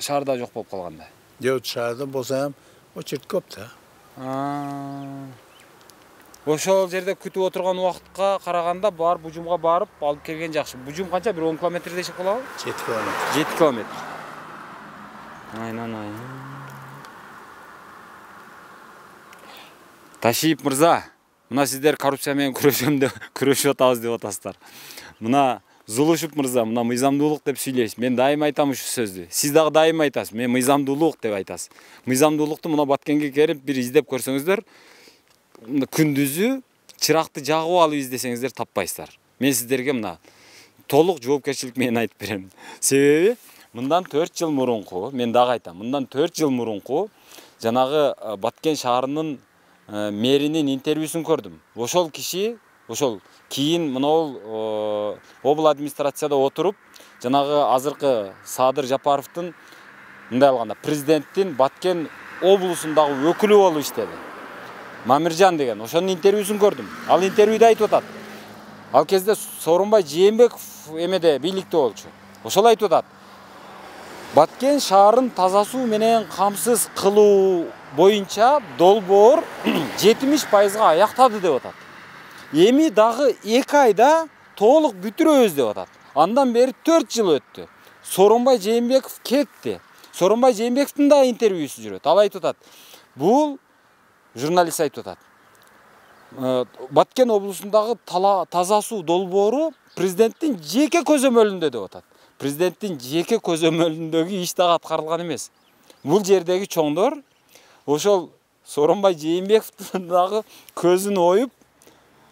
Шаарда жок болуп калганда. Жок, шаарда болсо ham очередь көп да. Ошол жерде күтүп отурган убакытка караганда бар бужумга барып алып келген жакшы. Бужум канча? Bir 10 километр дешек болобу? 7 километр. 7 километр. Aynen. Ташиев мырза, мына сиздер коррупция менен күрөшүп атабыз деп атасыздар. Мына Зулушев мырза, мына мыйзамдуулук деп сүйлөйсүз. Мен дайым айтам ушу сөздү. Сиз дагы дайым айтасыз. Мен мыйзамдуулук деп айтасыз. Мыйзамдуулукту мына Баткенге келип бир издеп көрсөңүздөр, күндүзү чыракты жагып алып издесеңиздер таппайсыздар. Мен сиздерге мына толук жоопкерчилик менен айтып берем. Себеби мындан 4 жыл мурунку, мен дагы айтам, мындан 4 жыл мурунку жанагы Баткен шаарынын мэринин интервьюсун көрдүм. Ошол киши, ошол кийин мына обл администрацияда отуруп, жанагы азыркы Садыр Жапаровдун мындай алганда президенттин Баткен облусундагы өкүлү болуп иштеди. Мамиржан деген, ошонун интервьюсун көрдүм. Ал интервьюда айтып атат. Ал кезде Сооронбай Жээнбеков эмеде бийликте болчу. Ошол айтып атат. Баткен шаарын таза суу менен камсыз кылуу боюнча долбоор 70%га аяктады деп атат. Эми дагы 2 айда толук бүтүрөбүз деп атат. Андан бери 4 жыл өттү. Сооронбай Жээнбеков кетти. Сооронбай Жээнбековдун да интервьюсу жүрөт. Ал айтып атат. Бул журналист айтып атат. Баткен облусундагы таза суу долбоору президенттин жеке көзөмөлүндө деп атат. Президенттин жеке көзөмөлүндөгү иш дагы аткарылган эмес. Бул жердеги чоңдор ошол Сооронбай Жээнбековдун дагы көзүн оюп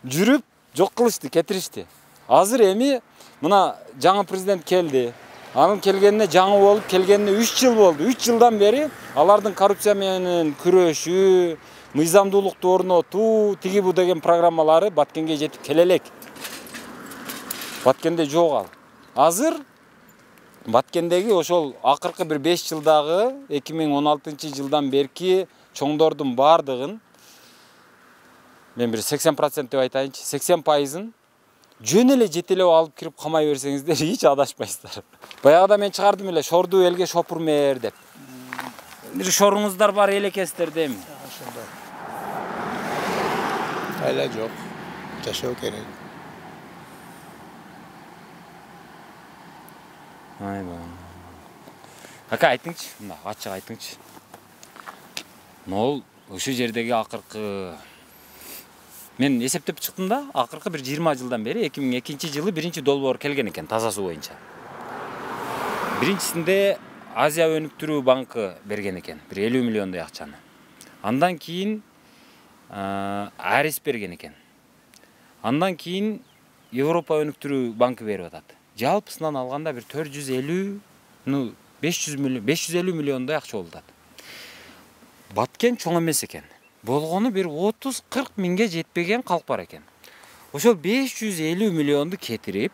жүрүп жок кылышты, кетиришти. Азыр эми мына жаңы президент келди. Анын келгенине жаңы болуп келгенине 3 жыл болду. 3 жылдан бери алардын коррупция менен күрөшүү, мыйзамдуулукту орнотуу, тиги бу деген программалары Баткенге жетип келе элек. Баткенде жок ал. Азыр Баткендеги ошол акыркы бир 5 жылдагы 2016 жылдан берки чоңдордун бардыгын мен бир 80% деп айтайынчы, 80%ын жөн эле жетелеп алып кирип камай берсеңиздер эч адашпайсыздар. Баягыда мен чыгардым эле шорду элге шопур мээр деп. Бир шоруңуздар бар элекесиздер дейм. Ошондой. Айла жок. Жашоо керек. Айба. Ака айтыңчы, мына ачык айтыңчы. Нол ошол жердеги акыркы мен эсептеп чыктым да, акыркы бир 20 жылдан бери 2002 жылы биринчи долбоор келген экен таза суу боюнча. Биринчисинде Азия өнүктүрүү банкы берген экен, бир 50 миллиондой акчаны. Андан кийин Арис берген экен. Андан кийин Европа өнүктүрүү банкы берип атат. Жалпысынан алганда бир 450, 550 миллиондой акча болду. Баткен чоң эмес экен. Болгону бир 30-40 миңге жетпеген калк бар экен. Ошол 550 миллионду кетирип,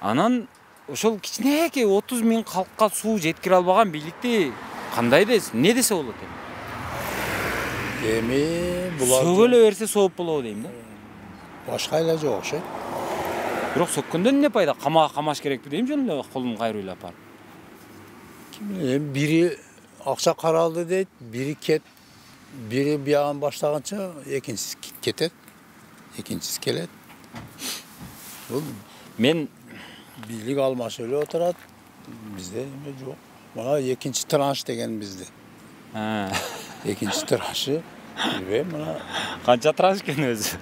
анан ошол кичинекей 30 миң калкка суу жеткире албаган бийликти кандай десе, не десе болот эми? Эми булар сөгөлө берсе сооп болобу дейм да. Башка эле жок окшойт. Бирок сөккөндөн эмне пайда? Камаш керекпи дейм жөн эле колун кайрылып апарып. Бири акча каралды дейт, бири бияган баштаганча экинчиси кетет, экинчиси келет. Бул мен бийлик алмашып эле отурат. Бизде эме жок. Мына экинчи транш деген бизде. Экинчи траншы мына канча транш экен өзү?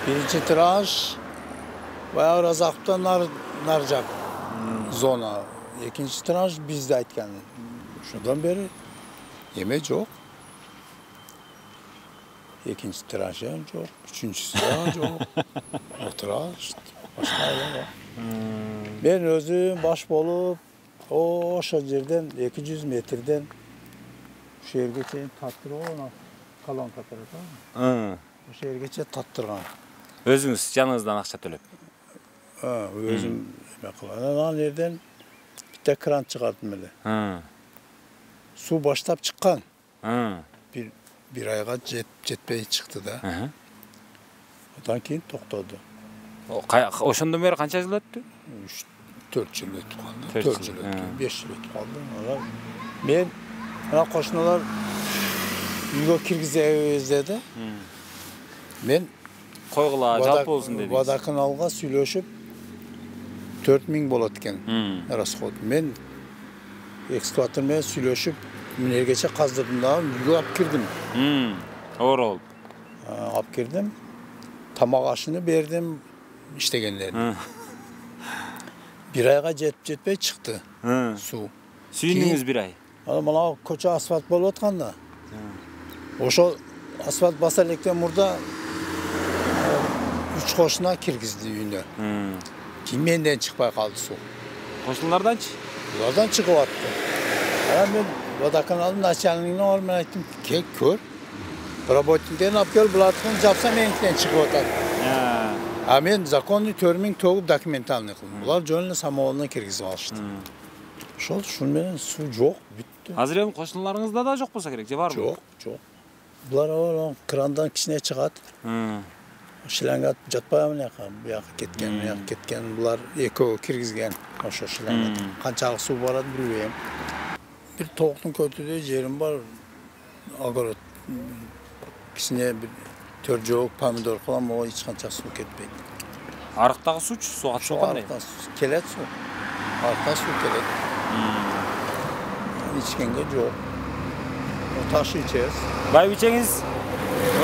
Биринчи транш баягы Разаковдон нар жак зона. Экинчи транш бизде айткан. Ошондон бери эме жок. Экинчи транш жок, үчүнчүсү жок. Отураш, башка эле. Мен өзүм баш болуп, ошол жерден 200 метрден ошол жерге чейин таттырган, колонка турат. Ошол жерге чейин таттырган. Өзүңүз жаныңыздан акча төлөп. Өзүм эме кылган. Анан жерден битте кран чыгардым эле. Суу баштап чыккан. Bir ayga жетпей чыкты да. Одан кийин токтоду. Ошондон бери канча жыл өттү? 4 жыл өтүп калды. 4 жыл өттү. 5 жыл өтүп калды. Мен ана кошуналар үйгө киргизебиз деди. Мен койгула жалпы болсун дедиңиз. Водоканалга сүйлөшүп 4000 болот экен расход. Мен экскаватор менен сүйлөшүп энергече каздырдым да үйгө алып кирдим. Оор болуп. Алып кирдим. Тамак ашыны бердим иштегендерге. Bir ayga жетпей чыкты суу. Сүйүндүңүз bir ай. Мына көчө асфальт болуп атканда. Ошо асфальт баса электен мурда 3 кошуна киргизди үйүнө. Кийин менден чыкпай калды суу. Кошуналарданчы? Булардан чыгып атты. Мен водоканалдын начальнигине барып мен айттым, "Кел көр. Работниктерин алып кел, булардыкын жапса меникинен чыгып атат." Мен законный 4000 тогуп документальный кылдым. Булар жөн эле самоволдон киргизип алышты. Ошол ушун менен суу жок, бүттү. Азыр эми кошуналарыңызда да жок болсо керек, же барбы? Жок, жок. Булар крандан кичине чыгат. Шлангат жатпай мынаяка, бияка кеткен, мынаяка кеткен. Булар экөө киргизген ошо шлангат. Канчалык суу барат билбейм. Bir toğuktun kötüdüğü yerim var. Agarat. Kişine bir törcük, pomidor falan ama o hiç kançak su ketmeydi. Arıqtagı suç, su atıyor qanday? Arıqtan su, kelet su. Arıqtan su kelet. İçkenge yok. O taşı içeriz. Baybiçeňiz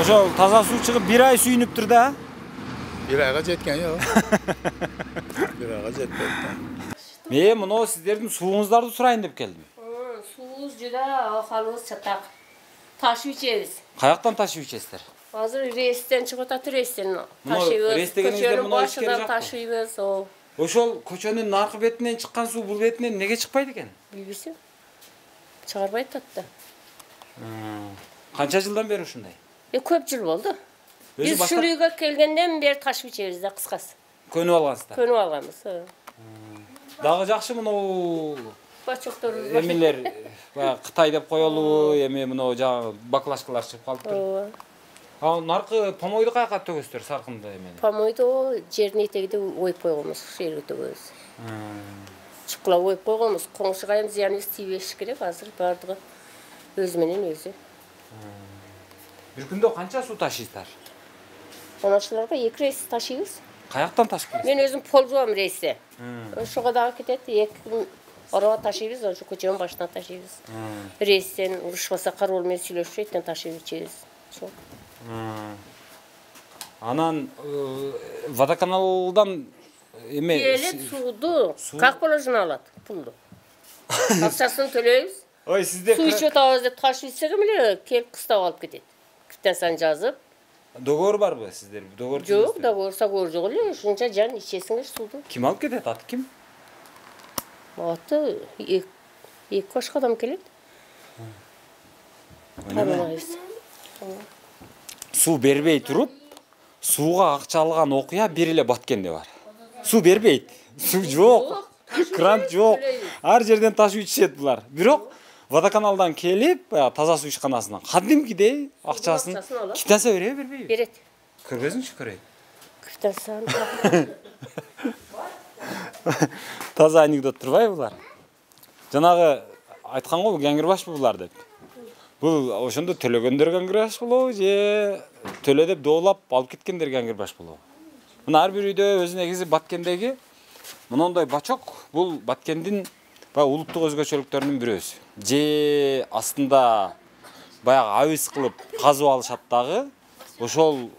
ошол таза суу чыгып 1 ay suyunup da? 1 ayga жеткен yok. 1 ayga жетпейdi. Мен мына сиздердин сууңуздарды сурайын деп келдим. Суубуз жуда, ахалыбыз чатак. Ташып ичебиз. Каяктан ташып ичесиздер? Азыр рейстен чыгып атат, рейстен ташыйбыз. Рейс дегениңиздер мына ичкери ташыйбыз. Ошол көчөнүн наркы бетинен чыккан суу бул бетинен неге чыкпайт экен? Билбесем. Чыгарбайт атты. Канча жылдан бери ушундай? Көп жыл болду. Биз ушул үйгө келгенден бери ташып ичебиз да кыскасы. Көнүп алгансыздар. Көнүп алганбыз. Дагы жакшы мынау бачокторубуз. Эмелер баягы Кытай деп коелу, эми мынау жагы баклажкалар чыгып калыптыр. Наркы помойду каяка төгөсүздөр саркынды эмени? Помойду жердин этегинде оюп койгонбуз, жерге төгөбүз. Чукулап оюп койгонбуз. Коңшуга эми зыяныбыз тийбеш керек, азыр бардыгы өзү менен өзү. Bir күндө канча суу ташыйсыздар? Коночуларга 2 рейс ташыйбыз. Каяктан ташып келесиз? Мен өзүм полжуам рейсте. Ошого дагы кетет, 2 араба ташыйбыз, ошо көчөнүн башынан ташыйбыз. Рейстен урушпаса кароол менен сүйлөшүп, эттен ташып ичебиз. Анан водоканалдан эме келет сууду как положено алат, пулду. Акчасын төлөйбүз. Ой, сизде суу ичип атабыз деп ташып ичсек эле келип кыстап алып кетет. Кыптасан жазып. Договор барбы сиздер? Договор жок, договор жок эле. Ушунча жан ичесиңер сууду. Ким алып кетет? Аты ким? Аты 2 башка адам келет. Суу бербей туруп, сууга акча алган окуя бир эле Баткенде бар. Суу бербейт. Суу жок. Кран жок. Ар жерден ташып ичишет булар. Бирок водоканалдан келип, таза суу ишканасынан кадимкидей акчасын китаса бербейби? Берет. Көрбөзүңчү көрөйүн. Китасан. Таза анекдот турбайбы булар? Жанагы айткан го гаңгырбашпы булар деп. Бул ошондо төлөгөндөр гаңгырбаш болобу же төлө деп доолап алып кеткендер гаңгырбаш болобу? Мына ар бир үйдө өзү негизи Баткендеги мындай бачок бул Баткендин улуттук өзгөчөлүктөрүнүн бирөөсү. Же астында баягы абыз кылып казып алышат дагы, ошол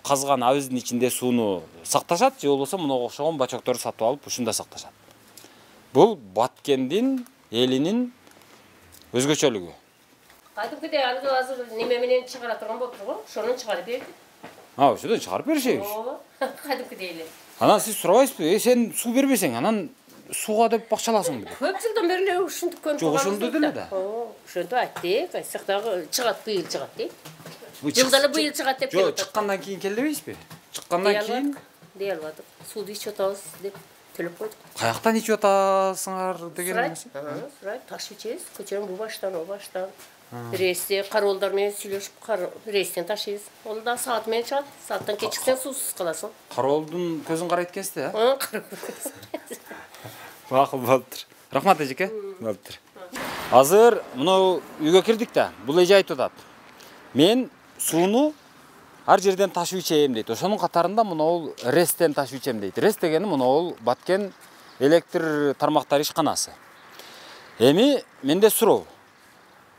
казган абыздын ичинде сууну сакташат, же болбосо мына окшогон бачокторду сатып алып ушунда сакташат. Бул Баткендин элинин өзгөчөлүгү. Кадимкидей азыр неме менен чыгара турган болуп тургу, ошону чыгарып берди. Ошодон чыгарып беришебиз. Кадимкидей эле. Анан сиз сурабайсызбы? Сен суу бербесең, анан сууга деп бакчаласың деп. Көп жылдан бери эле ушинтип көнүп калганбыз. Жок, ошондо деле да. Ошентип айттык, айтсак дагы чыгат, быйыл чыгат дейт. Жылда эле быйыл чыгат деп келип атат. Жок, чыккандан кийин кел дебейсизби? Чыккандан кийин дей албадык. Сууду ичип атабыз деп төлөп койдук. Каяктан ичип атасыңар деген эмес? Сурайт, ташып ичебиз. Көчөнүн бу баштан, о баштан. Рейсте кароолдар менен сүйлөшүп, рейстен ташыйбыз. Ол да саат менен чыгат. Сааттан кечиксең суусуз каласың. Кароолдун көзүн карайт экенсиз, э? Макул болуптур. Рахмат эжеке. Болуптур. Азыр мына үйгө кирдик да. Бул эже айтып атат. Мен сууну ар жерден ташуу ичем дейт. Ошонун катарында мынау РЭСтен ташуу ичем дейт. РЭС дегени мынау Баткен электр тармактары ишканасы. Эми менде суроо.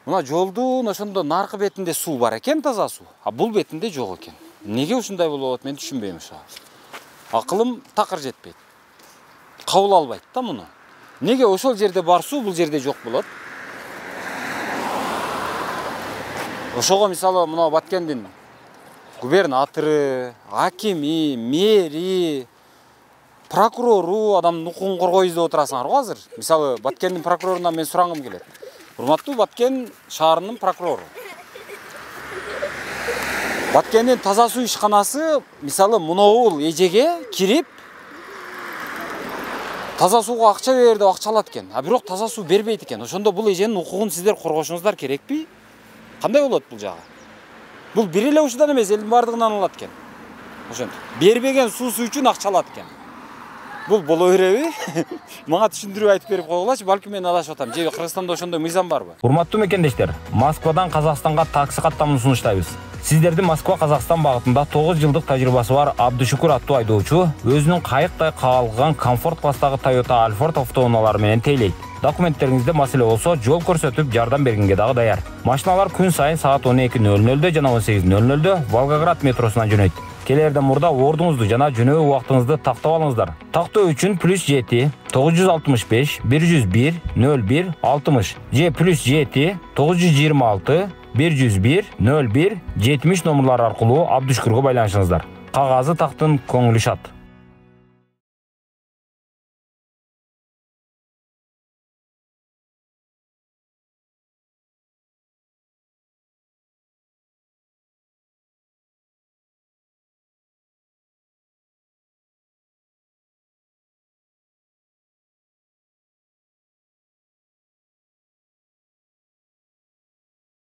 Мына жолдун ошондо наркы бетинде суу бар экен, таза суу. А бул бетинде жок экен. Неге ушундай болуп атат, мен түшүнбөйм ошо. Акылым такыр жетпейт. Кабыл албайт да муну. Неге ошол жерде бар суу, бул жерде жок болот? Ошого мисалы мына Баткендин губернатору, акими, мэри, прокурору, адамдын укугун коргойбуз деп отурасыңар го азыр. Мисалы Баткендин прокурорунан мен сурагым келет. Урматтуу Баткен шаарынын прокурору. Баткендин таза суу ишканасы мисалы мынау эжеге кирип таза сууга акча бер деп акча алат экен. А бирок таза суу бербейт экен. Ошондо бул эженин укугун сиздер коргошуңуздар керекпи? Кандай болот бул жагы? Бул бир эле ушудан эмес, элдин бардыгынан алат экен. Ошентип бербеген суусу үчүн акча алат экен. Бул боло береби? Мага түшүндүрүп айтып берип койгулачы, балким мен адашып атам. Же Кыргызстанда ошондой мыйзам барбы? Урматтуу мекендештер, Москвадан Казакстанга такси каттамын сунуштайбыз. Сиздерди Москва-Казакстан багытында 9 жылдык тажрыйбасы бар Абдышукур аттуу айдоочу өзүнүн кайыктай каалган комфорт класстагы Toyota Alphard автоунаалары менен тейлейт. Документтериңизде маселе болсо, жол көрсөтүп жардам бергенге дагы даяр. Машиналар күн сайын саат 12:00 жана 18:00 Волгоград метросунан жөнөйт. Келерден мурда ордуңузду жана жөнөө убактыңызды тактап алыңыздар. Тактоо үчүн +7 965 101 01 60 же +7 926 101 01 70 номерлары аркылуу Абдышукурга байланышыңыздар. Кагазы тактын көңүлү шат.